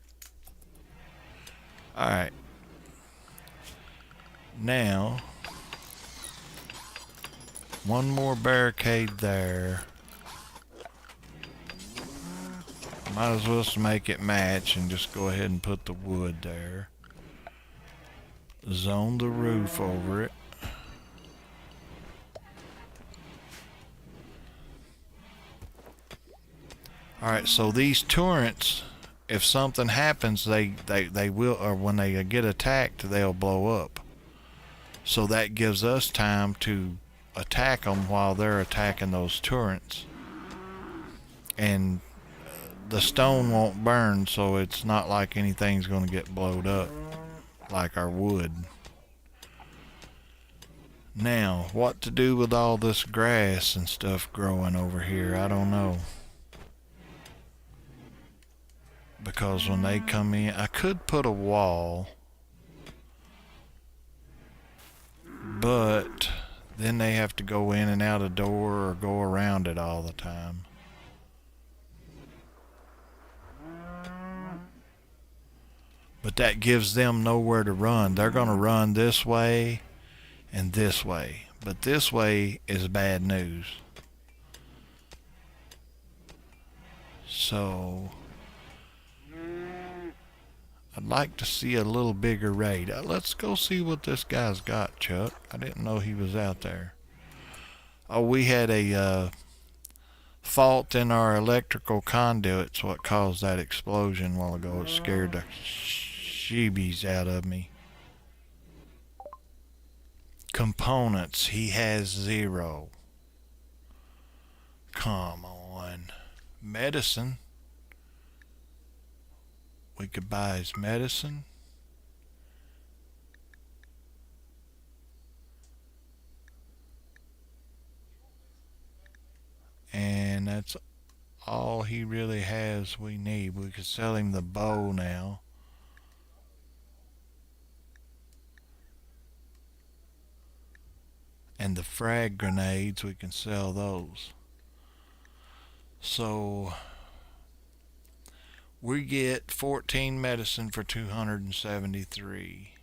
Alright. Now, one more barricade there. Might as well just make it match and just go ahead and put the wood there. Zone the roof over it. Alright, so these turrets, if something happens, they will, or when they get attacked, they'll blow up. So that gives us time to attack them while they're attacking those turrets. And the stone won't burn, so it's not like anything's going to get blowed up like our wood. Now, what to do with all this grass and stuff growing over here, I don't know. Because when they come in, I could put a wall, but then they have to go in and out a door or go around it all the time. But that gives them nowhere to run. They're going to run this way and this way. But this way is bad news. So I'd like to see a little bigger raid. Let's go see what this guy's got, Chuck. I didn't know he was out there. Oh, we had a fault in our electrical conduits, what caused that explosion a while ago. It scared the sheebies out of me. Components, he has 0. Come on. Medicine. We could buy his medicine. And that's all he really has we need. We could sell him the bow now. And the frag grenades, we can sell those. So we get 14 medicine for 273.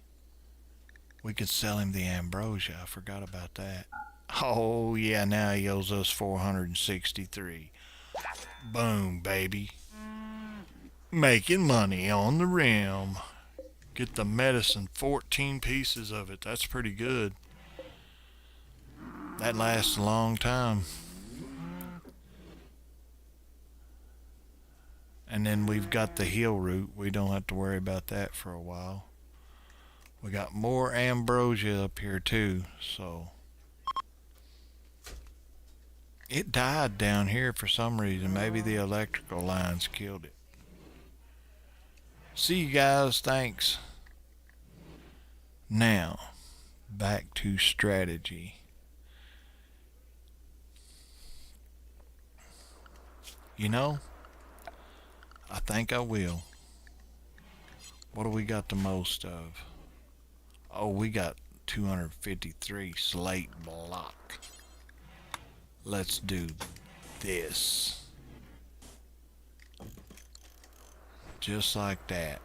We could sell him the ambrosia. I forgot about that. Oh yeah, now he owes us 463. Boom, baby. Making money on the rim. Get the medicine, 14 pieces of it. That's pretty good. That lasts a long time. And then we've got the heal root. We don't have to worry about that for a while. We got more ambrosia up here too, so. It died down here for some reason. Maybe the electrical lines killed it. See you guys, thanks. Now, back to strategy. You know, I think I will. What do we got the most of? Oh, we got 253 slate block. Let's do this. Just like that.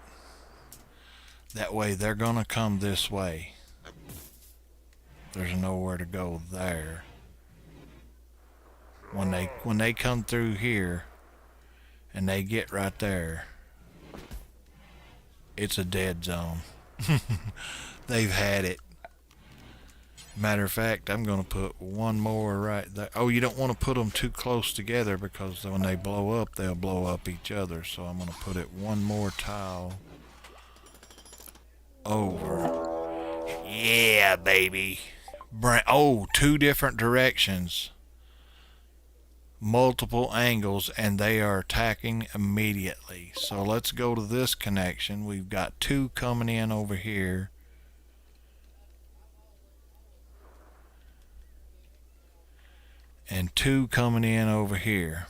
That way they're gonna come this way. There's nowhere to go there. When they come through here and they get right there, it's a dead zone. They've had it. Matter of fact, I'm going to put one more right there. Oh, you don't want to put them too close together because when they blow up, they'll blow up each other. So I'm going to put it one more tile over. Yeah, baby. Oh, 2 different directions. Multiple angles, and they are attacking immediately. So let's go to this connection. We've got 2 coming in over here. And 2 coming in over here.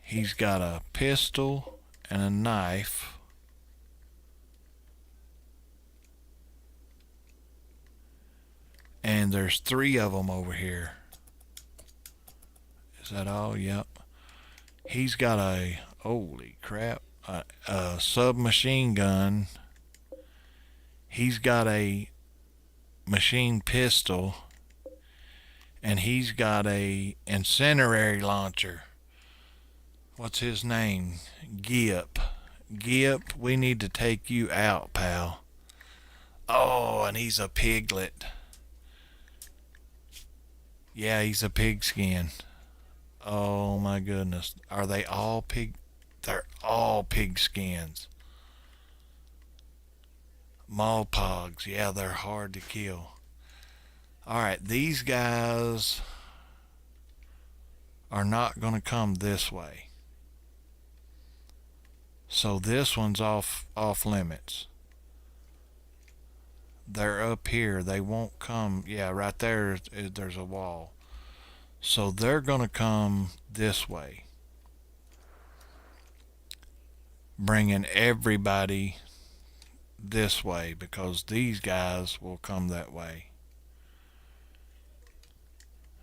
He's got a pistol and a knife. And there's 3 of them over here. Is that all? Yep. He's got a, holy crap, a submachine gun. He's got a machine pistol. And he's got a incendiary launcher. What's his name? Gip. Gip, we need to take you out, pal. Oh, and he's a piglet. Yeah, he's a pigskin. Oh my goodness. Are they all pig? They're all pigskins. Malpogs. Yeah, they're hard to kill. Alright, these guys are not going to come this way. So this one's off limits. They're up here. They won't come. Yeah, right there, there's a wall. So they're going to come this way, bringing everybody this way because these guys will come that way.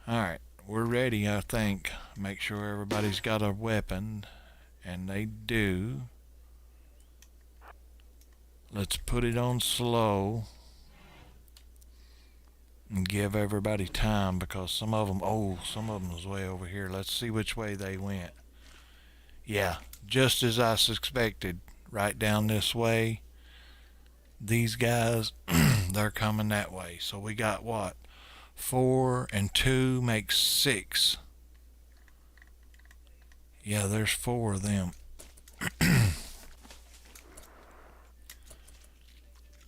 Alright, we're ready, I think. Make sure everybody's got a weapon, and they do. Let's put it on slow and give everybody time because some of them was way over here. Let's see which way they went. Yeah, just as I suspected, right down this way. These guys, they're coming that way. So we got what? 4 and 2 makes 6. Yeah, there's 4 of them.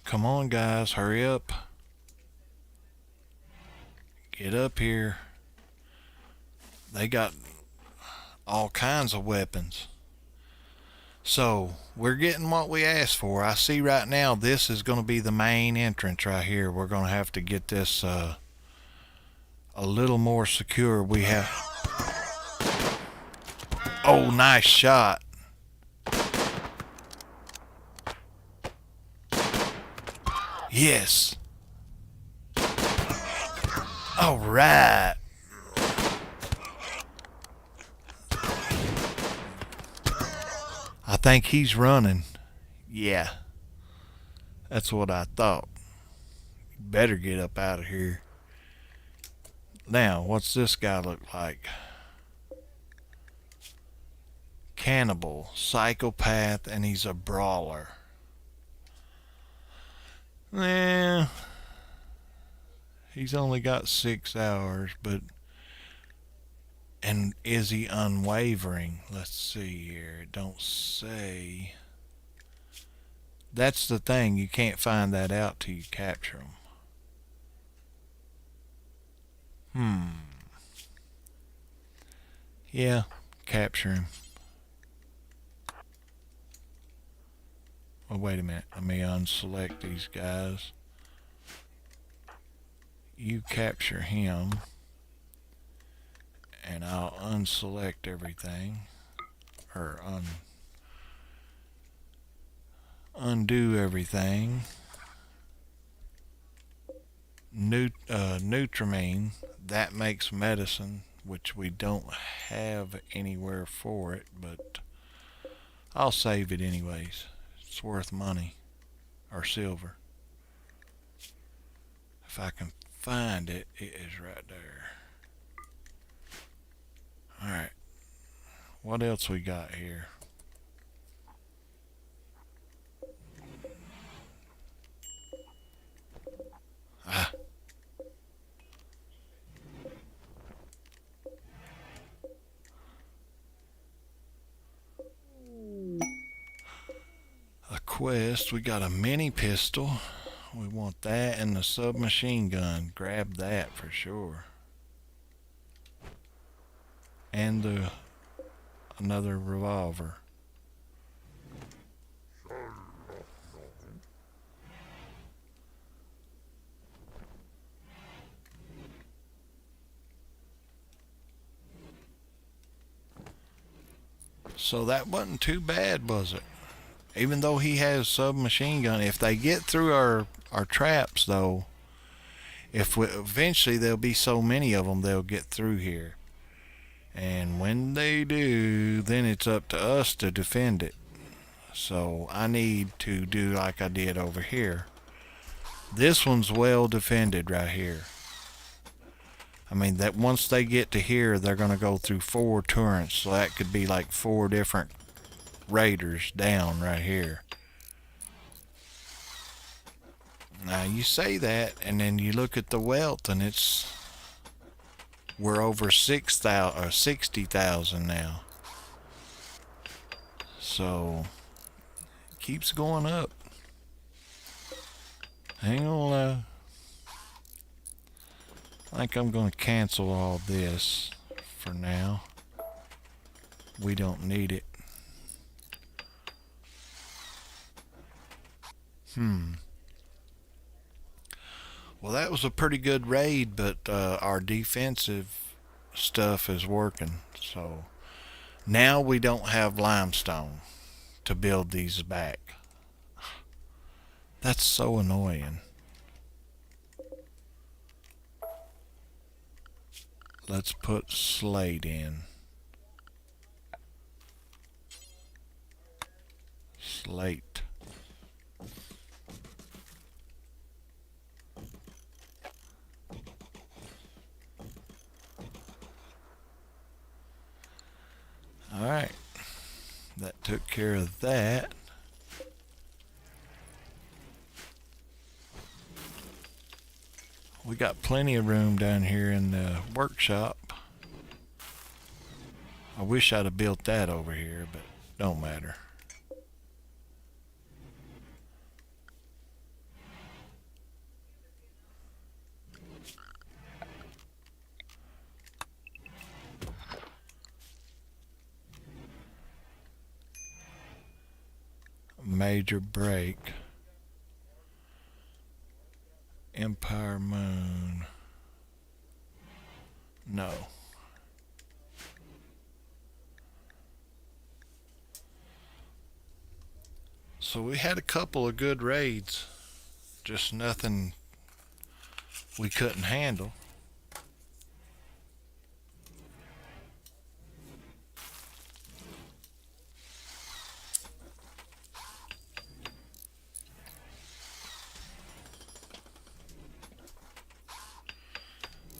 Come on, guys, hurry up. Get up here. They got all kinds of weapons. So, we're getting what we asked for. I see right now this is going to be the main entrance right here. We're going to have to get this a little more secure. We have... Oh, nice shot. Yes. All right. I think he's running. Yeah. That's what I thought. Better get up out of here. Now, what's this guy look like? Cannibal, psychopath, and he's a brawler. Yeah. He's only got 6 hours, but... And is he unwavering? Let's see here. It don't say. That's the thing. You can't find that out till you capture him. Yeah, capture him. Oh, wait a minute. Let me unselect these guys. You capture him. And I'll unselect everything. Or undo everything. Nutramine. That makes medicine, which we don't have anywhere for it, but I'll save it anyways. It's worth money or silver. If I can find it, it is right there. Alright. What else we got here? A quest. We got a mini pistol. We want that and the submachine gun. Grab that for sure. And another revolver. So that wasn't too bad, was it? Even though he has submachine gun, if they get through our traps, though, eventually there'll be so many of them they'll get through here. And when they do, then it's up to us to defend it. So I need to do like I did over here. This one's well defended right here. I mean, that once they get to here, they're going to go through 4 turrets. So that could be like 4 different raiders down right here. Now you say that, and then you look at the wealth, and it's We're over 6,000 or 60,000 now. So it keeps going up. Hang on. I think I'm going to cancel all this for now. We don't need it. Well, that was a pretty good raid, but our defensive stuff is working. So now we don't have limestone to build these back. That's so annoying. Let's put slate in. Slate. Alright. That took care of that. We got plenty of room down here in the workshop. I wish I'd have built that over here, but don't matter. Major break. Empire Moon. No. So we had a couple of good raids. Just nothing we couldn't handle.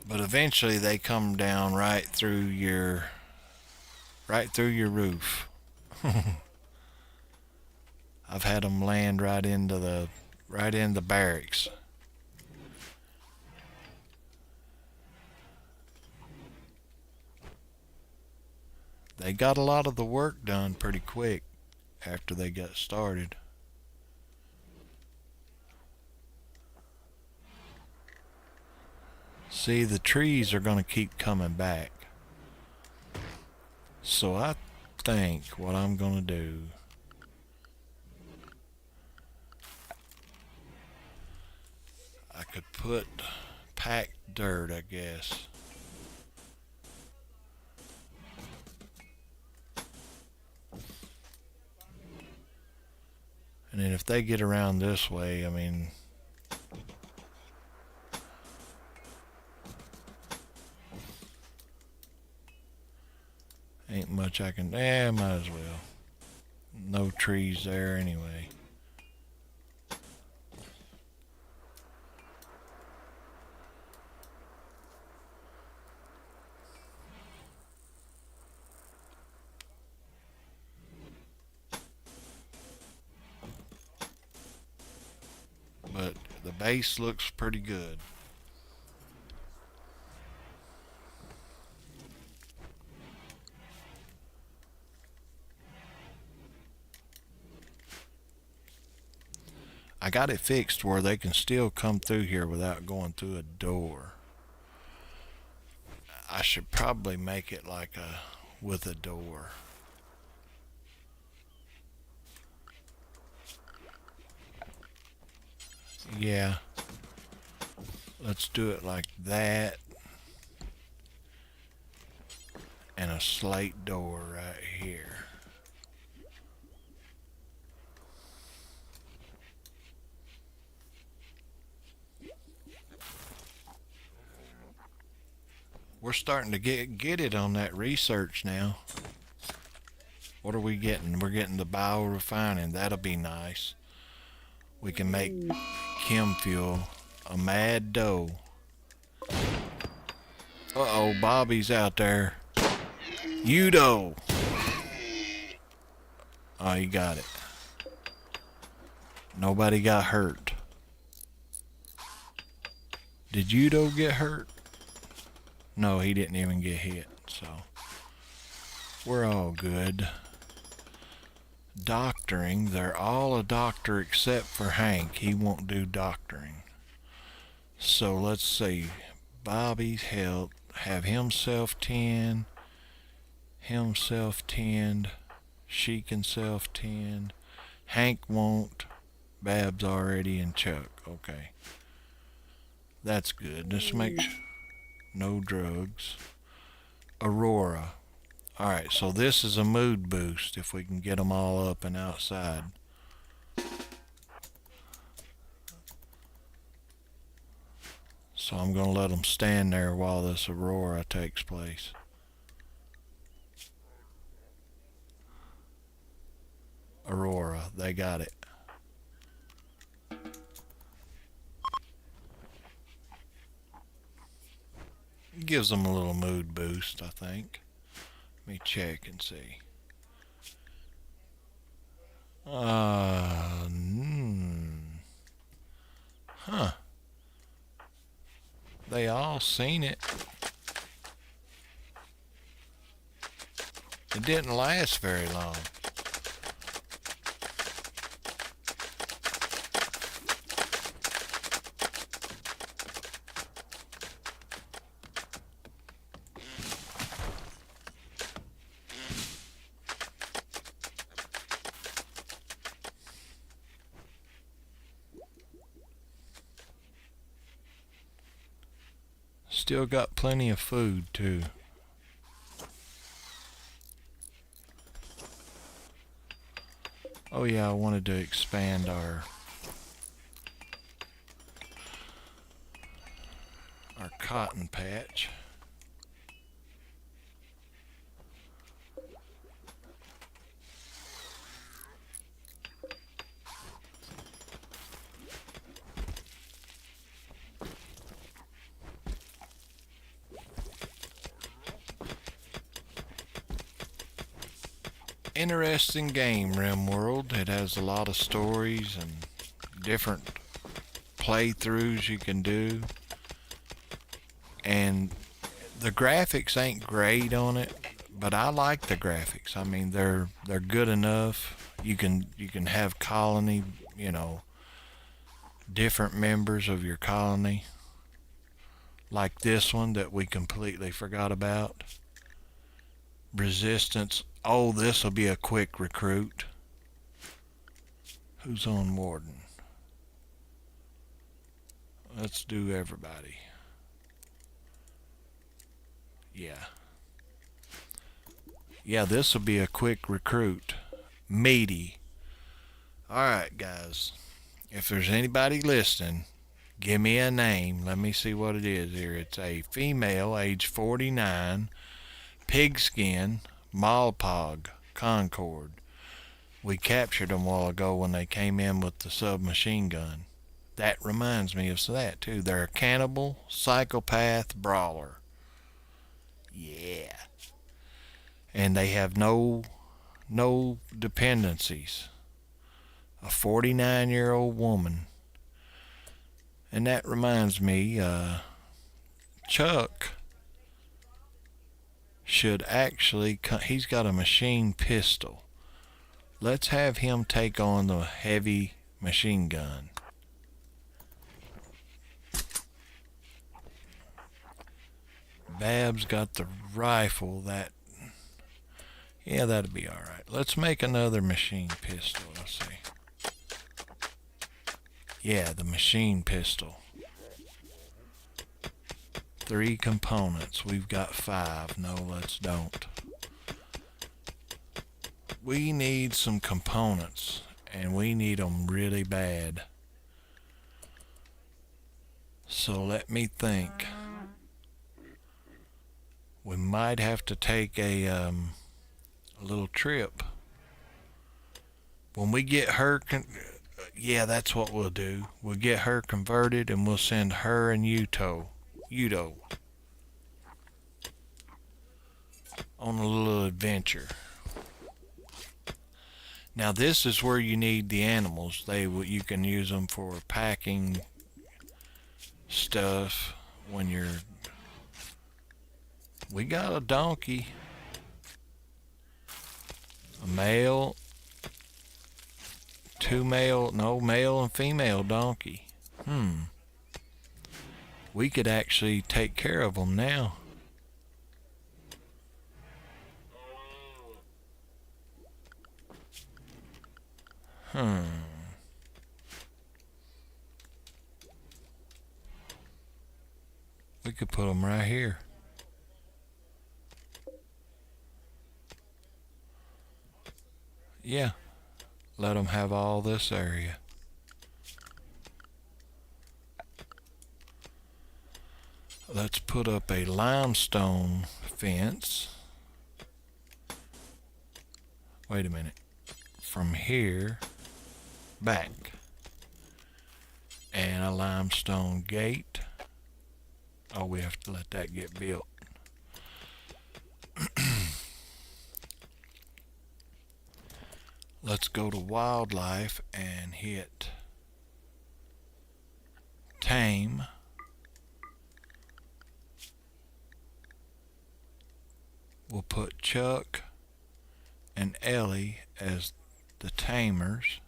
But eventually they come down right through your roof. I've had them land right in the barracks. They got a lot of the work done pretty quick after they got started. See, the trees are going to keep coming back. So I think what I'm going to do, I could put packed dirt, I guess. And then if they get around this way, I mean, ain't much I can, might as well. No trees there anyway. But the base looks pretty good. I got it fixed where they can still come through here without going through a door. I should probably make it like with a door. Yeah. Let's do it like that. And a slate door right here. We're starting to get it on that research now. What are we getting? We're getting the biorefining. That'll be nice. We can make chem fuel. A mad dough. Uh-oh, Bobby's out there. Udo. Oh, you got it. Nobody got hurt. Did Udo get hurt? No, he didn't even get hit, so we're all good. Doctoring, they're all a doctor except for Hank. He won't do doctoring. So let's see. Bobby's health, have him self-tend, him self-tend, she can self-tend. Hank won't. Babs already, and Chuck. Okay. That's good. Just make sure. No drugs. Aurora. Alright, so this is a mood boost if we can get them all up and outside. So I'm going to let them stand there while this Aurora takes place. Aurora, they got it. Gives them a little mood boost, I think. Let me check and see. Huh. They all seen it. It didn't last very long. Still got plenty of food too. Oh yeah, I wanted to expand our cotton patch. Interesting game, Rimworld. It has a lot of stories and different playthroughs you can do. And the graphics ain't great on it, but I like the graphics. I mean, they're good enough. You can have colony, different members of your colony. Like this one that we completely forgot about. Resistance. Oh, this will be a quick recruit. Who's on Warden? Let's do everybody. Yeah. Yeah, this will be a quick recruit. Meaty. Alright, guys. If there's anybody listening, give me a name. Let me see what it is here. It's a female, age 49, pigskin, Malpog, Concord. We captured them a while ago when they came in with the submachine gun. That reminds me of that too. They're a cannibal, psychopath, brawler. Yeah. And they have no dependencies. A 49-year-old woman. And that reminds me, Chuck should actually, he's got a machine pistol. Let's have him take on the heavy machine gun. Babs got the rifle. Yeah, that'll be alright. Let's make another machine pistol. Let's see. Yeah, the machine pistol. 3 components. We've got 5. No, let's don't. We need some components, and we need them really bad. So let me think. We might have to take a little trip. When we get her, yeah, that's what we'll do. We'll get her converted, and we'll send her and Udo on a little adventure. Now this is where you need the animals. You can use them for packing stuff when you're We got a donkey. A male, male and female donkey. We could actually take care of them now. We could put them right here. Yeah, let them have all this area. Let's put up a limestone fence. Wait a minute. From here back. And a limestone gate. Oh, we have to let that get built. Let's go to wildlife and hit tame. We'll put Chuck and Ellie as the tamers.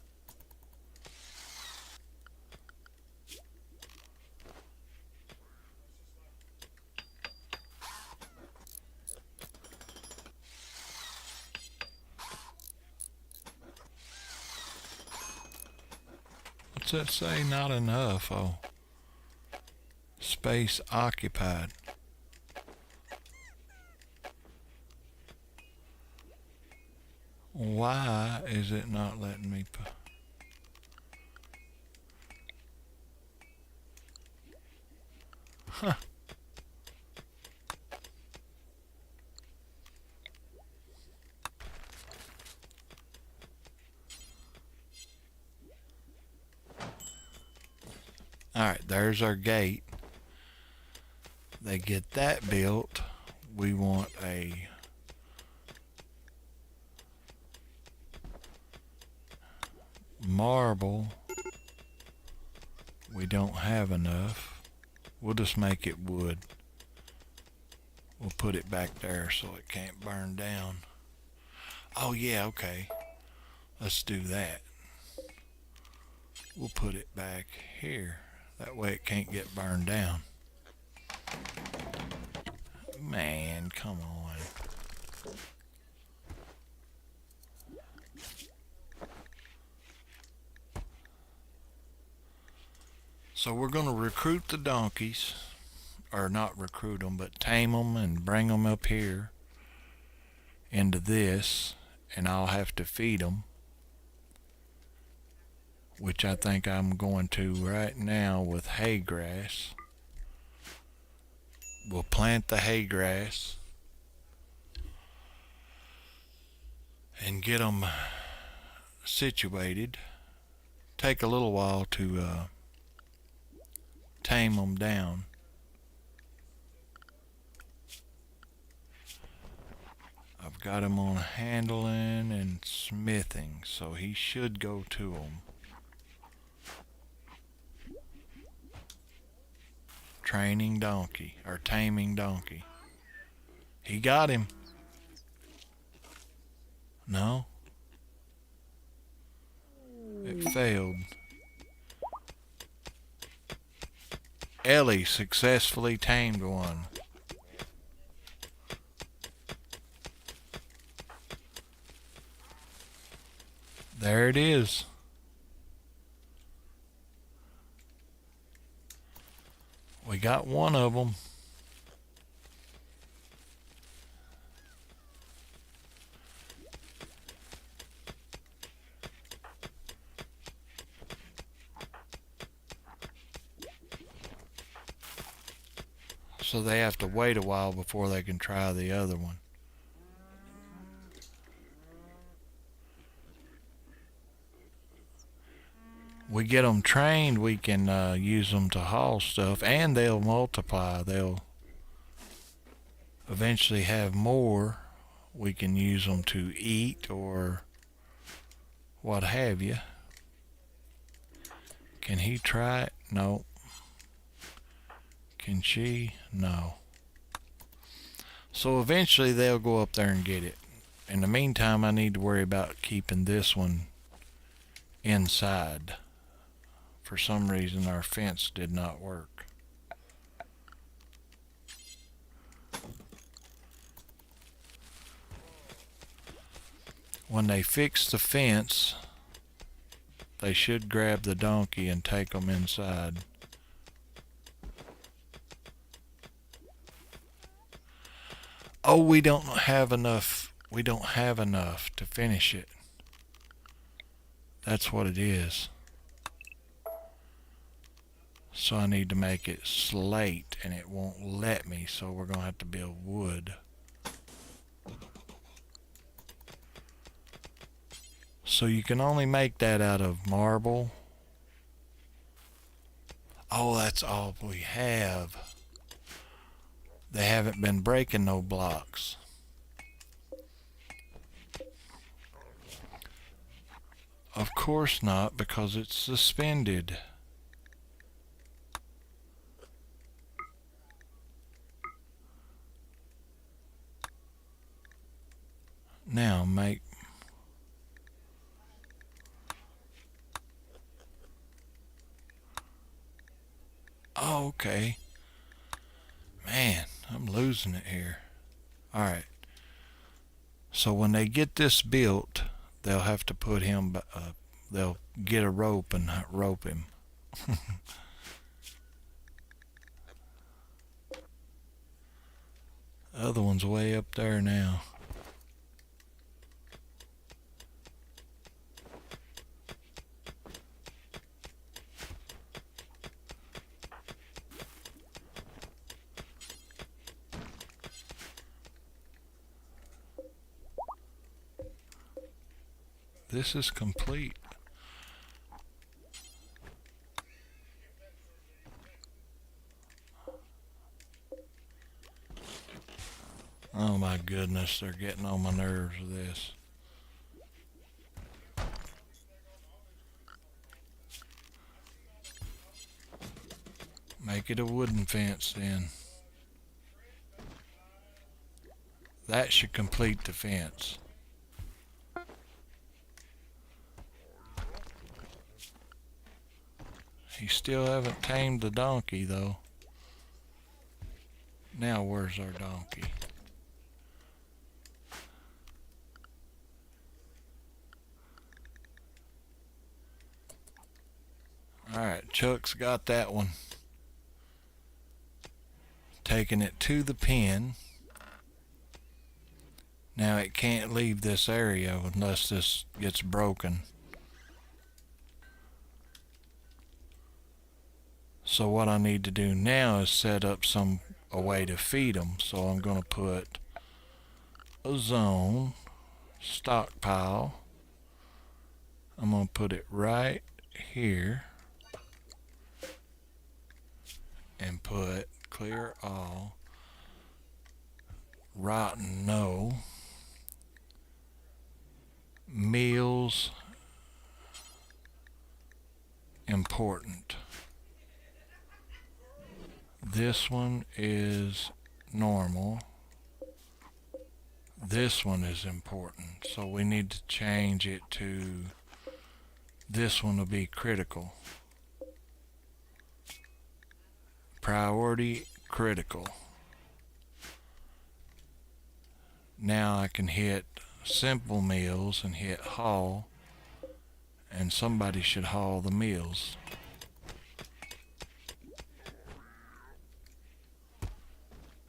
What's that say? Not enough. Oh. Space occupied. Why is it not letting me put... Huh. Alright, there's our gate. They get that built. We want a marble. We don't have enough. We'll just make it wood. We'll put it back there so it can't burn down. Oh yeah, okay. Let's do that. We'll put it back here. That way it can't get burned down. Man, come on. So we're going to recruit the donkeys. Or not recruit them, but tame them and bring them up here into this. And I'll have to feed them. Which I think I'm going to right now with hay grass. We'll plant the hay grass and get them situated. Take a little while to tame them down. I've got him on handling and smithing, so he should go to them. Training donkey, or taming donkey. He got him. No? It failed. Ellie successfully tamed one. There it is. We got one of them. So they have to wait a while before they can try the other one. We get them trained, we can use them to haul stuff, and they'll multiply. They'll eventually have more. We can use them to eat or what have you. Can he try it? No. Can she? No. So eventually they'll go up there and get it. In the meantime, I need to worry about keeping this one inside. For some reason, our fence did not work. When they fix the fence, they should grab the donkey and take them inside. Oh, we don't have enough. We don't have enough to finish it. That's what it is. So I need to make it slate, and it won't let me, so we're going to have to build wood. So you can only make that out of marble. Oh, that's all we have. They haven't been breaking no blocks. Of course not, because it's suspended. Now make... Oh, okay. Man, I'm losing it here. Alright. So when they get this built, they'll have to put him... they'll get a rope and rope him. The other one's way up there now. This is complete. Oh my goodness, they're getting on my nerves with this. Make it a wooden fence then. That should complete the fence. He still haven't tamed the donkey though. Now where's our donkey? Alright, Chuck's got that one. Taking it to the pen. Now it can't leave this area unless this gets broken. So what I need to do now is set up a way to feed them. So I'm going to put a zone, stockpile. I'm going to put it right here and put clear all, rotten no, meals important. This one is normal. This one is important. So we need to change it to, this one will be critical. Priority critical. Now I can hit simple meals and hit haul, and somebody should haul the meals.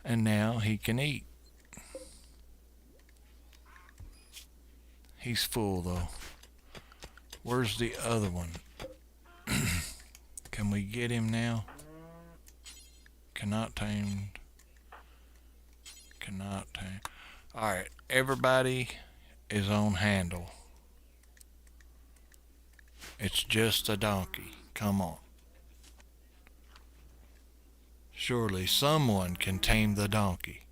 And now he can eat. He's full though. Where's the other one? Can we get him now? Cannot tame. Cannot tame. Alright, everybody is on handle. It's just a donkey. Come on. Surely someone can tame the donkey.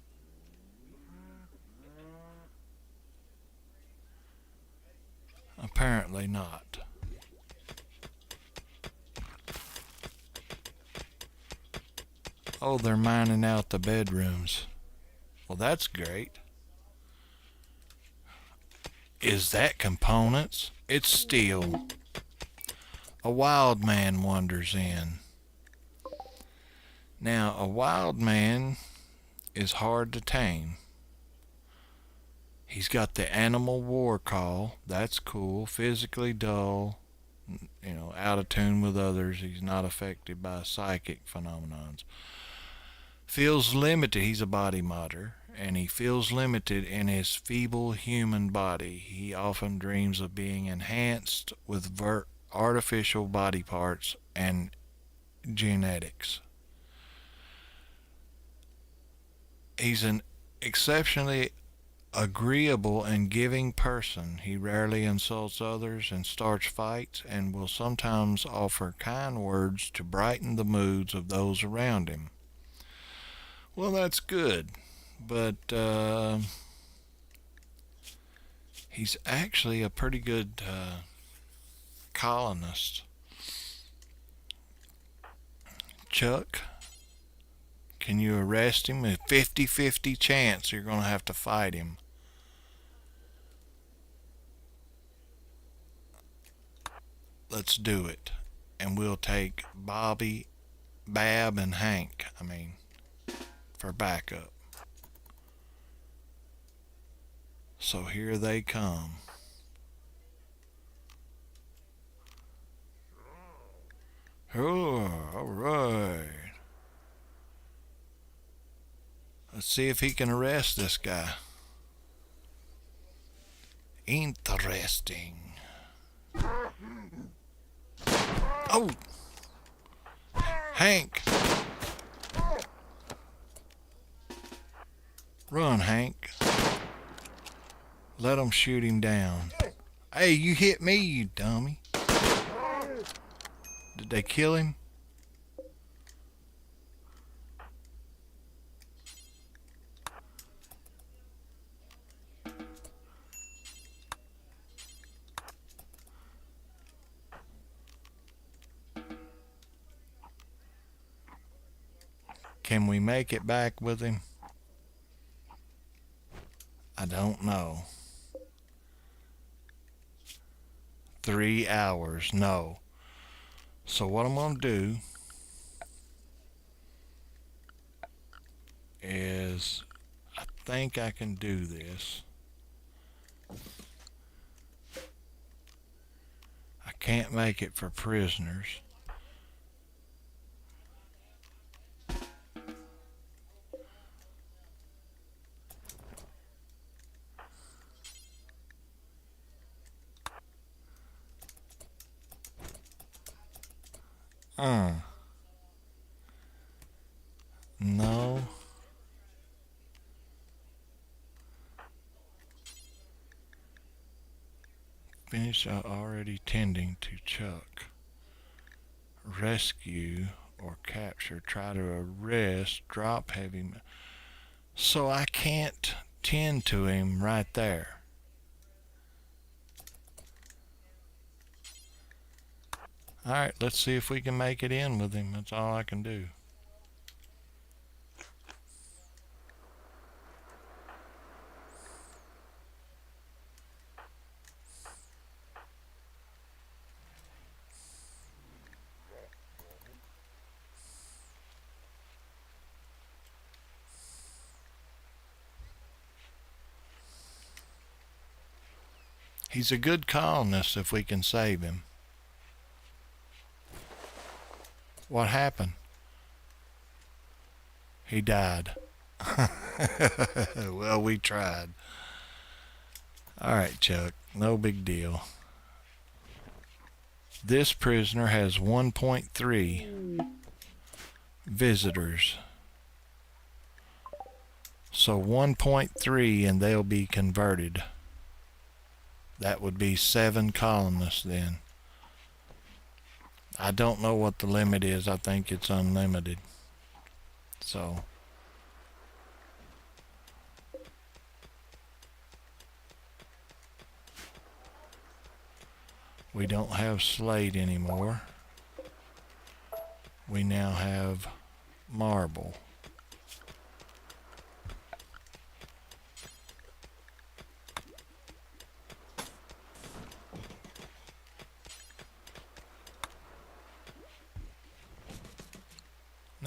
Apparently not. Oh, they're mining out the bedrooms. Well, that's great. Is that components? It's steel. A wild man wanders in. Now, a wild man is hard to tame. He's got the animal war call. That's cool. Physically dull, out of tune with others. He's not affected by psychic phenomenons. Feels limited. He's a body modder, and he feels limited in his feeble human body. He often dreams of being enhanced with artificial body parts and genetics. He's an exceptionally agreeable and giving person. He rarely insults others and starts fights, and will sometimes offer kind words to brighten the moods of those around him. Well, that's good, but he's actually a pretty good colonist. Chuck, can you arrest him? A 50-50 chance you're going to have to fight him. Let's do it. And we'll take Bab, and Hank, for backup. So here they come. Oh, all right. Let's see if he can arrest this guy. Interesting. Oh! Hank! Run, Hank. Let him shoot him down. Hey, you hit me, you dummy. Did they kill him? Can we make it back with him? I don't know. 3 hours, no. So what I'm going to do is, I think I can do this. I can't make it for prisoners. No. Finish already tending to Chuck. Rescue or capture. Try to arrest. Drop heavy. So I can't tend to him right there. Alright, let's see if we can make it in with him. That's all I can do. He's a good colonist if we can save him. What happened? He died. Well, we tried. Alright, Chuck. No big deal. This prisoner has 1.3 visitors. So 1.3 and they'll be converted. That would be 7 colonists then. I don't know what the limit is. I think it's unlimited. So we don't have slate anymore. We now have marble.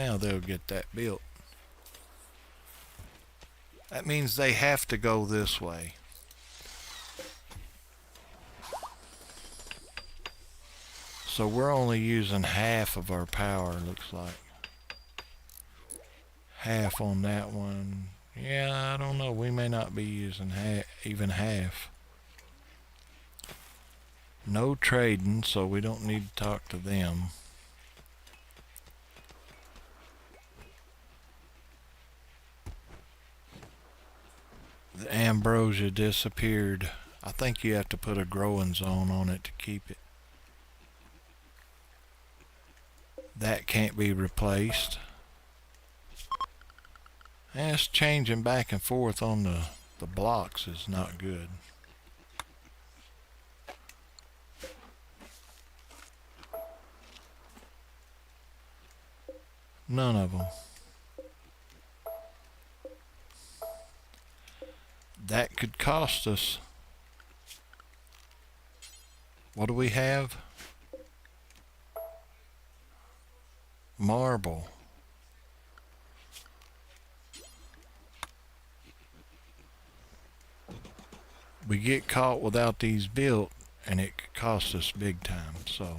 Now they'll get that built. That means they have to go this way. So we're only using half of our power, looks like. Half on that one. Yeah, I don't know. We may not be using even half. No trading, so we don't need to talk to them. The ambrosia disappeared. I think you have to put a growing zone on it to keep it. That can't be replaced. And it's changing back and forth on the blocks is not good. None of them. That could cost us. What do we have? Marble. We get caught without these built and it could cost us big time. So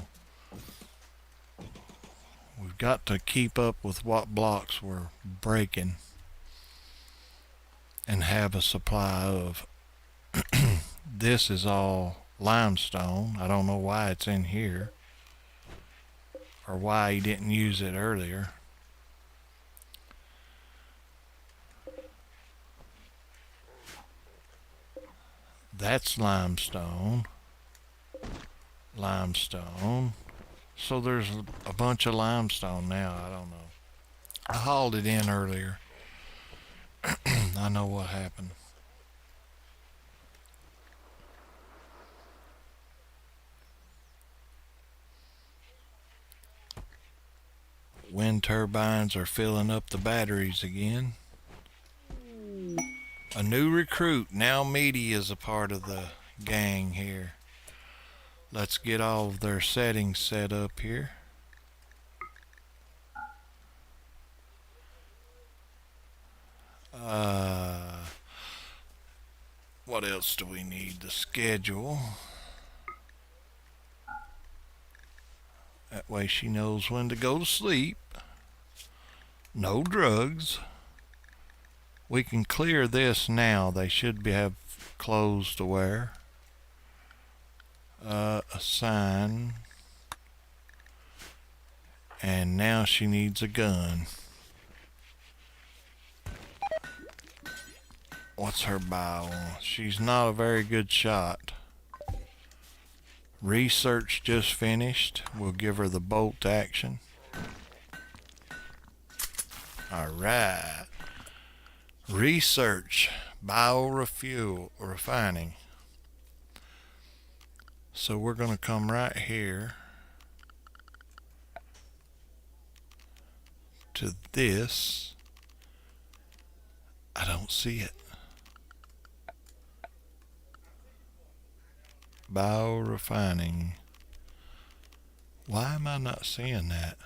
we've got to keep up with what blocks we're breaking and have a supply of. This is all limestone. I don't know why it's in here or why he didn't use it earlier. That's limestone. Limestone. So there's a bunch of limestone now. I don't know. I hauled it in earlier. I know what happened. Wind turbines are filling up the batteries again. A new recruit. Now Meaty is a part of the gang here. Let's get all of their settings set up here. What else do we need? The schedule. That way she knows when to go to sleep. No drugs. We can clear this now. They should have clothes to wear. Assign. And now she needs a gun. What's her bio? She's not a very good shot. Research just finished. We'll give her the bolt action. Alright. Research. Biorefuel refining. So we're going to come right here to this. I don't see it. Biorefining. Why am I not seeing that?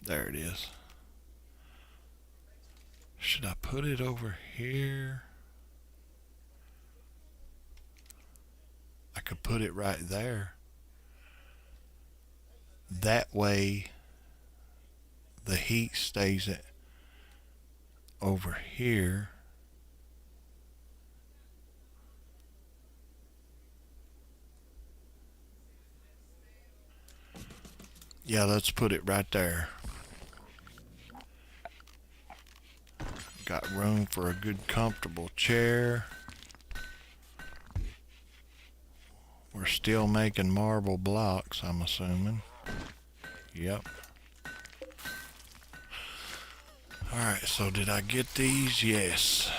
There it is. Should I put it over here? I could put it right there. That way the heat stays over here. Yeah, let's put it right there. Got room for a good comfortable chair. We're still making marble blocks, I'm assuming. Yep. Alright, so did I get these? Yes.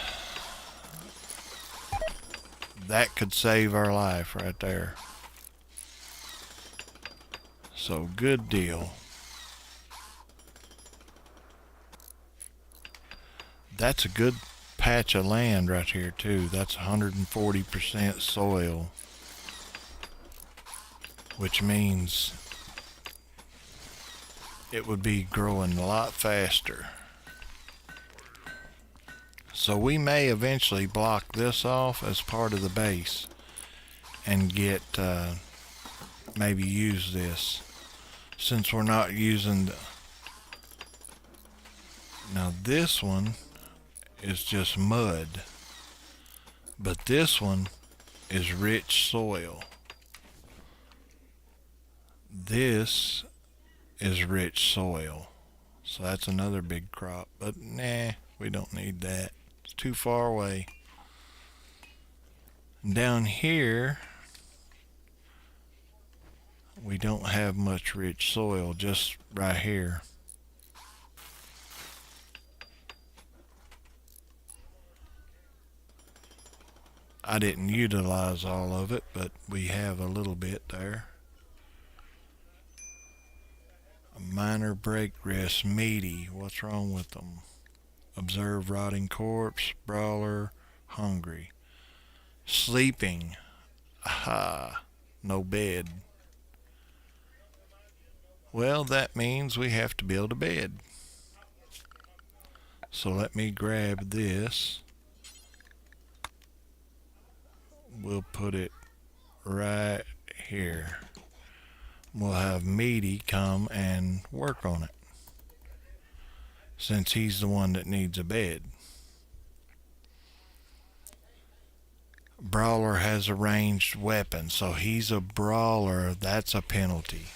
That could save our life right there. So good deal. That's a good patch of land right here too. That's 140% soil, which means it would be growing a lot faster. So we may eventually block this off as part of the base and get maybe use this, since we're not using the... Now this one is just mud, but this one is rich soil. This is rich soil, so that's another big crop, but nah, we don't need that. It's too far away. Down here we don't have much rich soil, just right here. I didn't utilize all of it, but we have a little bit there. A minor break rest, meaty. What's wrong with them? Observe rotting corpse, brawler, hungry. Sleeping. Aha, no bed. Well, that means we have to build a bed. So let me grab this. We'll put it right here. We'll have Meaty come and work on it, since he's the one that needs a bed. Brawler has a ranged weapon, so he's a brawler. That's a penalty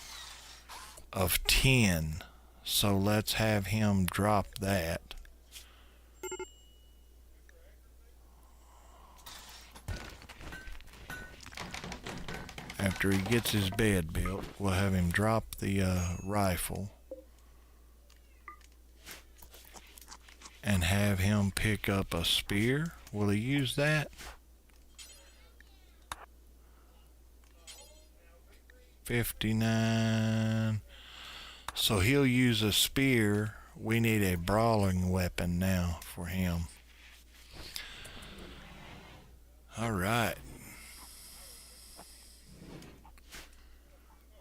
of 10. So let's have him drop that. After he gets his bed built, we'll have him drop the rifle and have him pick up a spear. Will he use that? 59. So he'll use a spear. We need a brawling weapon now for him. All right.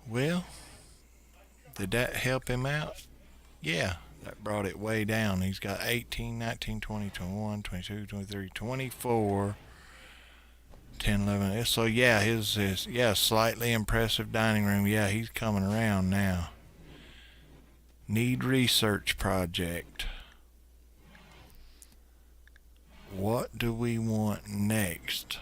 Well, did that help him out? Yeah, that brought it way down. He's got 18, 19, 20, 21, 22, 23, 24, 10, 11. So yeah, his slightly impressive dining room. Yeah, he's coming around now. Need research project. What do we want next?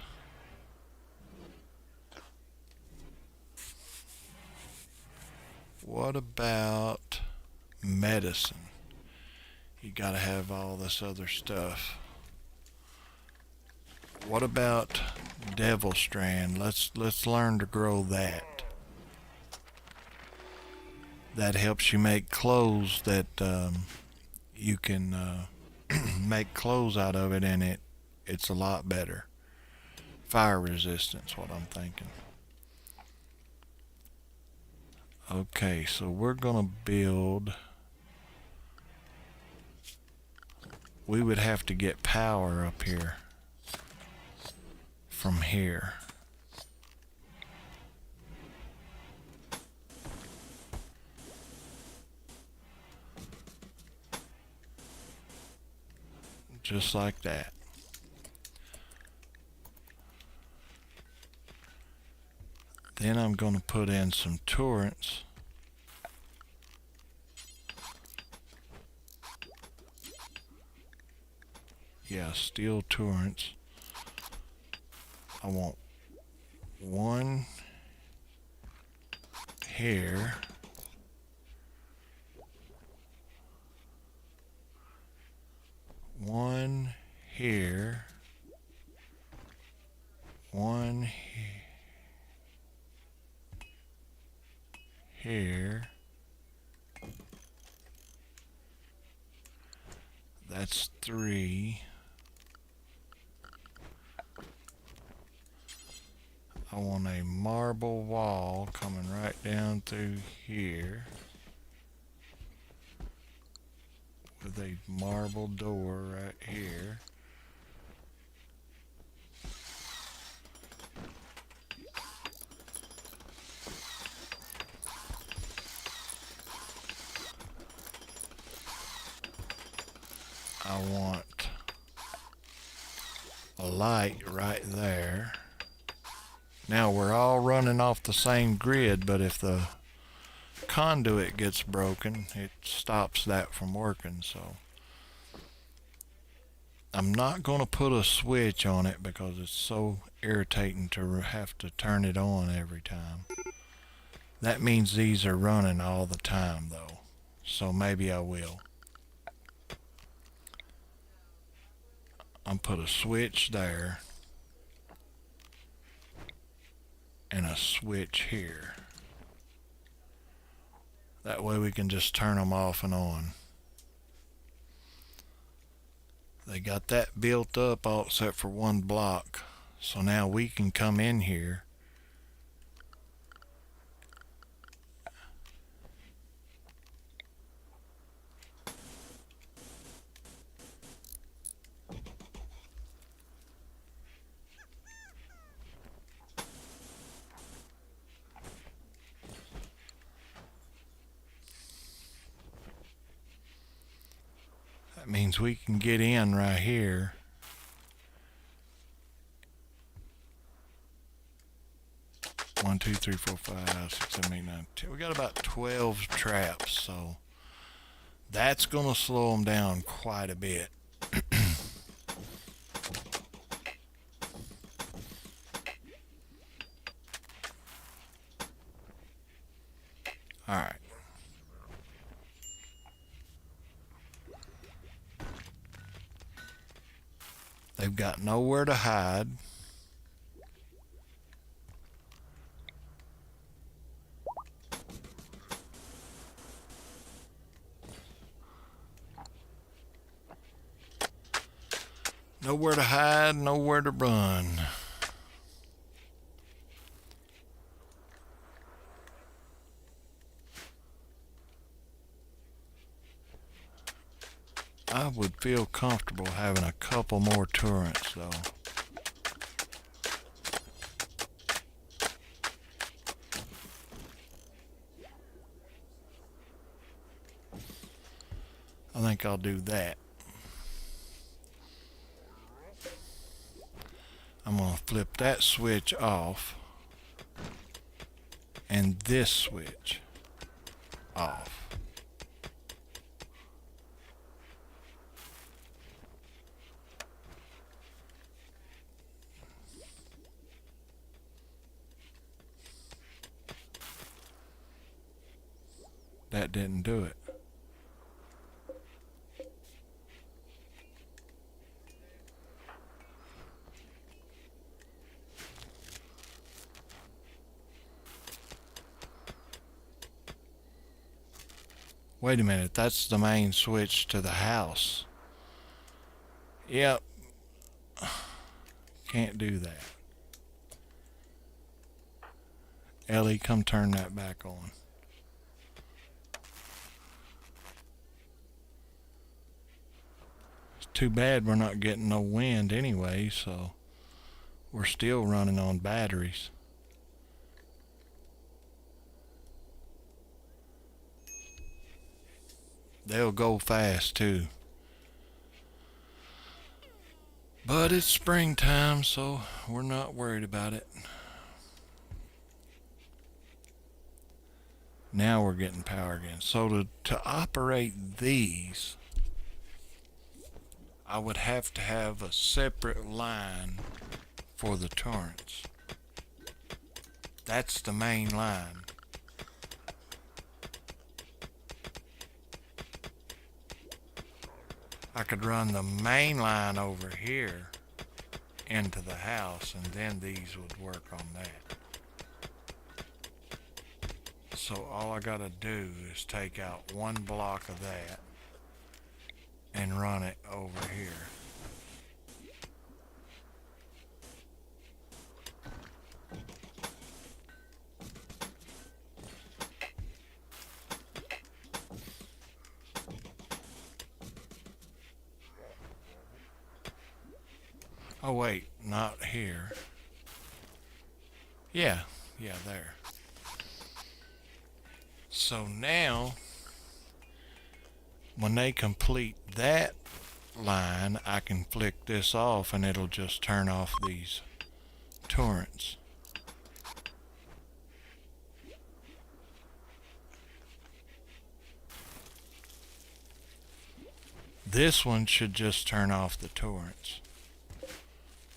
What about medicine? You gotta have all this other stuff. What about devil strand? Let's learn to grow that. That helps you make clothes that you can make clothes out of it, and it's a lot better. Fire resistance, what I'm thinking. Okay, so we're gonna build. We would have to get power up here from here. Just like that. Then I'm going to put in some turrets. Yeah, steel turrets. I want one here. One here. One here. That's 3. I want a marble wall coming right down through here with a marble door right here. I want a light right there. Now we're all running off the same grid, but if the conduit gets broken, it stops that from working. So I'm not going to put a switch on it because it's so irritating to have to turn it on every time. That means these are running all the time though, so maybe I will. I'm put a switch there and a switch here. That way we can just turn them off and on. They got that built up all except for one block. So now we can come in here that means we can get in right here. One, two, three, four, five, 6, 7, 8, 9, 10. We got about 12 traps, so that's going to slow them down quite a bit. All right. They've got nowhere to hide. Nowhere to hide, nowhere to run. I would feel comfortable having a couple more turrets though. I think I'll do that. I'm going to flip that switch off and this switch off. That didn't do it. Wait a minute, that's the main switch to the house. Yep. Can't do that. Ellie, come turn that back on. It's too bad we're not getting no wind anyway, so we're still running on batteries. They'll go fast too. But it's springtime, so we're not worried about it. Now we're getting power again. So to operate these, I would have to have a separate line for the turrets. That's the main line. I could run the main line over here into the house, and then these would work on that. So all I gotta do is take out one block of that and run it over here. Oh wait, not here. Yeah, there. So now, when they complete that line, I can flick this off and it'll just turn off these torrents. This one should just turn off the torrents,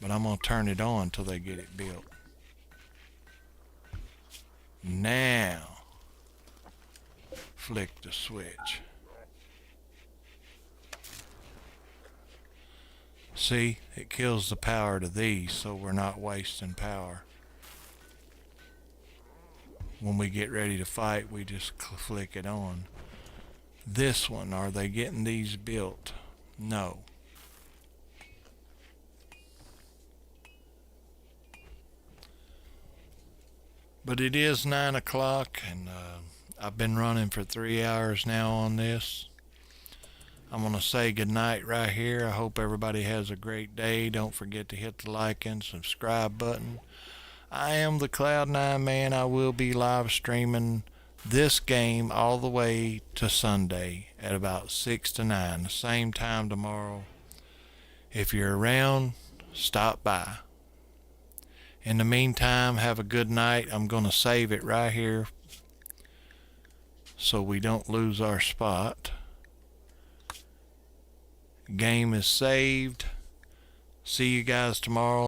but I'm going to turn it on till they get it built. Now, flick the switch. See, it kills the power to these, so we're not wasting power. When we get ready to fight, we just flick it on. This one, are they getting these built? No. But it is 9 o'clock, and I've been running for 3 hours now on this. I'm going to say goodnight right here. I hope everybody has a great day. Don't forget to hit the like and subscribe button. I am the Cloud9 Man. I will be live streaming this game all the way to Sunday at about 6 to 9, the same time tomorrow. If you're around, stop by. In the meantime, have a good night. I'm going to save it right here so we don't lose our spot. Game is saved. See you guys tomorrow.